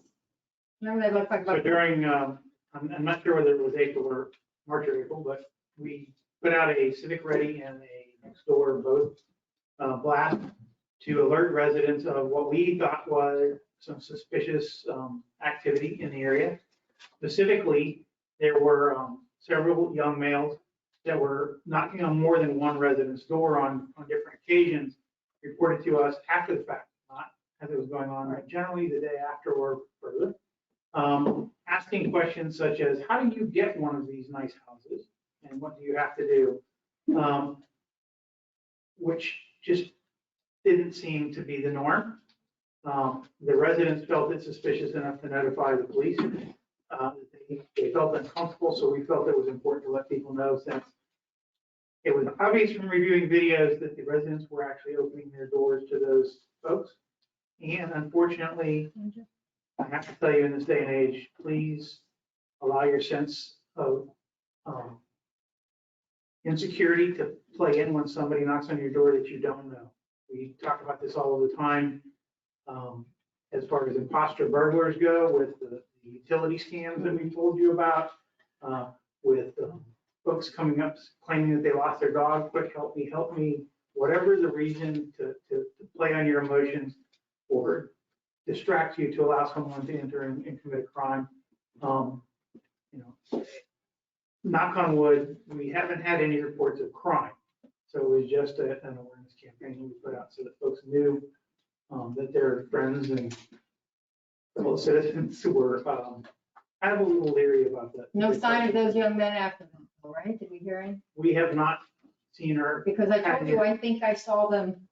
Remember they looked like.
So during, I'm not sure whether it was April or March or April, but we put out a Civic Ready and a Nextdoor both blast to alert residents of what we thought was some suspicious activity in the area. Specifically, there were several young males that were knocking on more than one resident's door on different occasions, reported to us after the fact, not as it was going on, right? Generally the day after or further. Asking questions such as, how do you get one of these nice houses? And what do you have to do? Which just didn't seem to be the norm. The residents felt it suspicious enough to notify the police. They felt uncomfortable, so we felt it was important to let people know, since it was obvious from reviewing videos that the residents were actually opening their doors to those folks. And unfortunately, I have to tell you, in this day and age, please allow your sense of insecurity to play in when somebody knocks on your door that you don't know. We talk about this all of the time. As far as imposter burglars go, with the utility scams that we told you about, with folks coming up claiming that they lost their dog, quick, help me, whatever the reason to play on your emotions or distract you to allow someone to enter and commit a crime. Knock on wood, we haven't had any reports of crime. So it was just an awareness campaign we put out so that folks knew that their friends and fellow citizens were kind of a little leery about that.
No sign of those young men after them, all right? Did we hear any?
We have not seen her.
Because I told you, I think I saw them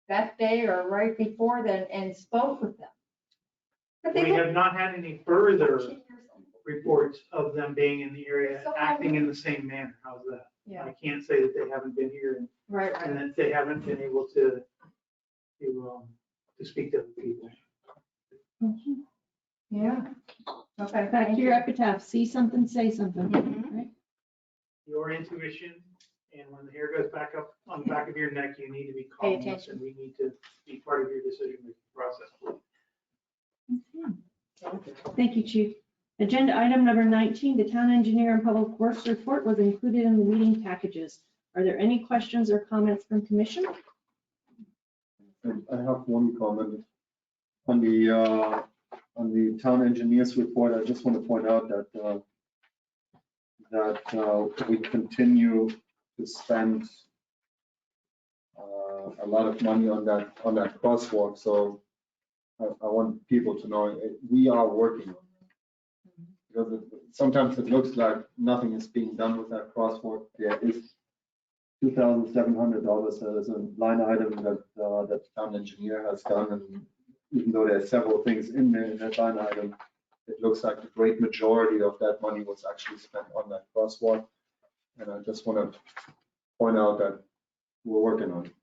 that day or right before then and spoke with them. But
We have not had any further reports of them being in the area, acting in the same manner. How's that?
Yeah.
I can't say that they haven't been here and that they haven't been able to speak to other people.
Yeah. Okay.
Back to your epitaph, see something, say something. Right?
Your intuition, and when the hair goes back up on the back of your neck, you need to be
Pay
calling us,
attention.
and we need to be part of your decision-making process.
Thank you, Chief. Agenda item number 19, the Town Engineer and Public Works report was included in the meeting packages. Are there any questions or comments from Commission?
I have one comment on the town engineer's report. I just want to point out that we continue to spend a lot of money on that crosswalk. So I want people to know we are working on it. Because sometimes it looks like nothing is being done with that crosswalk. There is $2,700 as a line item that the town engineer has done. And even though there are several things in there in that line item, it looks like the great majority of that money was actually spent on that crosswalk. And I just want to point out that we're working on it.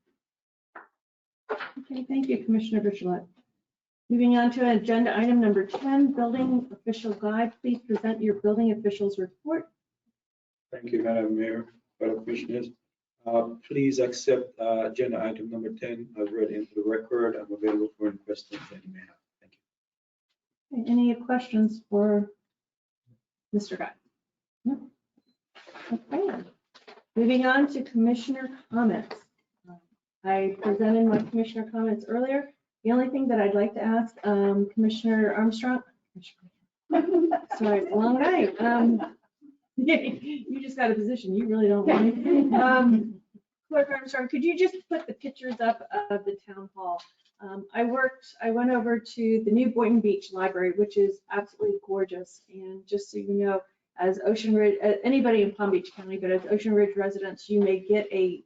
Okay, thank you, Commissioner Bichelet. Moving on to agenda item number 10, building official guide. Please present your building officials report.
Thank you, Madam Mayor, fellow commissioners. Please accept agenda item number 10 as read into the record. I'm available for any questions that you may have. Thank you.
Okay, any questions for Mr. Guy? No? Okay. Moving on to commissioner comments. I presented my commissioner comments earlier. The only thing that I'd like to ask Commissioner Armstrong, sorry, it's a long night. You just got a position, you really don't want it. Clerk Armstrong, could you just put the pictures up of the town hall? I went over to the new Boynton Beach Library, which is absolutely gorgeous. And just so you know, as Ocean Ridge, anybody in Palm Beach County, but as Ocean Ridge residents, you may get a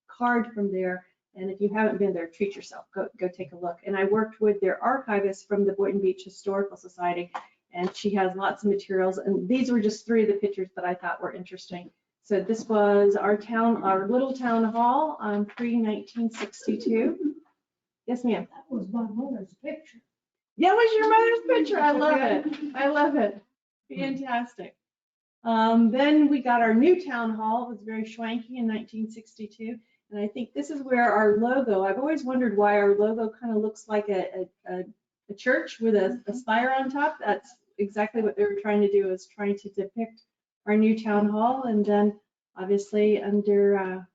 card from there. And if you haven't been there, treat yourself, go take a look. And I worked with their archivist from the Boynton Beach Historical Society, and she has lots of materials. And these were just 3 of the pictures that I thought were interesting. So this was our little town hall pre-1962. Yes, ma'am.
That was my mother's picture.
That was your mother's picture. I love it. I love it. Fantastic. Then we got our new town hall. It was very schwanky in 1962. And I think this is where our logo, I've always wondered why our logo kind of looks like a church with a spire on top. That's exactly what they were trying to do, is trying to depict our new town hall. And then obviously under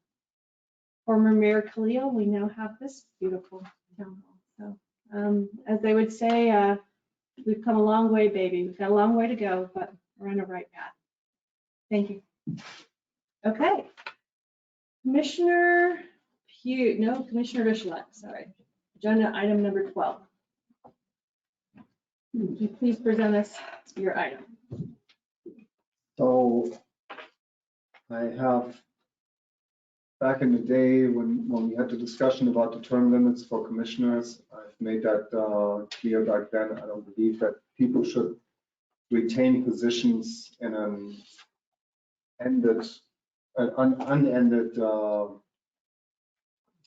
former Mayor Khalil, we now have this beautiful town hall. So as they would say, we've come a long way, baby. We've got a long way to go, but we're on the right path. Thank you. Okay. Commissioner Bichelet, sorry. Agenda item number 12. Would you please present us your item?
So I have, back in the day when we had the discussion about the term limits for commissioners, I've made that clear back then. I don't believe that people should retain positions in an unended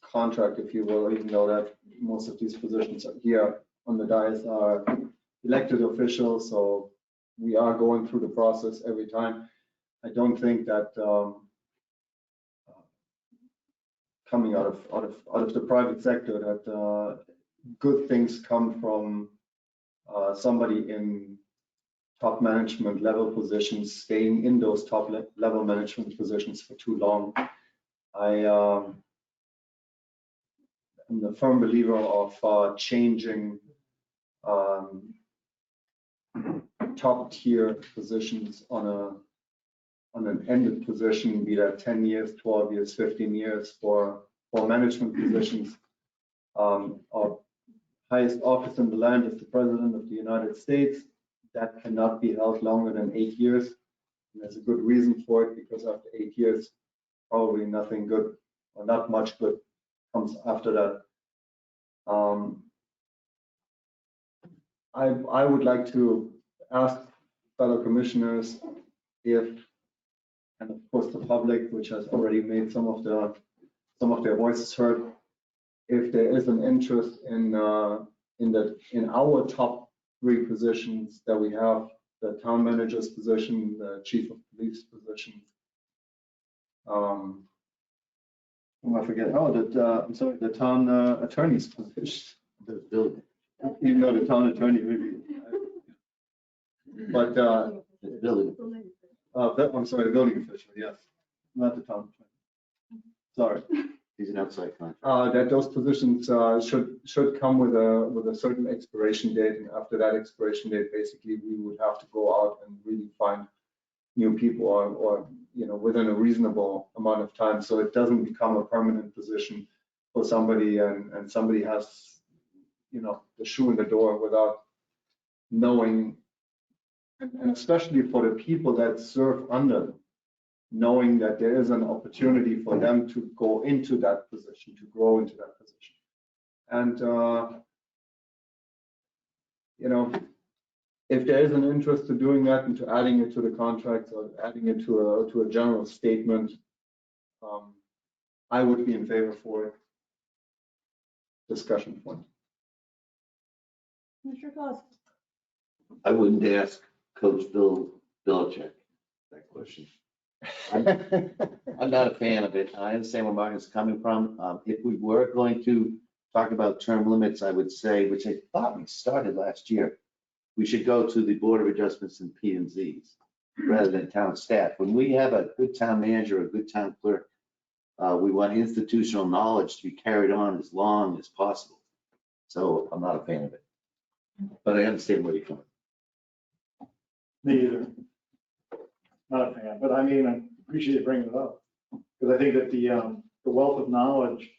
contract, if you will, even though that most of these positions here on the dais are elected officials, so we are going through the process every time. I don't think that coming out of the private sector that good things come from somebody in top management level positions staying in those top level management positions for too long. I am a firm believer of changing top tier positions on an ended position, be that 10 years, 12 years, 15 years for management positions. Our highest office in the land is the President of the United States. That cannot be held longer than 8 years. And there's a good reason for it, because after 8 years, probably nothing good or not much good comes after that. I would like to ask fellow commissioners if, and of course the public, which has already made some of their voices heard, if there is an interest in our top 3 positions that we have, the town manager's position, the chief of police position. I forget. Oh, I'm sorry, the town attorney's position.
The building.
Even though the town attorney really. But
The building.
I'm sorry, the building official. Yes, not the town attorney. Sorry.
He's an outside contractor.
That those positions should come with a certain expiration date, and after that expiration date, basically we would have to go out and really find new people, or within a reasonable amount of time, so it doesn't become a permanent position for somebody and somebody has, the shoe in the door without knowing, and especially for the people that serve under them, knowing that there is an opportunity for them to go into that position, to grow into that position. And, if there is an interest to doing that and to adding it to the contract or adding it to a general statement, I would be in favor for it. Discussion point.
Commissioner Claus.
I wouldn't ask Coach Bill Belichick that question. I'm not a fan of it. I understand where Martin's coming from. If we were going to talk about term limits, I would say, which I thought we started last year, we should go to the Board of Adjustments and P&Zs rather than town staff. When we have a good town manager, a good town clerk, we want institutional knowledge to be carried on as long as possible. So I'm not a fan of it, but I understand where you're coming.
Me either. Not a fan, but I mean, I appreciate you bringing it up. Because I think that the wealth of knowledge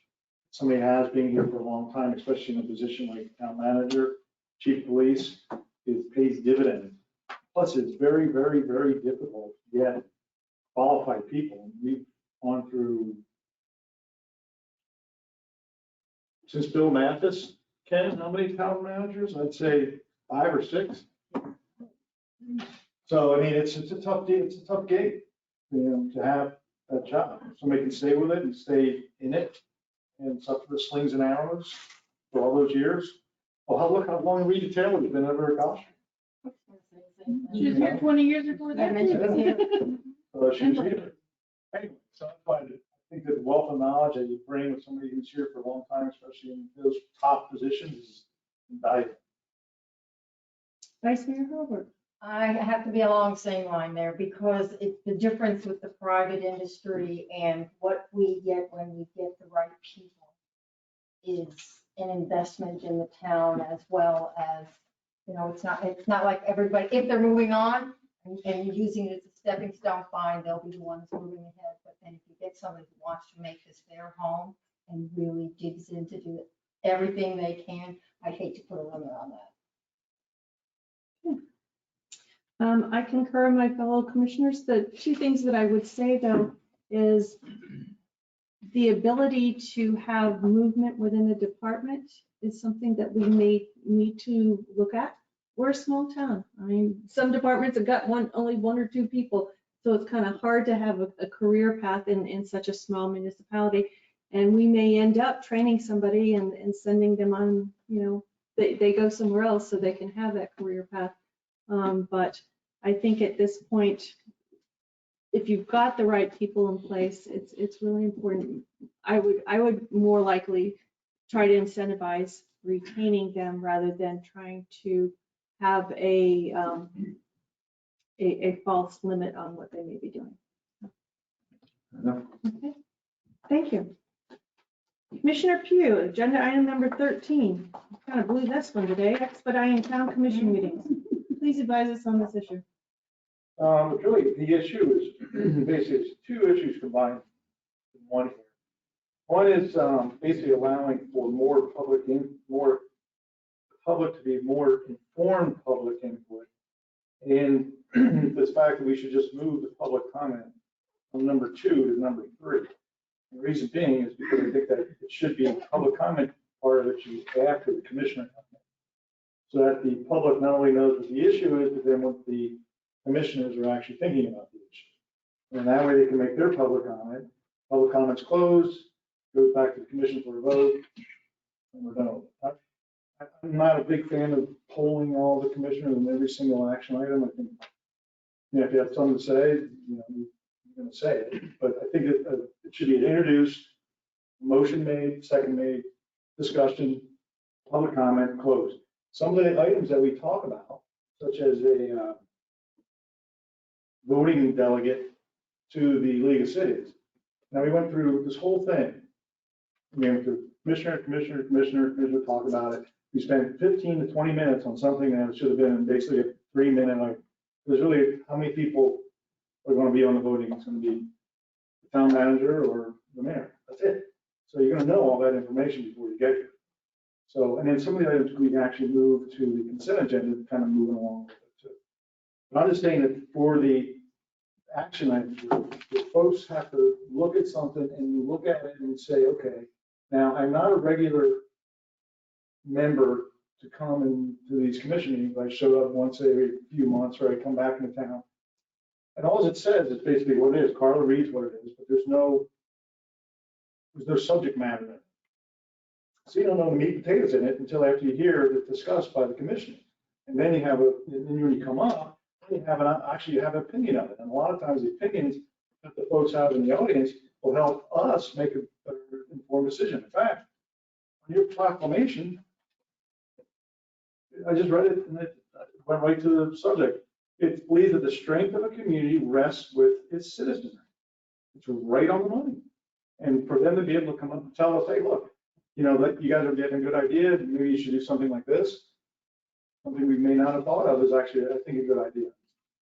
somebody has being here for a long time, especially in a position like town manager, chief of police, it pays dividends. Plus, it's very, very, very difficult to get qualified people. We've gone through, since Bill Mathis, Ken, how many town managers? I'd say 5 or 6. So, I mean, it's a tough gig, to have that job. Somebody can stay with it and stay in it and suffer the slings and arrows for all those years. Well, look how long Rita Taylor's been over at Gosh.
She was here 20 years before that.
She was here. Anyway, so I think that the wealth of knowledge that you bring with somebody who's here for a long time, especially in those top positions, is invaluable.
Vice Mayor Hurlbert.
I have to be along the same line there because it's the difference with the private industry and what we get when we get the right people is an investment in the town as well as, it's not like everybody, if they're moving on and you're using it as a stepping stone, fine, they'll be the ones moving ahead. But then if you get somebody who wants to make this their home and really digs in to do everything they can, I'd hate to put a limit on that.
I concur with my fellow commissioners. The two things that I would say though is the ability to have movement within the department is something that we may need to look at. We're a small town. I mean, some departments have got only 1 or 2 people, so it's kind of hard to have a career path in such a small municipality. And we may end up training somebody and sending them on, they go somewhere else so they can have that career path. But I think at this point, if you've got the right people in place, it's really important. I would more likely try to incentivize retaining them rather than trying to have a false limit on what they may be doing. Okay. Thank you. Commissioner Pugh, agenda item number 13. Kind of blew this one today, expediting town commission meetings. Please advise us on this issue.
Really, the issue is basically it's 2 issues combined in one here. One is basically allowing for more public to be more informed public input, and this fact that we should just move the public comment from number 2 to number 3. The reason being is because I think that it should be public comment part of it should be after the commissioner comment, so that the public not only knows what the issue is, but then what the commissioners are actually thinking about the issue. And that way they can make their public comment. Public comments closed, goes back to the commission for a vote, and we're done with it. I'm not a big fan of polling all the commissioners in every single action item. I think, if you have something to say, you're going to say it. But I think it should be introduced, motion made, second made, discussion, public comment, closed. Some of the items that we talk about, such as a voting delegate to the League of Cities. Now, we went through this whole thing. We went through commissioner talk about it. We spent 15 to 20 minutes on something that should have been basically a 3-minute, like, there's really how many people are going to be on the voting. It's going to be the town manager or the mayor. That's it. So you're gonna know all that information before you get here. So, and then some of the items we can actually move to the consent agenda, kind of moving along with it too. But I'm just saying that for the action items, the folks have to look at something and look at it and say, okay, now I'm not a regular member to come into these commission meetings. I show up once every few months or I come back into town. And all it says is basically what it is. Carla reads what it is, but there's no subject matter in it. So you don't know the meat and potatoes in it until after you hear it discussed by the commission. And then you have and then when you come up, you have actually you have an opinion of it. And a lot of times the opinions that the folks have in the audience will help us make a better informed decision. In fact, on your proclamation, I just read it and it went right to the subject. It believes that the strength of a community rests with its citizenry. It's right on the money. And for them to be able to come up and tell us, hey, look, you know, that you guys are getting a good idea, maybe you should do something like this. Something we may not have thought of is actually, I think, a good idea.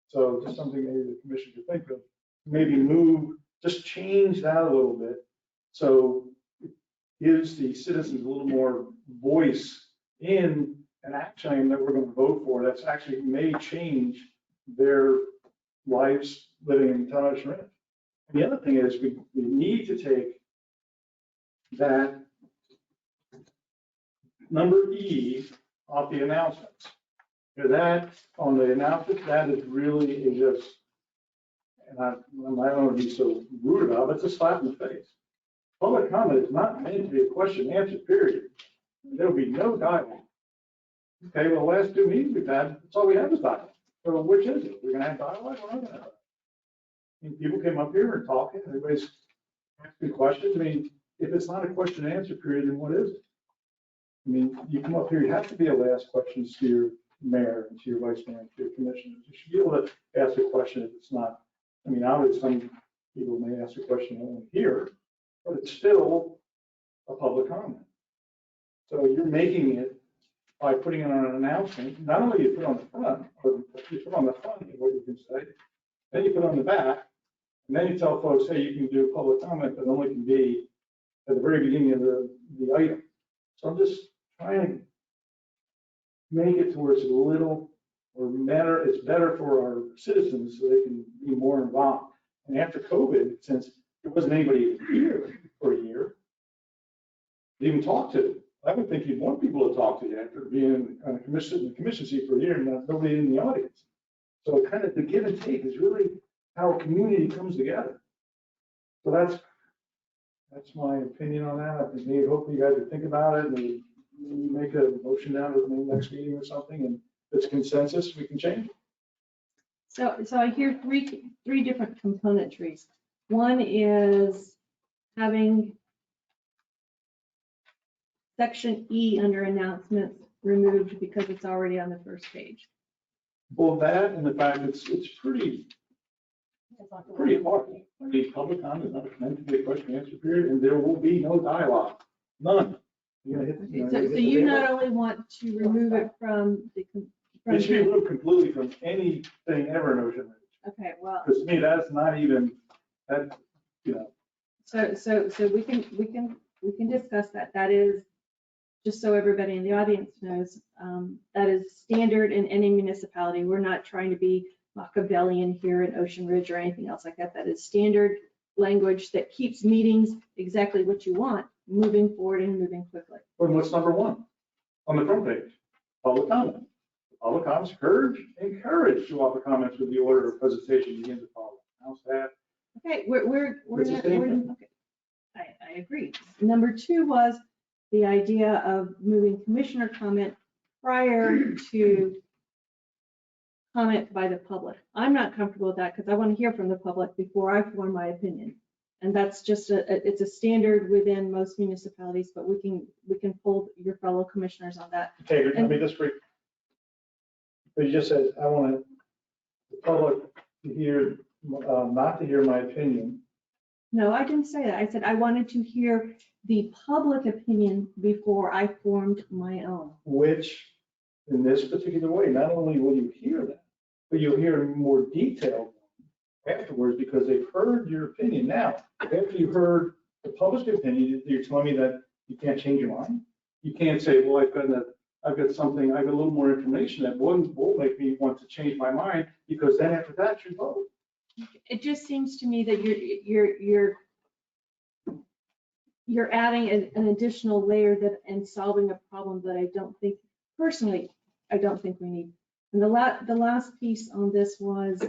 So just something maybe the commission could think of, maybe move, just change that a little bit. So it gives the citizens a little more voice in an action item that we're going to vote for that's actually may change their lives living in town of Ocean Ridge. And the other thing is we need to take that number E off the announcements. Because that, on the announcements, that is really just, and I don't want to be so rude about it, but it's a slap in the face. Public comment is not meant to be a question and answer period. There will be no dialogue. Okay, well, the last two meetings we've had, that's all we have is dialogue. So which is it? We're going to have dialogue or not going to have? I mean, people came up here and talking, everybody's asking questions. I mean, if it's not a question and answer period, then what is it? I mean, you come up here, you have to be able to ask questions to your mayor and to your vice mayor and to your commissioners. You should be able to ask a question if it's not, I mean, obviously some people may ask a question only here, but it's still a public comment. So you're making it by putting it on an announcement. Not only you put on the front, but you put on the front what you can say, then you put on the back, and then you tell folks, hey, you can do a public comment, but only can be at the very beginning of the item. So I'm just trying to make it to where it's a little or better, it's better for our citizens so they can be more involved. And after COVID, since there wasn't anybody here for a year to even talk to, I would think you'd want people to talk to you after being on a commission seat for a year and nobody in the audience. So kind of the give and take is really how a community comes together. So that's my opinion on that. I think hopefully you guys would think about it and make a motion down to the next meeting or something, and if it's consensus, we can change it.
So I hear three different componentries. One is having section E under announcements removed because it's already on the first page.
Well, that and the fact it's pretty hard. I mean, public comment is not meant to be a question and answer period, and there will be no dialogue, none.
So you not only want to remove it from the.
It should be removed completely from anything ever in Ocean Ridge.
Okay, well.
Because to me, that's not even, that, you know.
So we can discuss that. That is, just so everybody in the audience knows, that is standard in any municipality. We're not trying to be Machiavellian here in Ocean Ridge or anything else like that. That is standard language that keeps meetings exactly what you want, moving forward and moving quickly.
Well, what's number one on the front page? Public comment. Public comments encourage to offer comments with the order of presentation begins to follow. How's that?
Okay, we're
It's the same thing.
okay. I agree. Number two was the idea of moving commissioner comment prior to comment by the public. I'm not comfortable with that because I want to hear from the public before I form my opinion. And that's just it's a standard within most municipalities, but we can pull your fellow commissioners on that.
Okay, let me just brief. But you just said, I want the public to hear, not to hear my opinion.
No, I didn't say that. I said I wanted to hear the public opinion before I formed my own.
Which, in this particular way, not only will you hear that, but you'll hear more detailed afterwards because they've heard your opinion. Now, after you've heard the public opinion, you're telling me that you can't change your mind? You can't say, well, I've got something, I've got a little more information that will make me want to change my mind, because then after that, you vote.
It just seems to me that you're adding an additional layer that, and solving a problem that I don't think, personally, I don't think we need. And the last piece on this was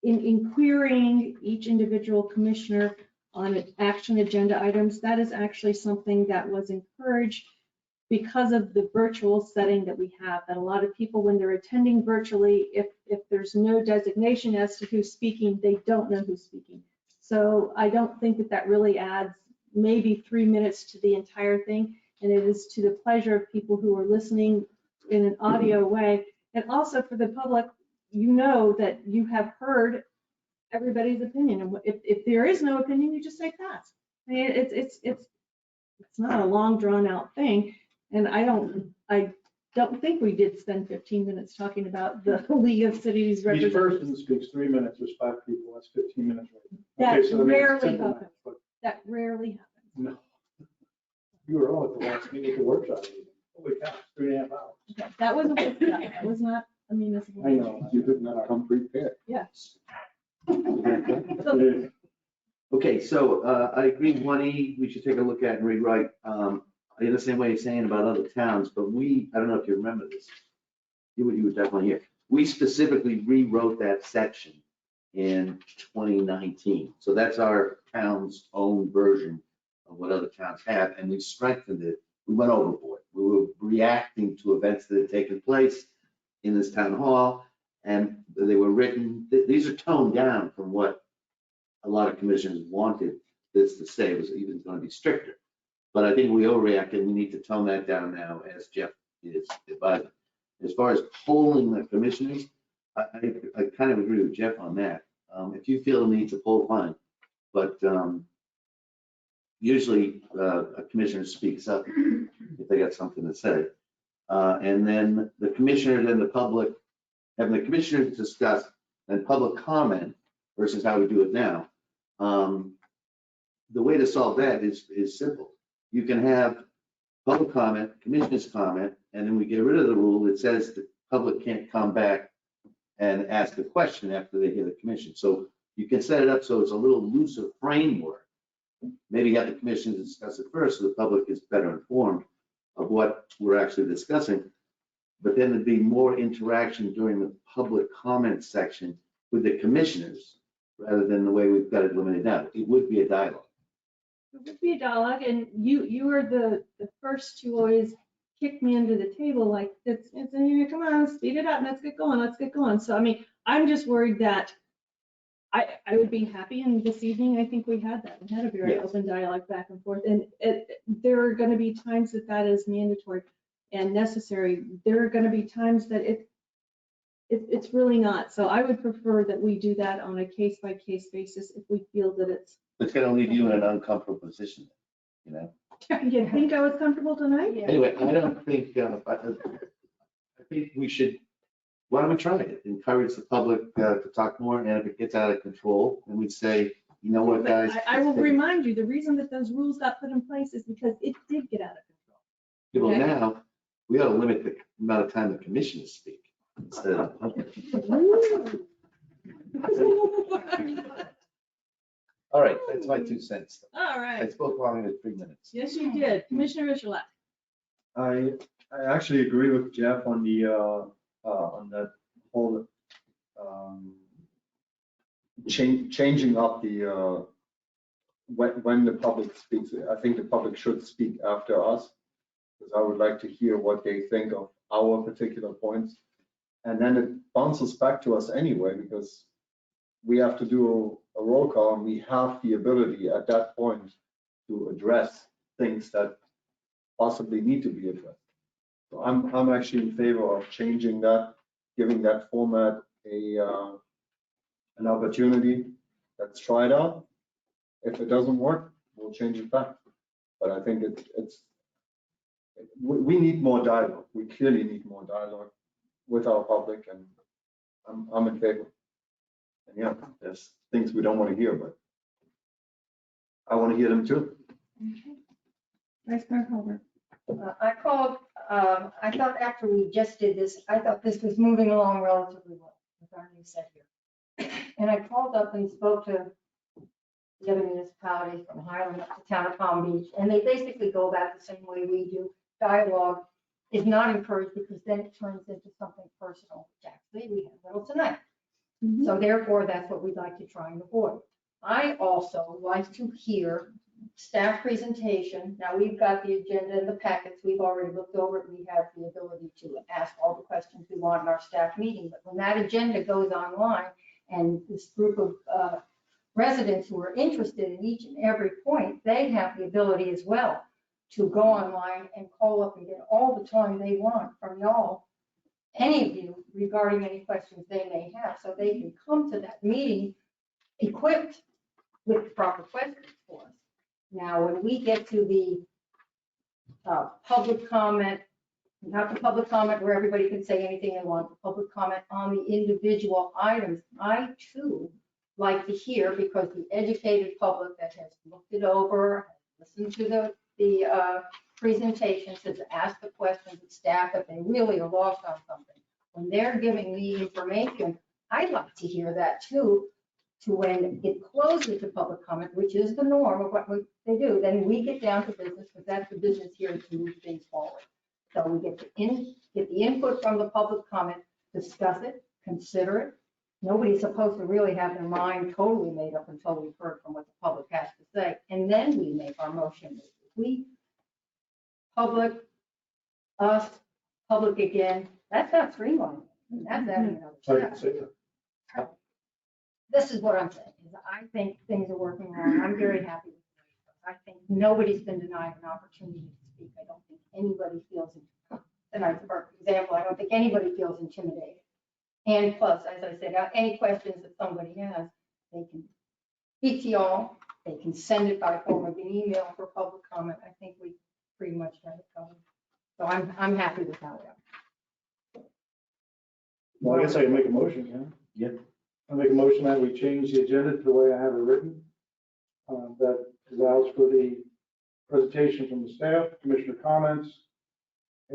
in querying each individual commissioner on action agenda items, that is actually something that was encouraged because of the virtual setting that we have, that a lot of people, when they're attending virtually, if there's no designation as to who's speaking, they don't know who's speaking. So I don't think that that really adds maybe 3 minutes to the entire thing. And it is to the pleasure of people who are listening in an audio way. And also for the public, you know that you have heard everybody's opinion. And if there is no opinion, you just say pass. I mean, it's not a long drawn out thing. And I don't think we did spend 15 minutes talking about the League of Cities
Each
representatives.
person speaks 3 minutes, there's 5 people, that's 15 minutes.
That
Okay, so that means it's
rarely
simple
happens.
math, but
That rarely happens.
no. You were all at the last meeting, at the workshop meeting. Holy cow, 3.5 hours.
Okay, that was a workshop. That was not a municipal.
I know, you did not come prepared.
Yes.
Okay, so I agree, 1E, we should take a look at and rewrite, in the same way you're saying about other towns, but I don't know if you remember this. You were definitely here. We specifically rewrote that section in 2019. So that's our town's own version of what other towns have, and we strengthened it. We went overboard. We were reacting to events that had taken place in this town hall, and they were written, these are toned down from what a lot of commissioners wanted this to say. It was even going to be stricter. But I think we overreacted. We need to tone that down now, as Jeff is advising. As far as polling the commissioners, I kind of agree with Jeff on that. If you feel the need to poll, fine. But usually a commissioner speaks up if they got something to say. And then the commissioners and the public, having the commissioners discuss and public comment versus how we do it now. The way to solve that is simple. You can have public comment, commissioners comment, and then we get rid of the rule that says the public can't come back and ask a question after they hear the commission. So you can set it up so it's a little looser framework. Maybe have the commissioners discuss it first so the public is better informed of what we're actually discussing. But then there'd be more interaction during the public comment section with the commissioners rather than the way we've got it limited now. It would be a dialogue.
It would be a dialogue, and you were the first to always kick me under the table like, come on, speed it up, let's get going. So, I mean, I'm just worried that I would be happy, and this evening, I think we had that. We had a very open dialogue back and forth, and there are going to be times that is mandatory and necessary. There are going to be times that it's really not. So I would prefer that we do that on a case-by-case basis if we feel that it's.
It's going to leave you in an uncomfortable position, you know?
You think I was comfortable tonight?
Anyway, I don't think, I think we should, why don't we try it? Encourage the public to talk more, and if it gets out of control, then we'd say, you know what, guys?
I will remind you, the reason that those rules got put in place is because it did get out of control.
Well, now, we ought to limit the amount of time the commissioners speak instead of the public. All right, that's my 2 cents.
All right.
I spoke longer than 3 minutes.
Yes, you did. Commissioner Michelak.
I actually agree with Jeff on that whole changing up the when the public speaks. I think the public should speak after us, because I would like to hear what they think of our particular points, and then it bounces back to us anyway, because we have to do a roll call, and we have the ability at that point to address things that possibly need to be addressed. So I'm actually in favor of changing that, giving that format an opportunity. Let's try it out. If it doesn't work, we'll change it back. But I think we need more dialogue. We clearly need more dialogue with our public, and I'm in favor. And yeah, there's things we don't want to hear, but I want to hear them too.
Vice Mayor Colbert.
I called, I thought after we just did this, I thought this was moving along relatively well with our new set here. And I called up and spoke to the other municipalities from Highland up to town of Palm Beach, and they basically go about the same way we do. Dialogue is not encouraged because then it turns into something personal, which actually we have a little tonight. So therefore, that's what we'd like to try and avoid. I also like to hear staff presentation. Now, we've got the agenda and the packets. We've already looked over it. We have the ability to ask all the questions we want in our staff meeting. But when that agenda goes online and this group of residents who are interested in each and every point, they have the ability as well to go online and call up and get all the time they want from y'all, any of you, regarding any questions they may have. So they can come to that meeting equipped with proper questions for us. Now, when we get to the public comment, not the public comment where everybody can say anything they want, the public comment on the individual items, I too like to hear, because the educated public that has looked it over, listened to the presentations, has asked the questions of staff if they really are lost on something. When they're giving me information, I'd like to hear that too, to when it closes to public comment, which is the norm of what they do, then we get down to business, because that's the business here to move things forward. So we get the input from the public comment, discuss it, consider it. Nobody's supposed to really have their mind totally made up until we've heard from what the public has to say, and then we make our motion. We, public, us, public again, that's not streamlining. That's adding another step. This is what I'm saying, is I think things are working well. I'm very happy with it. I think nobody's been denied an opportunity to speak. I don't think anybody feels, tonight's a perfect example, I don't think anybody feels intimidated. And plus, as I said, any questions that somebody has, they can speak to y'all, they can send it by form of an email for public comment. I think we pretty much got it covered. So I'm happy with how we are.
Well, I guess I can make a motion, can I?
Yeah.
I make a motion that we change the agenda to the way I have it written. That allows for the presentation from the staff, commissioner comments.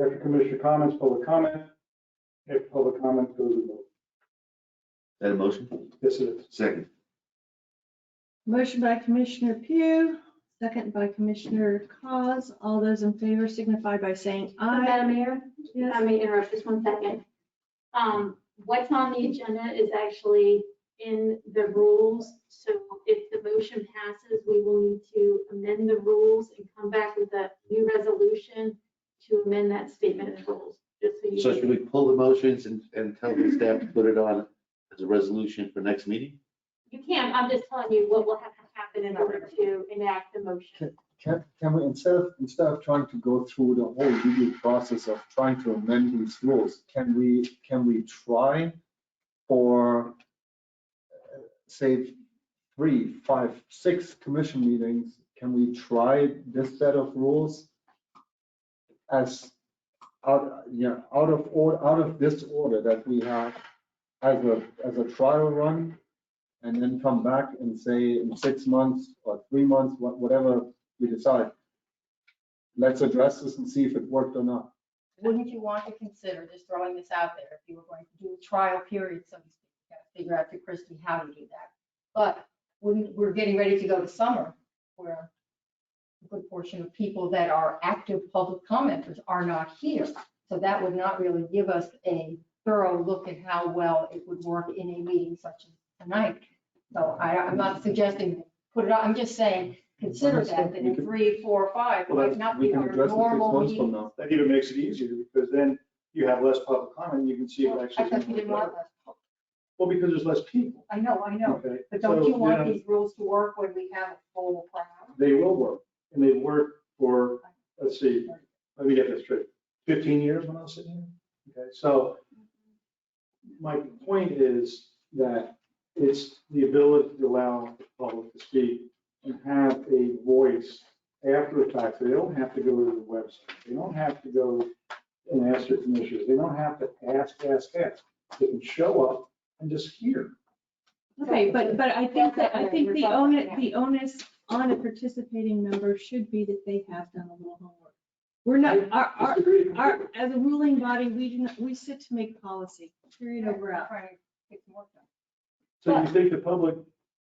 After commissioner comments, public comment. After public comment, goes to vote.
Is that a motion?
Yes, it is.
Second.
Motion by Commissioner Pugh, second by Commissioner Cos. All those in favor signify by saying aye.
Madam Mayor,
Yes.
I may interrupt just 1 second. What's on the agenda is actually in the rules. So if the motion passes, we will need to amend the rules and come back with a new resolution to amend that statement of rules. Just so you.
So should we pull the motions and tell the staff to put it on as a resolution for next meeting?
You can, I'm just telling you what will have to happen in order to enact the motion.
Can we, instead of trying to go through the whole legal process of trying to amend these rules, can we try for, say, 3, 5, 6 commission meetings, can we try this set of rules as out of this order that we have as a trial run, and then come back and say in 6 months or 3 months, whatever we decide, let's address this and see if it worked or not.
Wouldn't you want to consider, just throwing this out there, if you were going to do a trial period, so to speak, you gotta figure out through Christie how to do that. But we're getting ready to go to summer, where a good portion of people that are active public commenters are not here. So that would not really give us a thorough look at how well it would work in a meeting such as tonight. So I'm not suggesting put it on, I'm just saying, consider that in 3, 4, 5, it might not be our normal meeting.
That even makes it easier, because then you have less public comment, you can see if
I thought you didn't want
actually.
that.
Well, because there's less people.
I know,
Okay,
but don't you
so,
want
know,
these rules to work when we have a full crowd?
They will work, and they've worked for, let's see, let me get this straight, 15 years when I was sitting here. Okay, so my point is that it's the ability to allow the public to speak and have a voice after the fact. They don't have to go to the website. They don't have to go and ask their commissioners. They don't have to ask. They can show up and just hear.
Okay, but I think the onus on a participating member should be that they have done a little homework. We're not, as a ruling body, we sit to make policy, period, over out.
So you think the public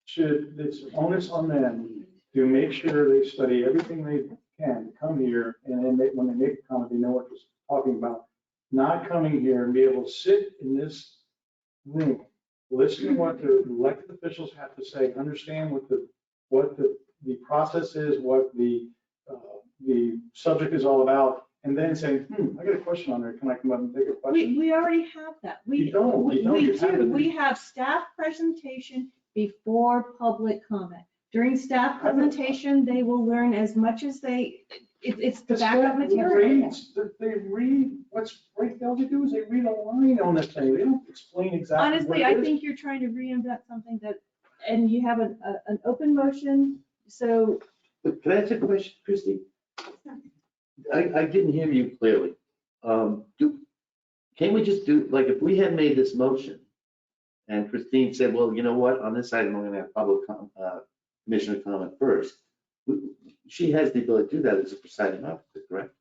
should, it's onus on them to make sure they study everything they can, to come here, and then when they make a comment, they know what they're talking about. Not coming here and be able to sit in this room, listen to what the elected officials have to say, understand what the process is, what the subject is all about, and then say, I got a question on there, can I come up and take a question?
We already have that.
You don't.
We
You have
do.
it.
We have staff presentation before public comment. During staff presentation, they will learn as much as it's the backup material.
They read what's right there. All they do is they read a line on the thing. They don't explain exactly what
Honestly,
it
I
is.
think you're trying to reinvent something and you have an open motion, so.
But can I ask a question, Christie? I didn't hear you clearly. Can we just do, like, if we had made this motion and Christine said, well, you know what, on this item, I'm gonna have commissioner comment first. She has the ability to do that as a presiding officer, correct?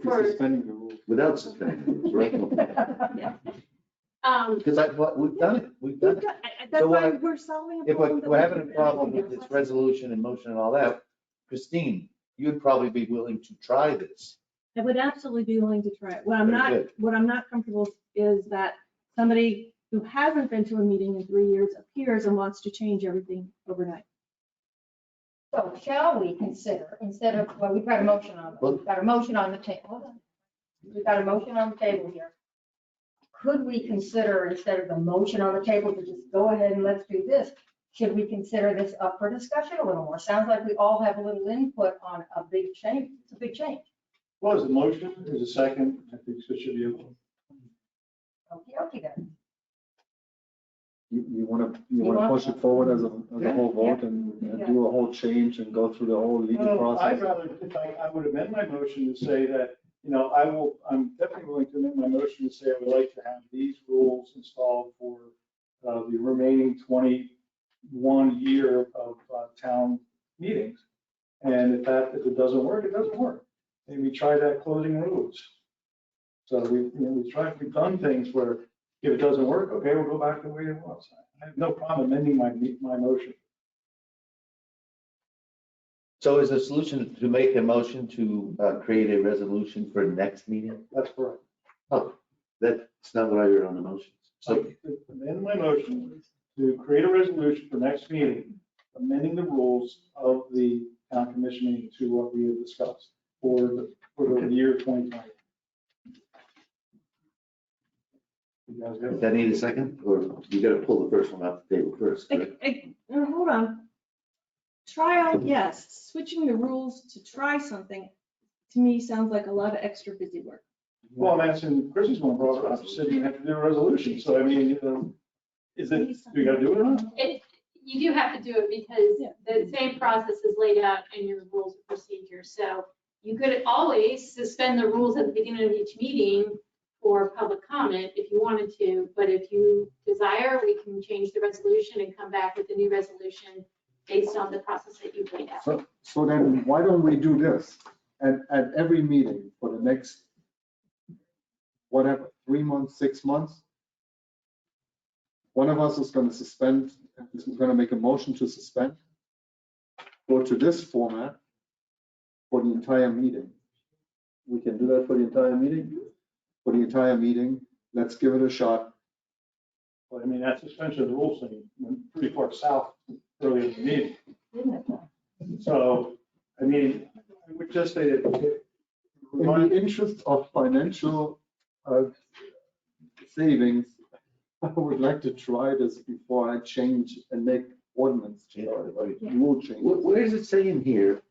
For-
Suspending the rules.
Without suspending the rules, right? Because we've done it, we've done it.
That's
So
why
what-
we're solving a
If
problem. that
we're
we
having a
can-
problem with this resolution and motion and all that, Christine, you'd probably be willing to try this.
I would absolutely be willing to try it. What I'm
Very
not,
good.
what I'm not comfortable is that somebody who hasn't been to a meeting in 3 years appears and wants to change everything overnight.
So shall we consider, instead of, well, we've got a motion on the table. Hold on. We've got a motion on the table here. Could we consider, instead of the motion on the table, to just go ahead and let's do this? Should we consider this up for discussion a little more? Sounds like we all have a little input on a big change. It's a big change.
Well, as a motion, as a second, I think so should be able.
Okay, then.
You want to push it forward as a whole vote and do a whole change and go through the whole legal
Well, I'd
process?
rather, if I would amend my motion to say that, I'm definitely willing to amend my motion to say I would like to have these rules installed for the remaining 21 year of town meetings. And if it doesn't work, it doesn't work. Maybe try that closing rules. So we've done things where if it doesn't work, okay, we'll go back to the way it was. I have no problem amending my motion.
So is the solution to make a motion to create a resolution for next meeting?
That's correct.
Oh, that's not what I heard on the motion. So
Amend my motion to create a resolution for next meeting, amending the rules of the town commission meeting to what we have discussed for the year 2020. You guys
does
have-
that need a second, or you got to pull the first one off the table first, correct?
Hold on. Trial, yes. Switching the rules to try something, to me, sounds like a lot of extra busy work.
Well, I'm asking, Chrissy's one brought it up, said you have to do a resolution. So I mean, is it, do you got to do it or not?
You do have to do it because the same process is laid out in your rules of procedure. So you could always suspend the rules at the beginning of each meeting for public comment if you wanted to, but if you desire, we can change the resolution and come back with a new resolution based on the process that you've laid out.
So then why don't we do this at every meeting for the next, whatever, 3 months, 6 months? One of us is going to suspend, is going to make a motion to suspend, go to this format for the entire meeting. We can do that for the entire meeting? For the entire meeting, let's give it a shot.
Well, I mean, that suspension of the rules thing went pretty far south earlier in the meeting. So, I mean, I would just say that.
In the interest of financial savings, I would like to try this before I change and make ordinance change, rule change.
Where does it say in here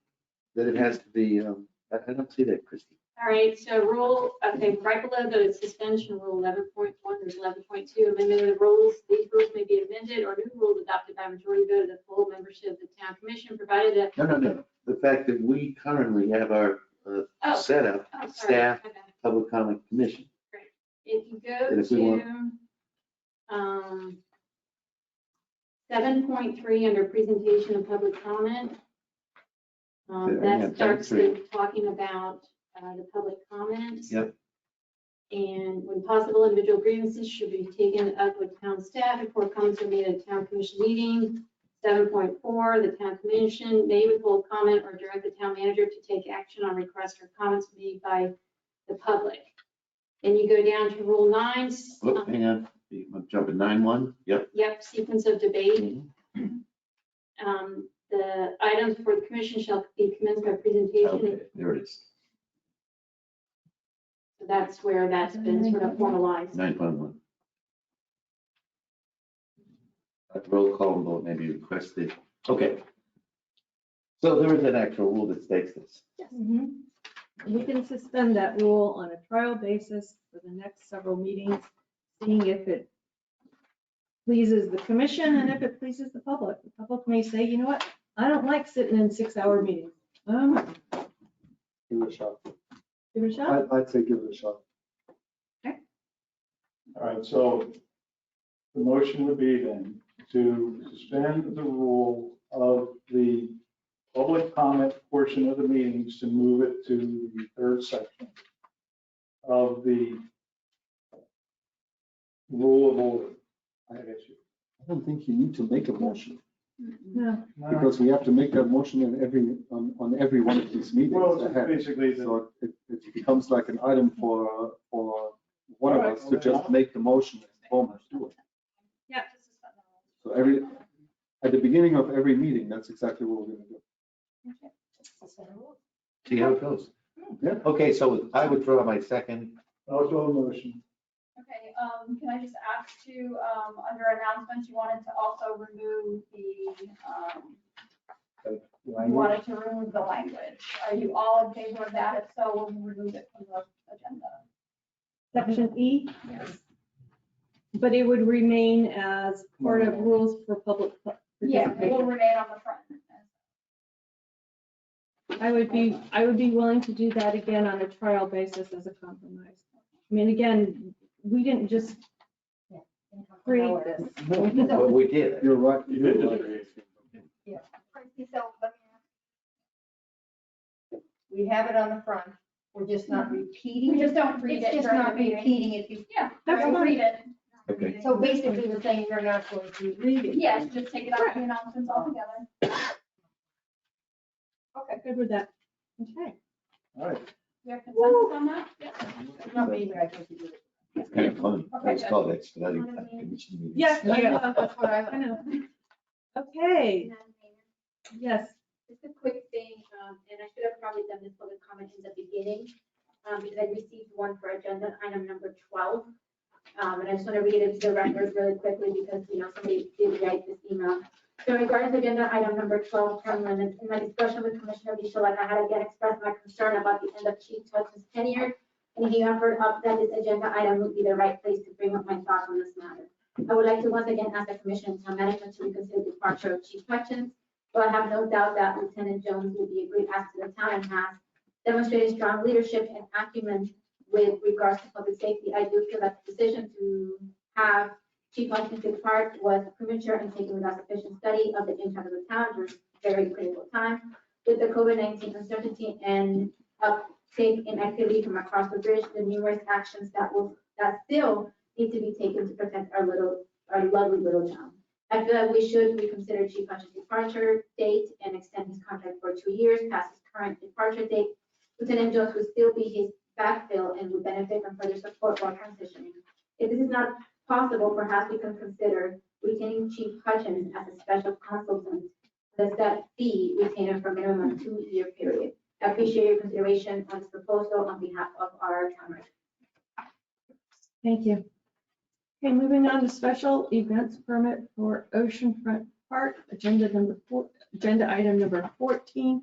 that it has to be, I don't see that, Christie.
All right, so right below the suspension rule 11.1, there's 11.2, amendment of the rules. These rules may be amended or new rules adopted by majority vote of the full membership of the town commission, provided that.
No. The fact that we currently have our setup,
sorry.
staff,
Okay.
public comment commission.
If you go
And if we want-
to 7.3 under presentation of public comment.
Yeah,
That starts
7.3.
with talking about the public comments.
Yep.
And when possible, individual grievances should be taken up with town staff before comments are made at a town commission meeting. 7.4, the town commission may withhold comment or direct the town manager to take action on requests or comments made by the public. Then you go down to Rule 9.
Whoop, hang on, I'm jumping 9-1, yep.
Yep, sequence of debate. The items for the commission shall be commenced by presentation.
Okay, there it is,
So that's where that's been sort of formalized.
9.1. Roll call vote may be requested. Okay. So there is an actual rule that states this.
Mhm. We can suspend that rule on a trial basis for the next several meetings, seeing if it pleases the commission and if it pleases the public. The public may say, you know what, I don't like sitting in 6-hour meetings.
Give it a shot.
Give it a shot.
I'd say give it a shot.
All right, so the motion would be then to suspend the rule of the public comment portion of the meetings to move it to the third section of the rule of order. I
don't think you need to make a motion,
No.
because we have to make that motion on every one of these meetings.
Well,
ahead.
basically,
So it becomes like an item for one of us to just make the motion and form do it.
Yeah.
So at the beginning of every meeting, that's exactly what we're gonna do.
See how it goes.
Yeah.
Okay, so I withdraw my second.
Also a motion.
Okay, can I just ask to, under announcements, you wanted to also remove the, you wanted to remove the language. Are you all in favor of that? If so, we'll remove it from the agenda.
Section E?
Yes.
But it would remain as part of rules for public
Yeah, it will
participation.
remain on the front.
I would be willing to do that again on a trial basis as a compromise. I mean, again, we didn't just create this.
But we did.
You're right.
You did it.
Yeah. We have it on the front, we're just not repeating it.
We just don't read it
It's just
during
not
the meeting.
repeating it.
Yeah,
That's
don't
fine.
read it.
Okay.
So basically, we're saying you're not going to read it.
Yes, just take it out of the announcements altogether.
Okay, good with that. Okay.
All right.
You have consensus on that? Yeah.
Not me, but I think you do it.
It's kind of funny.
Okay,
It's called expedited commission meetings.
Yes, I know.
That's what
I know. Okay, yes.
Just a quick thing, and I should have probably done this public comment in the beginning, because I received one for agenda item number 12. And I just want to read it to the record really quickly because, somebody did write this email. So regarding agenda item number 12, term limits, in my discussion with Commissioner Bichola, I had again expressed my concern about the end of Chief Hutchins' tenure, and he offered up that this agenda item would be the right place to bring up my thoughts on this matter. I would like to once again ask the Commission and Town Management to reconsider the departure of Chief Hutchins. But I have no doubt that Lieutenant Jones will be a great asset to the town and has demonstrated strong leadership and acumen with regards to public safety. I do feel that the decision to have Chief Hutchins depart was premature and taken without sufficient study of the impact of the town during a very critical time. With the COVID-19 uncertainty and uptake in activity from across the bridge, the numerous actions that still need to be taken to protect our lovely little town. I feel that we should reconsider Chief Hutchins' departure date and extend his contract for 2 years past his current departure date. Lieutenant Jones would still be his backfill and would benefit from further support while transitioning. If this is not possible, perhaps we can consider retaining Chief Hutchins as a special consultant, the set fee retainer for a minimum 2-year period. I appreciate your consideration on this proposal on behalf of our town resident.
Thank you. Okay, moving on to special events permit for Oceanfront Park, agenda item number 14.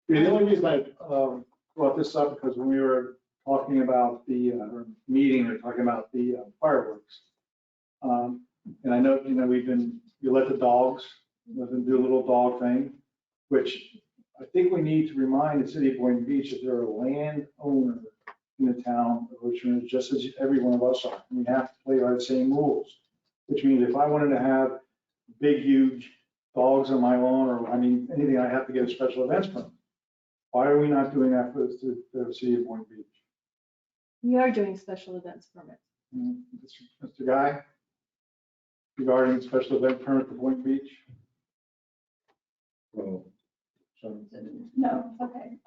Yeah, the only reason I brought this up because when we were talking about the meeting, we were talking about the fireworks. And I know, you let the dogs, let them do a little dog thing, which I think we need to remind the city of Boynton Beach that they're a landowner in the town of Ocean, just as every one of us are. And we have to play by the same rules, which means if I wanted to have big, huge dogs on my lawn, or, I mean, anything I have to get a special events permit. Why are we not doing that for the city of Boynton Beach?
We are doing special events permits.
Mr. Guy, regarding special event permit for Boynton Beach?
Oh,
So,
No, okay.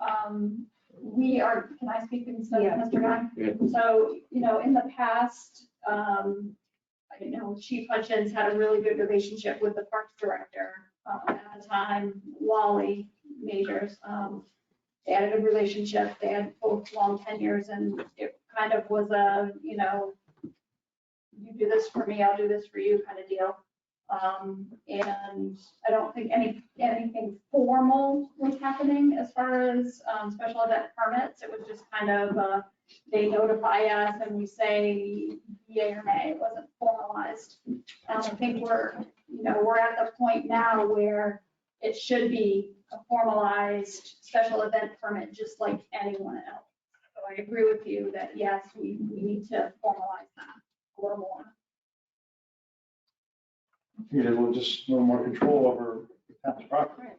We are, can I speak instead of Mr. Guy?
Yeah.
So, in the past, Chief Hutchins had a really good relationship with the Parks Director at the time, Wally Majors. They had a good relationship. They had both long tenures, and it kind of was a, you do this for me, I'll do this for you kind of deal. And I don't think anything formal was happening as far as special event permits. It was just kind of, they notify us and we say yay or nay. It wasn't formalized. I think we're at the point now where it should be a formalized special event permit, just like anyone else. So I agree with you that yes, we need to formalize that a little more.
we'll just no more control over the town's property.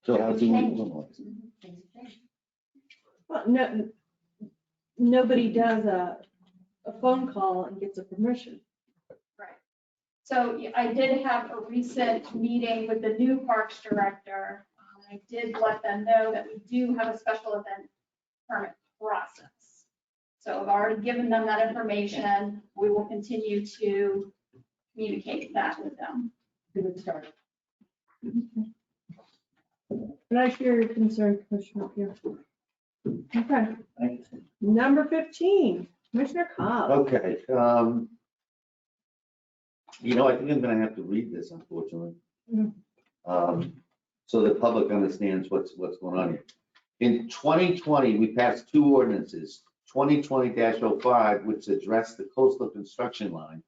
So how do we normalize it?
Well, no, nobody does a phone call and gets a permission.
Right. So I did have a recent meeting with the new Parks Director. I did let them know that we do have a special event permit process. So I've already given them that information. We will continue to communicate that with them.
Good start. And I share your concern, Commissioner Pugh. Okay.
Thank you.
Number 15, Commissioner Cobb.
Okay, I think I'm gonna have to read this, unfortunately. So the public understands what's going on here. In 2020, we passed two ordinances, 2020-05, which addressed the coastal construction line,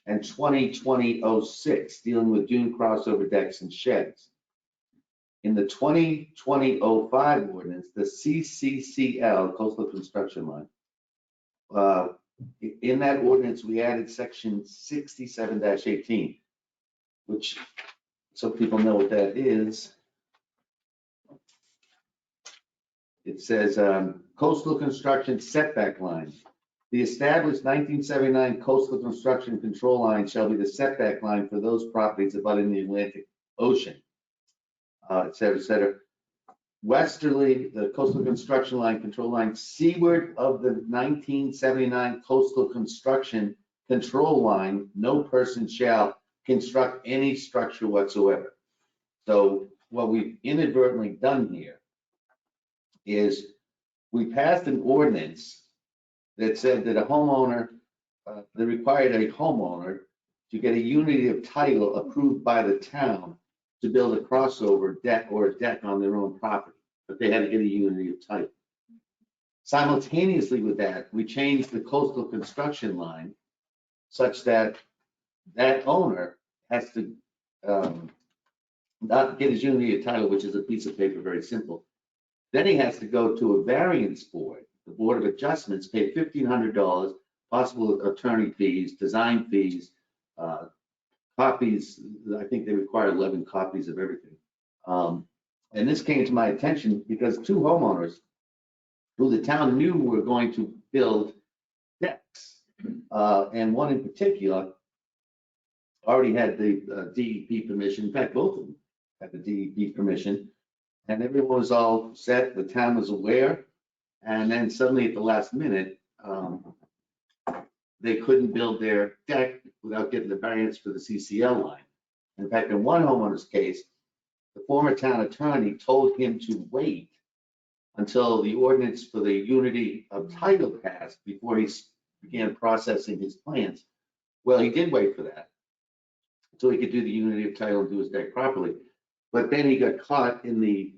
and 2020-06, dealing with dune crossover decks and sheds. In the 2020-05 ordinance, the CCCL, coastal construction line, in that ordinance, we added section 67-18, which, so people know what that is. It says coastal construction setback line. The established 1979 coastal construction control line shall be the setback line for those properties abutting the Atlantic Ocean, et cetera, et cetera. Westerly, the coastal construction line control line, seaward of the 1979 coastal construction control line, no person shall construct any structure whatsoever. So what we've inadvertently done here is we passed an ordinance that said that a homeowner, that required a homeowner to get a unity of title approved by the town to build a crossover deck or a deck on their own property, but they had to get a unity of title. Simultaneously with that, we changed the coastal construction line such that that owner has to not get his unity of title, which is a piece of paper, very simple. Then he has to go to a variance board, the Board of Adjustments, pay $1,500, possible attorney fees, design fees, copies. I think they require 11 copies of everything. And this came to my attention because two homeowners who the town knew were going to build decks, and one in particular already had the DEP permission. In fact, both of them had the DEP permission, and everyone was all set. The town was aware, and then suddenly at the last minute, they couldn't build their deck without getting the variance for the CCL line. In fact, in one homeowner's case, the former town attorney told him to wait until the ordinance for the unity of title passed before he began processing his plans. Well, he did wait for that until he could do the unity of title and do his deck properly. But then he got caught in the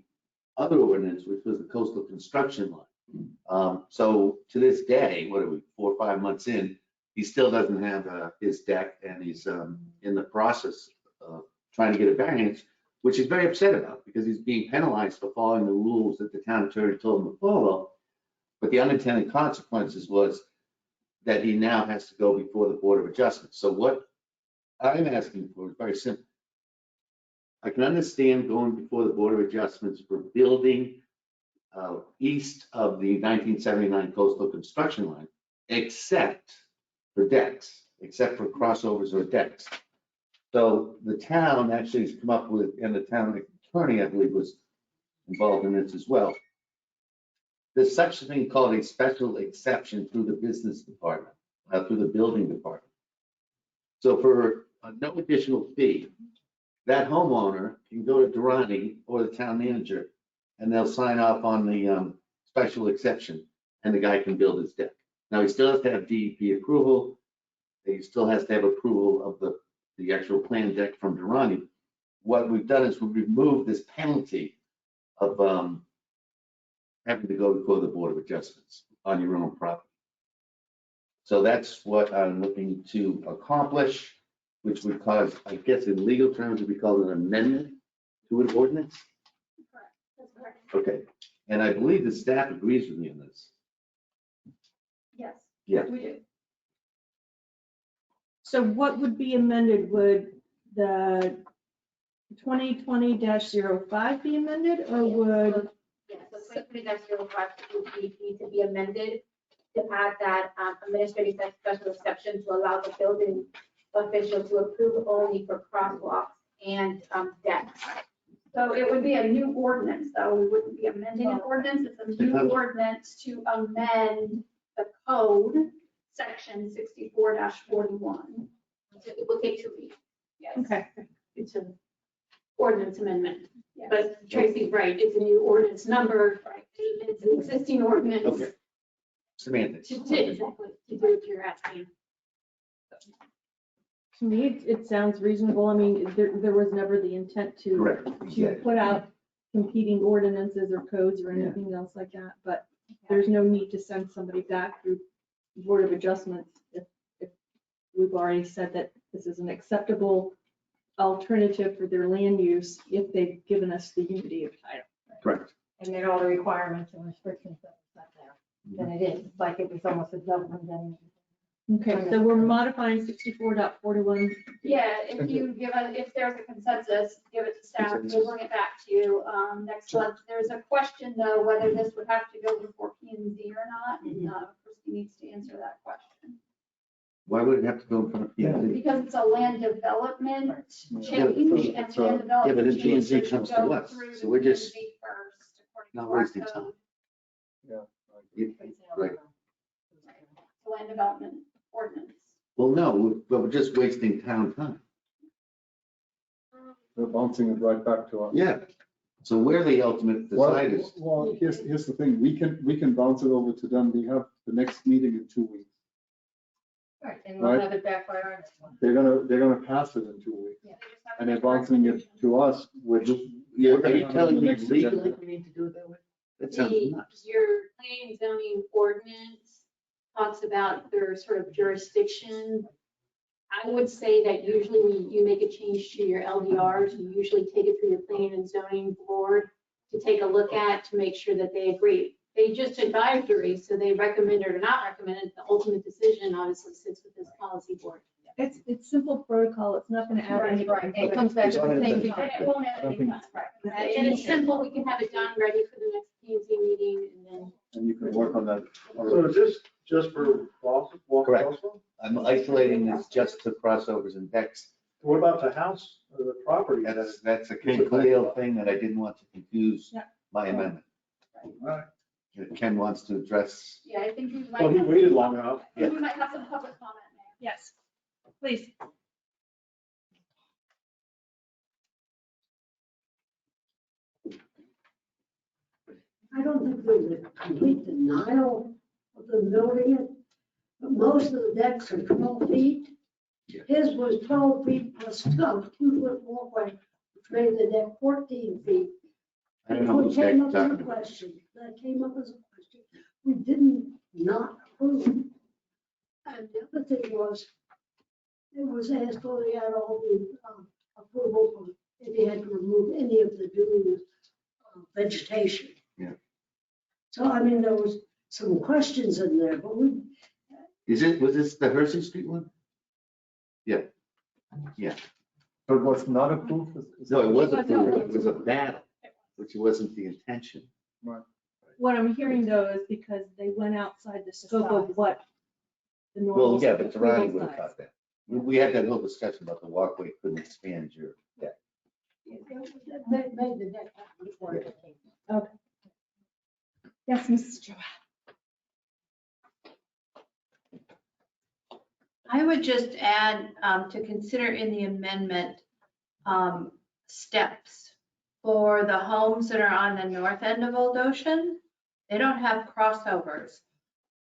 other ordinance, which was the coastal construction line. So to this day, what are we, 4 or 5 months in, he still doesn't have his deck, and he's in the process of trying to get a variance, which he's very upset about because he's being penalized for following the rules that the town attorney told him to follow. But the unintended consequences was that he now has to go before the Board of Adjustments. So what I'm asking for is very simple. I can understand going before the Board of Adjustments for building east of the 1979 coastal construction line, except for decks, except for crossovers or decks. So the town actually has come up with, and the town attorney, I believe, was involved in this as well. There's such a thing called a special exception through the business department, through the building department. So for no additional fee, that homeowner can go to Durrani or the town manager, and they'll sign off on the special exception, and the guy can build his deck. Now, he still has to have DEP approval. He still has to have approval of the actual plan deck from Durrani. What we've done is we've removed this penalty of having to go before the Board of Adjustments on your own property. So that's what I'm looking to accomplish, which would cause, I guess in legal terms, would be called an amendment to an ordinance?
Correct. That's correct.
Okay, and I believe the staff agrees with me on this.
Yes.
Yeah.
We do.
So what would be amended? Would the 2020-05 be amended, or would?
Yes, so 2020-05 would need to be amended to add that administrative special exception to allow the building official to approve only for crosswalks and decks.
So it would be a new ordinance, though. We wouldn't be amending an ordinance. It's a new ordinance to amend the code, section 64-41.
It will take 2 weeks.
Yes.
Okay.
It's an ordinance amendment.
Yes.
But Tracy's right, it's a new ordinance number, right? It's an existing ordinance.
Okay. Semantics.
Exactly, to do what you're asking.
To me, it sounds reasonable. I mean, there was never the intent to
Correct.
to put out competing ordinances or codes or anything else like that, but there's no need to send somebody back through Board of Adjustments if we've already said that this is an acceptable alternative for their land use if they've given us the unity of title.
Correct.
And then all the requirements and restrictions that are set there, then it is, it's like it was almost a double then.
Okay, so we're modifying 64.41.
Yeah, if you give us, if there's a consensus, give it to staff, we'll bring it back to you next month. There's a question, though, whether this would have to go before P and Z or not. Christie needs to answer that question.
Why would it have to go in front of P&Z?
Because it's a land development change, and land
Yeah, but
development
then
change
P&Z
should
comes to
go
us,
through
so
the
we're just
P&Z first, according
not
to our
wasting
code.
time.
Yeah.
Right.
Land development ordinance.
Well, no, we're just wasting town time.
They're bouncing it right back to us.
Yeah. So we're the ultimate deciders.
Well, here's the thing, we can bounce it over to them. We have the next meeting in 2 weeks.
Right, and we'll
Right.
have it back by our next one.
They're gonna pass it in 2 weeks. And they're bouncing it to us, which.
Yeah,
we're
are
gonna
you
have
telling
the
me
next
legally?
agenda.
We need to do it that way.
That sounds nuts.
Your planning and zoning ordinance talks about their sort of jurisdiction. I would say that usually when you make a change to your LDRs, you usually take it through your planning and zoning board to take a look at, to make sure that they agree. They just advisory, so they recommend it or not recommend it. The ultimate decision obviously sits with this policy board.
It's simple protocol. It's not going to add any.
Right, it comes back to the same thing.
And it won't have any
think-
contract.
And it's simple, we can have it done, ready for the next P&Z meeting, and then.
And you can work on that.
So is this just for Walker?
Correct. I'm isolating this just to crossovers and decks.
What about the house, or the property?
That's a Ken Cleo thing that I didn't want to confuse
Yeah.
my amendment.
Right.
Ken wants to address,
Yeah, I think we might.
Well, he waited long enough.
I think we might have some public comment, Mayor.
Yes, please.
I don't think there's a complete denial of them building it, but most of the decks are 12 feet.
Yeah.
His was 12 feet plus a 2-foot walkway, which made the deck 14 feet.
I don't know
Which
who's deck
came
you're
up as a
talking about.
question. That came up as a question. We didn't not approve. And the other thing was, it was asked whether he had all the approval for if he had to remove any of the dune vegetation.
Yeah.
So, I mean, there was some questions in there, but we,
Was this the Hersey Street one? Yeah. Yeah.
So it was not approved?
No, it wasn't approved. It was a battle, which wasn't the intention.
Right.
What I'm hearing though is because they went outside the scope of what the normal.
Well, yeah, but
approval
Ronnie would have
size.
caught that. We had that whole discussion about the walkway couldn't expand your deck.
They made the deck before it came.
Okay. Yes, Mrs. Joa.
I would just add to consider in the amendment steps for the homes that are on the north end of Old Ocean. They don't have crossovers,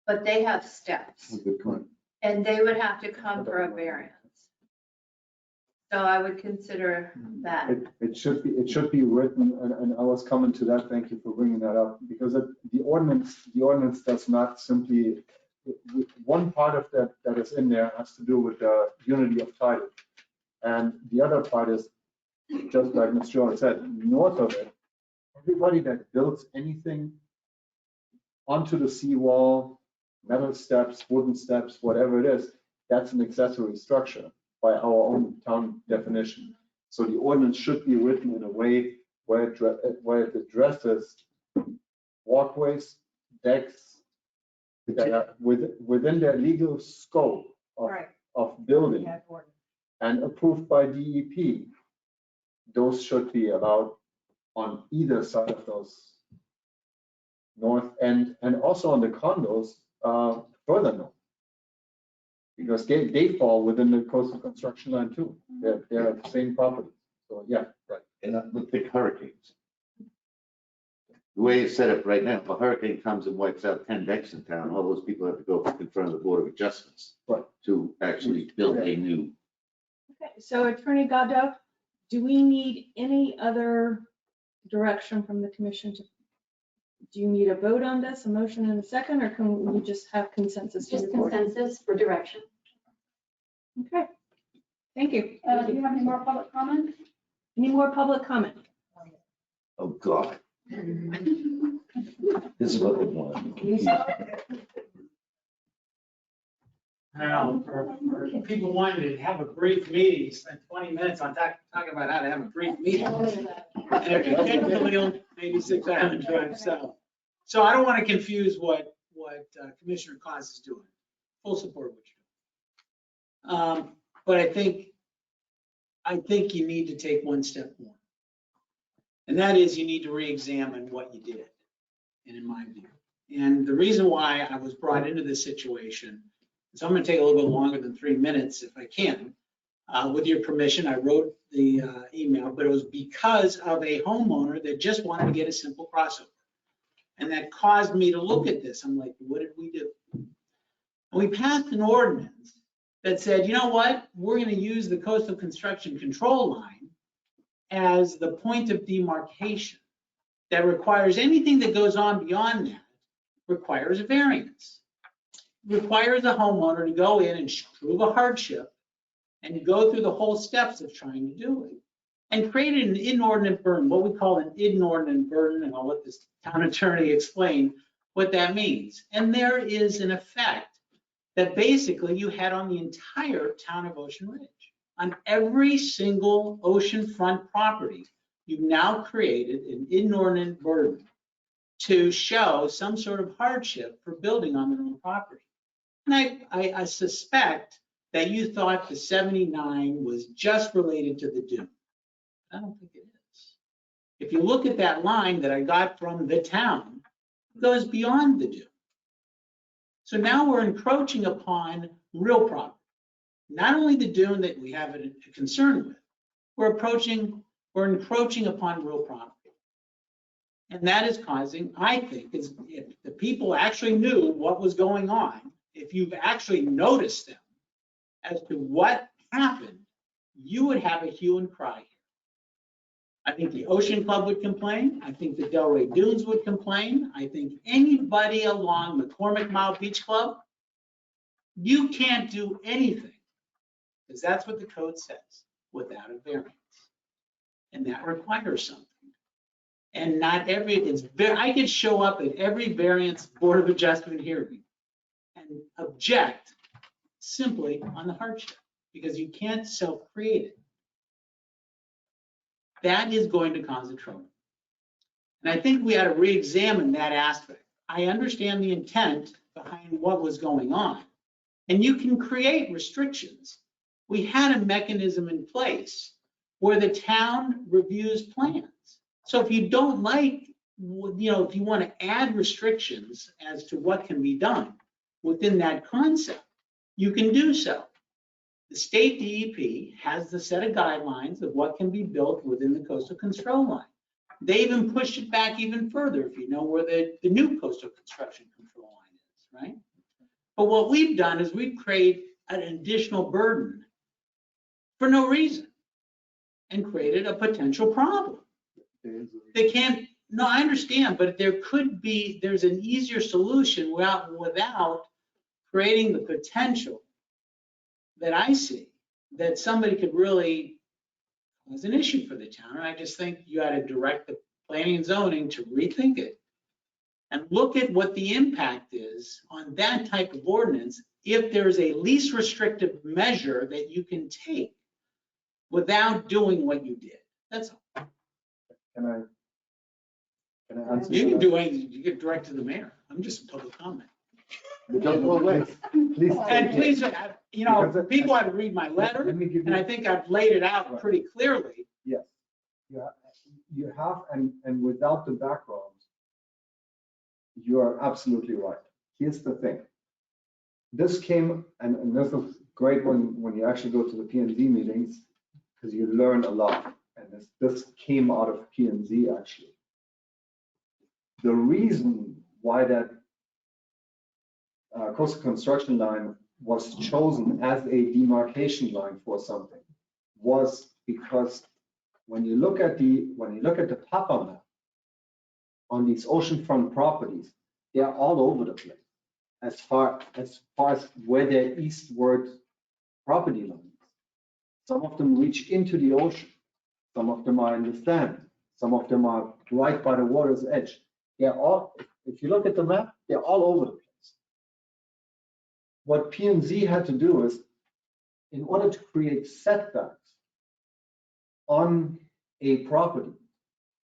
but they have steps,
Good point.
and they would have to come for a variance. So I would consider that.
It should be written, and I was coming to that, thank you for bringing that up, because the ordinance does not simply, one part of that is in there has to do with the unity of title. And the other part is, just like Ms. Jones said, north of it, everybody that builds anything onto the seawall, metal steps, wooden steps, whatever it is, that's an accessory structure by our own town definition. So the ordinance should be written in a way where it addresses walkways, decks that are within their legal scope of building and approved by DEP. Those should be allowed on either side of those north end, and also on the condos further north. Because they fall within the coastal construction line too. They're the same property. So yeah, right.
And look, think hurricanes. The way it's set up right now, if a hurricane comes and wipes out 10 decks in town, all those people have to go in front of the Board of Adjustments to actually build a new.
Okay, so Attorney Goddo, do we need any other direction from the commission to, do you need a vote on this, a motion and a second, or can we just have consensus?
Just consensus for direction.
Okay, thank you.
Do you have any more public comment?
Any more public comment?
Oh, God. This is what they want.
Now, for people wanting to have a brief meeting, spend 20 minutes on talking about how to have a brief meeting. And if you can't really own 86 Island Drive South. So I don't want to confuse what Commissioner Cos is doing. Full support of what you're doing. But I think you need to take one step more. And that is you need to re-examine what you did, and in my view. And the reason why I was brought into this situation, so I'm going to take a little bit longer than 3 minutes if I can. With your permission, I wrote the email, but it was because of a homeowner that just wanted to get a simple crossover. And that caused me to look at this. I'm like, what did we do? And we passed an ordinance that said, you know what? We're going to use the coastal construction control line as the point of demarcation that requires anything that goes on beyond that requires a variance. Requires a homeowner to go in and prove a hardship and go through the whole steps of trying to do it. And created an inordinate burden, what we call an inordinate burden, and I'll let this town attorney explain what that means. And there is an effect that basically you had on the entire town of Ocean Ridge. On every single oceanfront property, you've now created an inordinate burden to show some sort of hardship for building on their own property. And I suspect that you thought the 79 was just related to the dune. I don't think it is. If you look at that line that I got from the town, it goes beyond the dune. So now we're encroaching upon real property. Not only the dune that we have a concern with, we're encroaching upon real property. And that is causing, I think, if the people actually knew what was going on, if you've actually noticed them as to what happened, you would have a hue and cry here. I think the Ocean Club would complain. I think the Delray Dunes would complain. I think anybody along McCormick Mile Beach Club, you can't do anything, because that's what the code says, without a variance. And that requires something. And not every, I could show up at every variance Board of Adjustment hearing and object simply on the hardship, because you can't self-create it. That is going to cause a trouble. And I think we ought to re-examine that aspect. I understand the intent behind what was going on. And you can create restrictions. We had a mechanism in place where the town reviews plans. So if you don't like, if you want to add restrictions as to what can be done within that concept, you can do so. The state DEP has the set of guidelines of what can be built within the coastal control line. They even pushed it back even further, if you know where the new coastal construction control line is, right? But what we've done is we've created an additional burden for no reason and created a potential problem. They can't, no, I understand, but there's an easier solution without creating the potential that I see that somebody could really cause an issue for the town. And I just think you ought to direct the planning and zoning to rethink it and look at what the impact is on that type of ordinance if there's a least restrictive measure that you can take without doing what you did. That's all.
Can I answer?
You can do anything, you can direct to the mayor. I'm just a public comment.
Please.
And please, people ought to read my letter, and I think I've laid it out pretty clearly.
Yes, you have, and without the background, you are absolutely right. Here's the thing. This came, and this is great when you actually go to the P&Z meetings, because you learn a lot. And this came out of P&Z actually. The reason why that coastal construction line was chosen as a demarcation line for something was because when you look at the Papa map on these oceanfront properties, they are all over the place as far as where their eastward property lines. Some of them reach into the ocean, some of them are in the sand, some of them are right by the water's edge. They're all, if you look at the map, they're all over the place. What P&Z had to do is, in order to create setbacks on a property,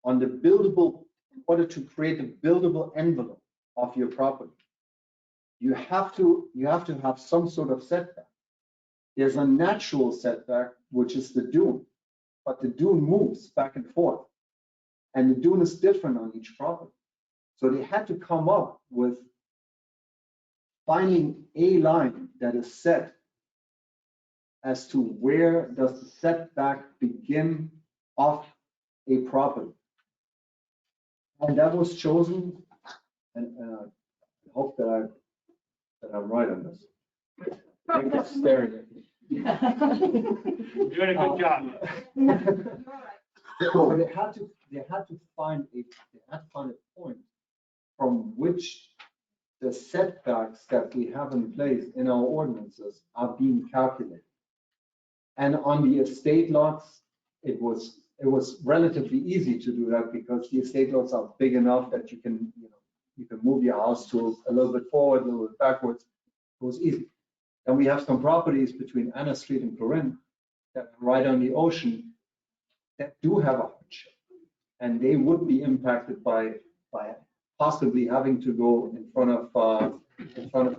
on the buildable, in order to create a buildable envelope of your property, you have to have some sort of setback. There's a natural setback, which is the dune, but the dune moves back and forth, and the dune is different on each property. So they had to come up with finding a line that is set as to where does the setback begin off a property. And that was chosen, and I hope that I'm right on this. Thank you for staring at me.
You're doing a good job.
So they had to find a point from which the setbacks that we have in place in our ordinances are being calculated. And on the estate lots, it was relatively easy to do that because the estate lots are big enough that you can move your house to a little bit forward, a little bit backwards. It was easy. And we have some properties between Anna Street and Corinne that are right on the ocean that do have a hardship, and they would be impacted by possibly having to go in front of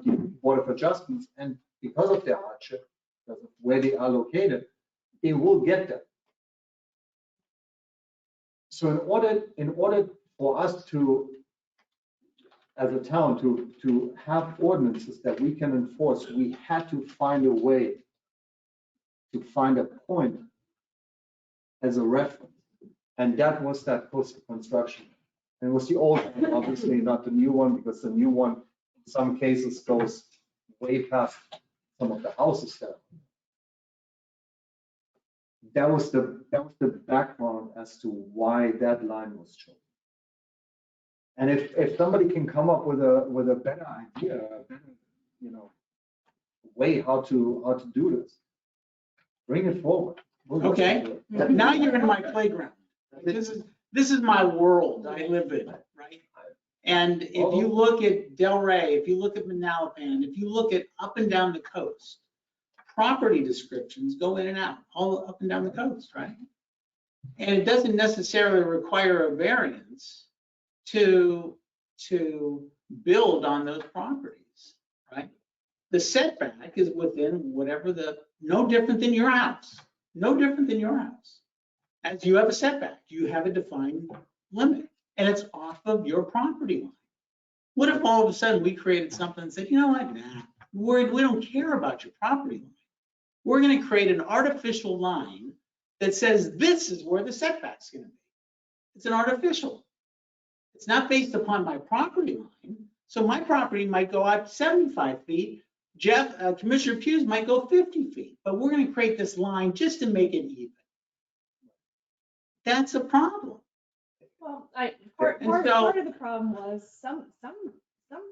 the Board of Adjustments, and because of their hardship, because of where they are located, they will get that. So in order for us to, as a town, to have ordinances that we can enforce, we had to find a way to find a point as a reference. And that was that coastal construction. And it was the old one, obviously not the new one, because the new one in some cases goes way past some of the houses there. That was the background as to why that line was chosen. And if somebody can come up with a better idea, a better, way how to do this, bring it forward.
Okay, now you're in my playground. This is my world I live in, right? And if you look at Delray, if you look at Manalapan, if you look at up and down the coast, property descriptions go in and out, all up and down the coast, right? And it doesn't necessarily require a variance to build on those properties, right? The setback is within whatever no different than your house, no different than your house. As you have a setback, you have a defined limit, and it's off of your property line. What if all of a sudden we created something and said, you know what, nah, we don't care about your property line. We're gonna create an artificial line that says this is where the setback's gonna be. It's an artificial. It's not based upon my property line. So my property might go out 75 feet. Commissioner Pugh's might go 50 feet, but we're gonna create this line just to make it even. That's a problem.
Well, part of the problem was some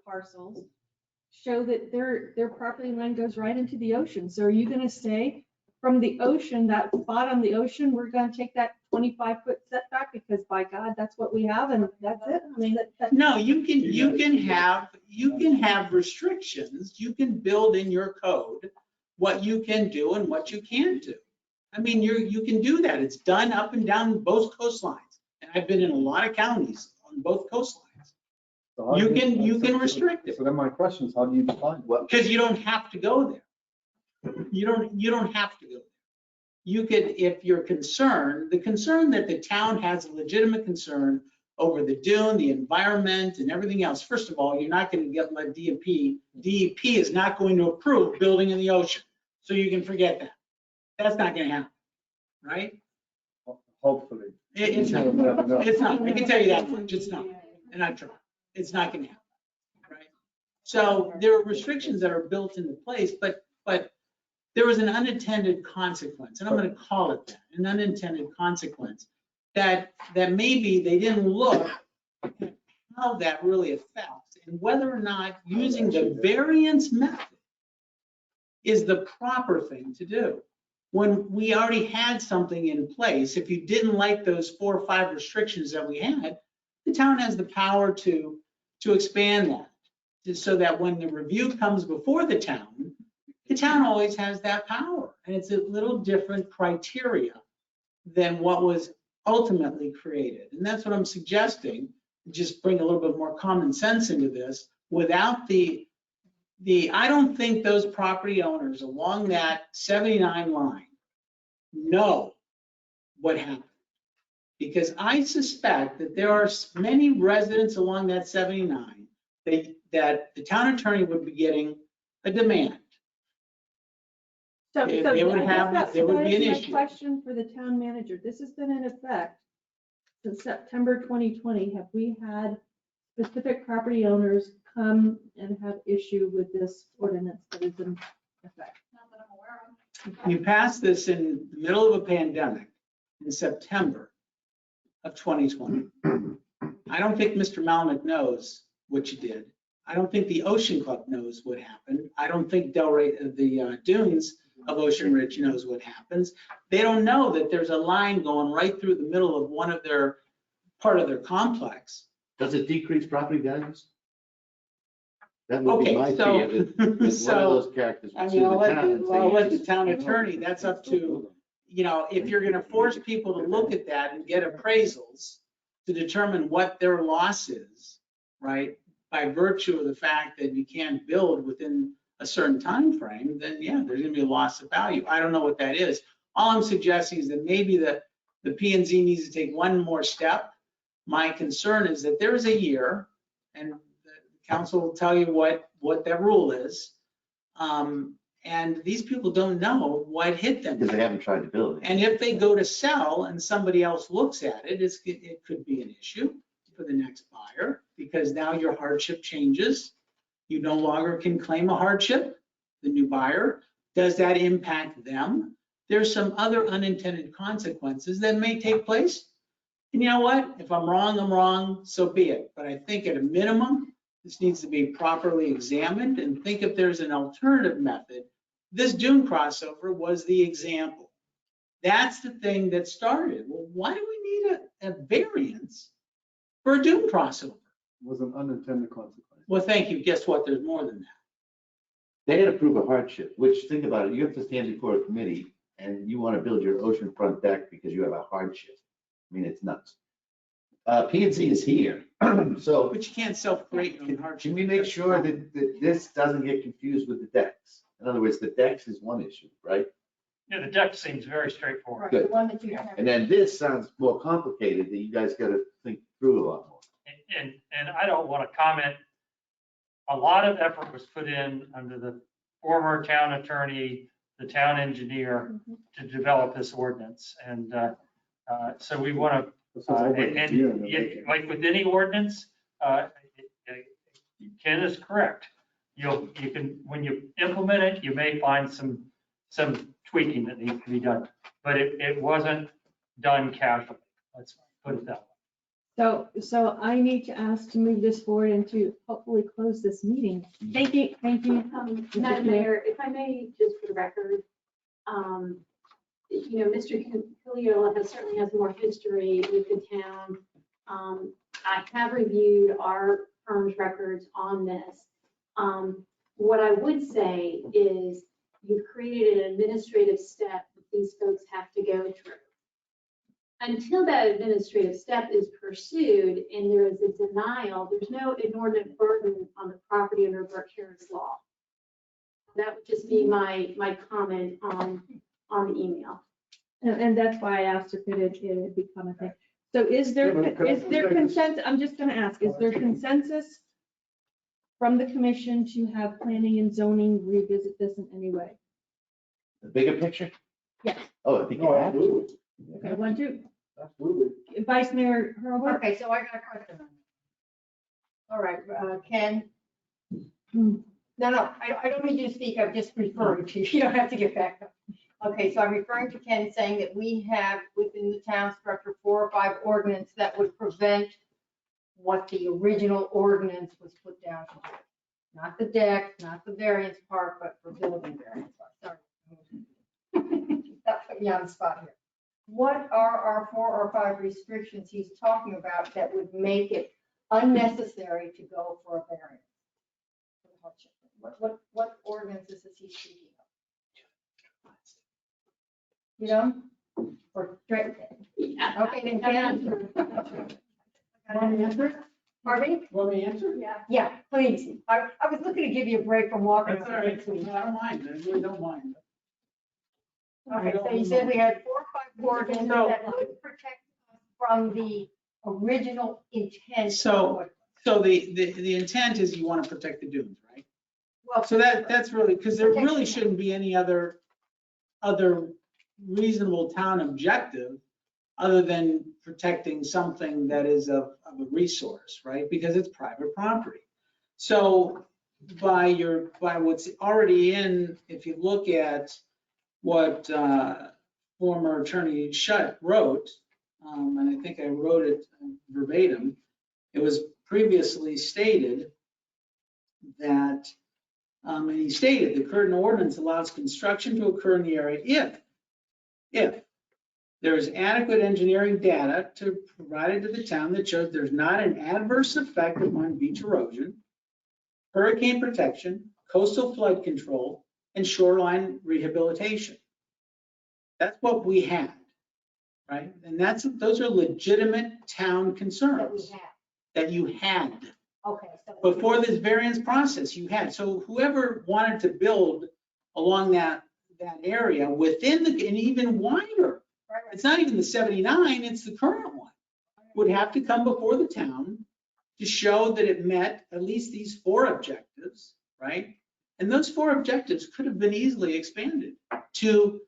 parcels show that their property line goes right into the ocean. So are you gonna say from the ocean, that spot on the ocean, we're gonna take that 25-foot setback because by God, that's what we have and that's it? I mean,
No, you can have restrictions. You can build in your code what you can do and what you can't do. I mean, you can do that. It's done up and down both coastlines. And I've been in a lot of counties on both coastlines.
So
You can restrict it.
So then my question is, how do you define what?
Because you don't have to go there. You don't have to go there. You could, if you're concerned, the concern that the town has a legitimate concern over the dune, the environment and everything else. First of all, you're not going to let DEP. DEP is not going to approve building in the ocean. So you can forget that. That's not going to happen, right?
Hopefully.
It's not. It's not. I can tell you that much. It's not. And I try. It's not going to happen, right? So there are restrictions that are built into place, but there was an unintended consequence, and I'm going to call it that, an unintended consequence that maybe they didn't look at how that really affects and whether or not using the variance method is the proper thing to do. When we already had something in place, if you didn't like those 4 or 5 restrictions that we had, the town has the power to expand that, so that when the review comes before the town always has that power. And it's a little different criteria than what was ultimately created. And that's what I'm suggesting, just bring a little bit more common sense into this. Without I don't think those property owners along that 79 line know what happened. Because I suspect that there are many residents along that 79 that the town attorney would be getting a demand.
So
There would be an issue.
Question for the town manager. This has been in effect since September 2020. Have we had specific property owners come and have issue with this ordinance that is in effect?
Not that I'm aware of.
You passed this in the middle of a pandemic in September of 2020. I don't think Mr. Malnick knows what you did. I don't think the Ocean Club knows what happened. I don't think the Dunes of Ocean Ridge knows what happens. They don't know that there's a line going right through the middle of part of their complex.
Does it decrease property values? That would be
Okay,
my
so-
fear. If one of those characters
I
would
mean,
sue
I'll
the town and say,
let the town attorney, that's up to, if you're gonna force people to look at that and get appraisals to determine what their loss is, right? By virtue of the fact that you can't build within a certain time frame, then yeah, there's gonna be a loss of value. I don't know what that is. All I'm suggesting is that maybe the P&Z needs to take one more step. My concern is that there is a year, and the council will tell you what that rule is. And these people don't know what hit them.
because they haven't tried to build it.
And if they go to sell and somebody else looks at it, it could be an issue for the next buyer, because now your hardship changes. You no longer can claim a hardship, the new buyer. Does that impact them? There's some other unintended consequences that may take place. And you know what? If I'm wrong, so be it. But I think at a minimum, this needs to be properly examined and think if there's an alternative method. This dune crossover was the example. That's the thing that started. Well, why do we need a variance for a dune crossover?
Was an unintended consequence.
Well, thank you. Guess what? There's more than that.
They had to prove a hardship, which, think about it, you have to stand before a committee and you want to build your oceanfront deck because you have a hardship. I mean, it's nuts. P&Z is here, so
But you can't self-create your own hardship.
can we make sure that this doesn't get confused with the decks? In other words, the decks is one issue, right?
Yeah, the deck seems very straightforward.
Good.
The one that you have.
And then this sounds more complicated that you guys got to think through a lot more.
And I don't want to comment. A lot of effort was put in under the former town attorney, the town engineer, to develop this ordinance. And so we want to, like with any ordinance, Ken is correct. You can, when you implement it, you may find some tweaking that needs to be done, but it wasn't done casually. Let's put it that way.
So I need to ask to move this forward and to hopefully close this meeting. Thank you.
Madam Mayor, if I may, just for the record, Mr. Khalil certainly has more history with the town. I have reviewed our firm's records on this. What I would say is you've created an administrative step that these folks have to go through. Until that administrative step is pursued and there is a denial, there's no inordinate burden on the property under Burke Harris law. That would just be my comment on the email.
And that's why I asked if it had become a thing. So is there consensus? I'm just going to ask, is there consensus from the commission to have planning and zoning revisit this in any way?
The bigger picture?
Yes.
Oh, I think you have to.
Okay, 1, 2.
Absolutely.
Vice Mayor Hurlbut?
Okay, so I got a question. All right, Ken? No, I don't need you to speak, I'm just referring to you. You don't have to get back up. Okay, so I'm referring to Ken saying that we have within the town structure 4 or 5 ordinance that would prevent what the original ordinance was put down to do. Not the deck, not the variance part, but for building variance part. Sorry. That put me on the spot here. What are our 4 or 5 restrictions he's talking about that would make it unnecessary to go for a variance? What ordinances is he speaking of? You know? Or, okay, then can answer. Pardon me?
Want me to answer?
Yeah, please. I was looking to give you a break from walking.
That's all right. No, I don't mind. I really don't mind.
Okay, so you said we had 4 or 5 ordinances that would protect us from the original intent.
So the intent is you want to protect the dunes, right?
Well,
so that's really, because there really shouldn't be any other reasonable town objective other than protecting something that is of a resource, right? Because it's private property. So by what's already in, if you look at what former Attorney Schutt wrote, and I think I wrote it verbatim, it was previously stated that, and he stated, the current ordinance allows construction to occur in the area if there is adequate engineering data provided to the town that shows there's not an adverse effect upon beach erosion, hurricane protection, coastal flood control, and shoreline rehabilitation. That's what we had, right? And those are legitimate town concerns that you had.
Okay.
Before this variance process, you had. So whoever wanted to build along that area within and even wider, it's not even the 79, it's the current one, would have to come before the town to show that it met at least these 4 objectives, right? And those 4 objectives could have been easily expanded to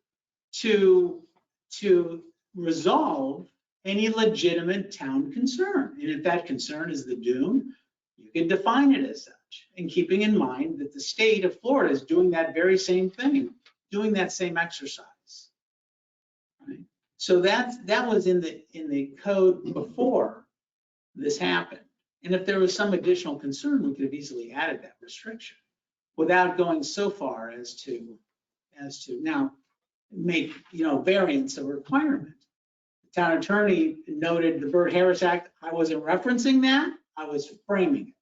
resolve any legitimate town concern. And if that concern is the dune, you can define it as such. And keeping in mind that the state of Florida is doing that very same thing, doing that same exercise. Right? So that was in the code before this happened. And if there was some additional concern, we could have easily added that restriction without going so far as to now make variance a requirement. The town attorney noted the Burt Harris Act. I wasn't referencing that. I was framing it.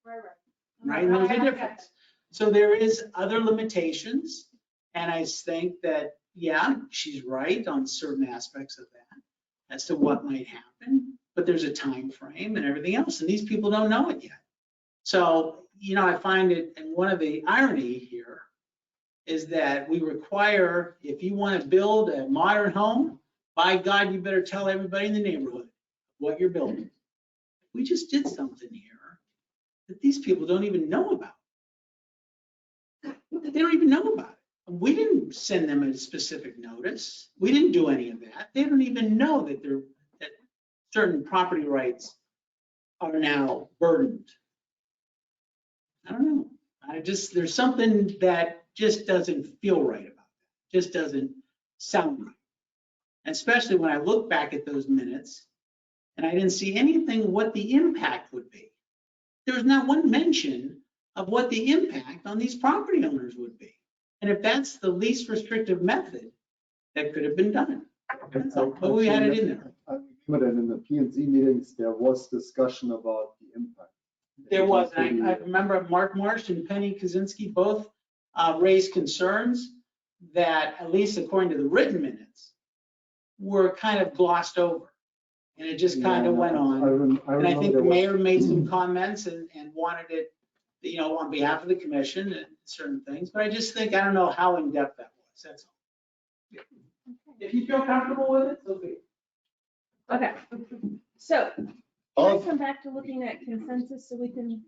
Right? And there's a difference. So there is other limitations. And I think that, yeah, she's right on certain aspects of that as to what might happen, but there's a time frame and everything else, and these people don't know it yet. So, I find it, and one of the irony here is that we require, if you want to build a modern home, by God, you better tell everybody in the neighborhood what you're building. We just did something here that these people don't even know about. They don't even know about it. We didn't send them a specific notice. We didn't do any of that. They don't even know that that certain property rights are now burdened. I don't know. There's something that just doesn't feel right about it. Just doesn't sound right. And especially when I look back at those minutes and I didn't see anything what the impact would be. There was not one mention of what the impact on these property owners would be. And if that's the least restrictive method, that could have been done. But we had it in there.
I remember that in the P and Z meetings, there was discussion about the impact.
There was, and I remember Mark Marsh and Penny Kaczynski both raised concerns that, at least according to the written minutes, were kind of glossed over. And it just kind of went on. And I think the mayor made some comments and wanted it, on behalf of the commission and certain things. But I just think, I don't know how in-depth that was, that's all. If you feel comfortable with it, so be it.
Okay, so can I come back to looking at consensus so we can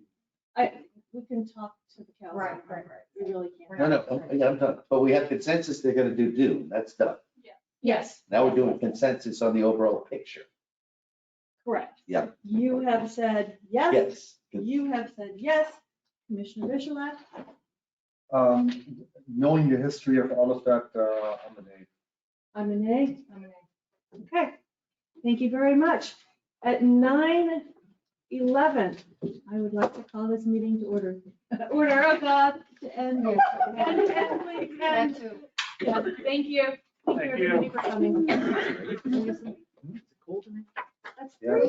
talk to the council?
Right.
We really can't.
No, I'm done. But we have consensus, they're gonna do Dune, that's done.
Yes,
Now we're doing consensus on the overall picture.
correct.
Yeah.
You have said yes.
Yes.
You have said yes. Commissioner Michelak?
Knowing the history of all of that, I'm an A.
I'm an A. I'm an A. Okay, thank you very much. At 9:11, I would like to call this meeting to order. Order, oh God, to end here. And please, and- yeah, thank you. Thank you, everybody, for coming. That's great.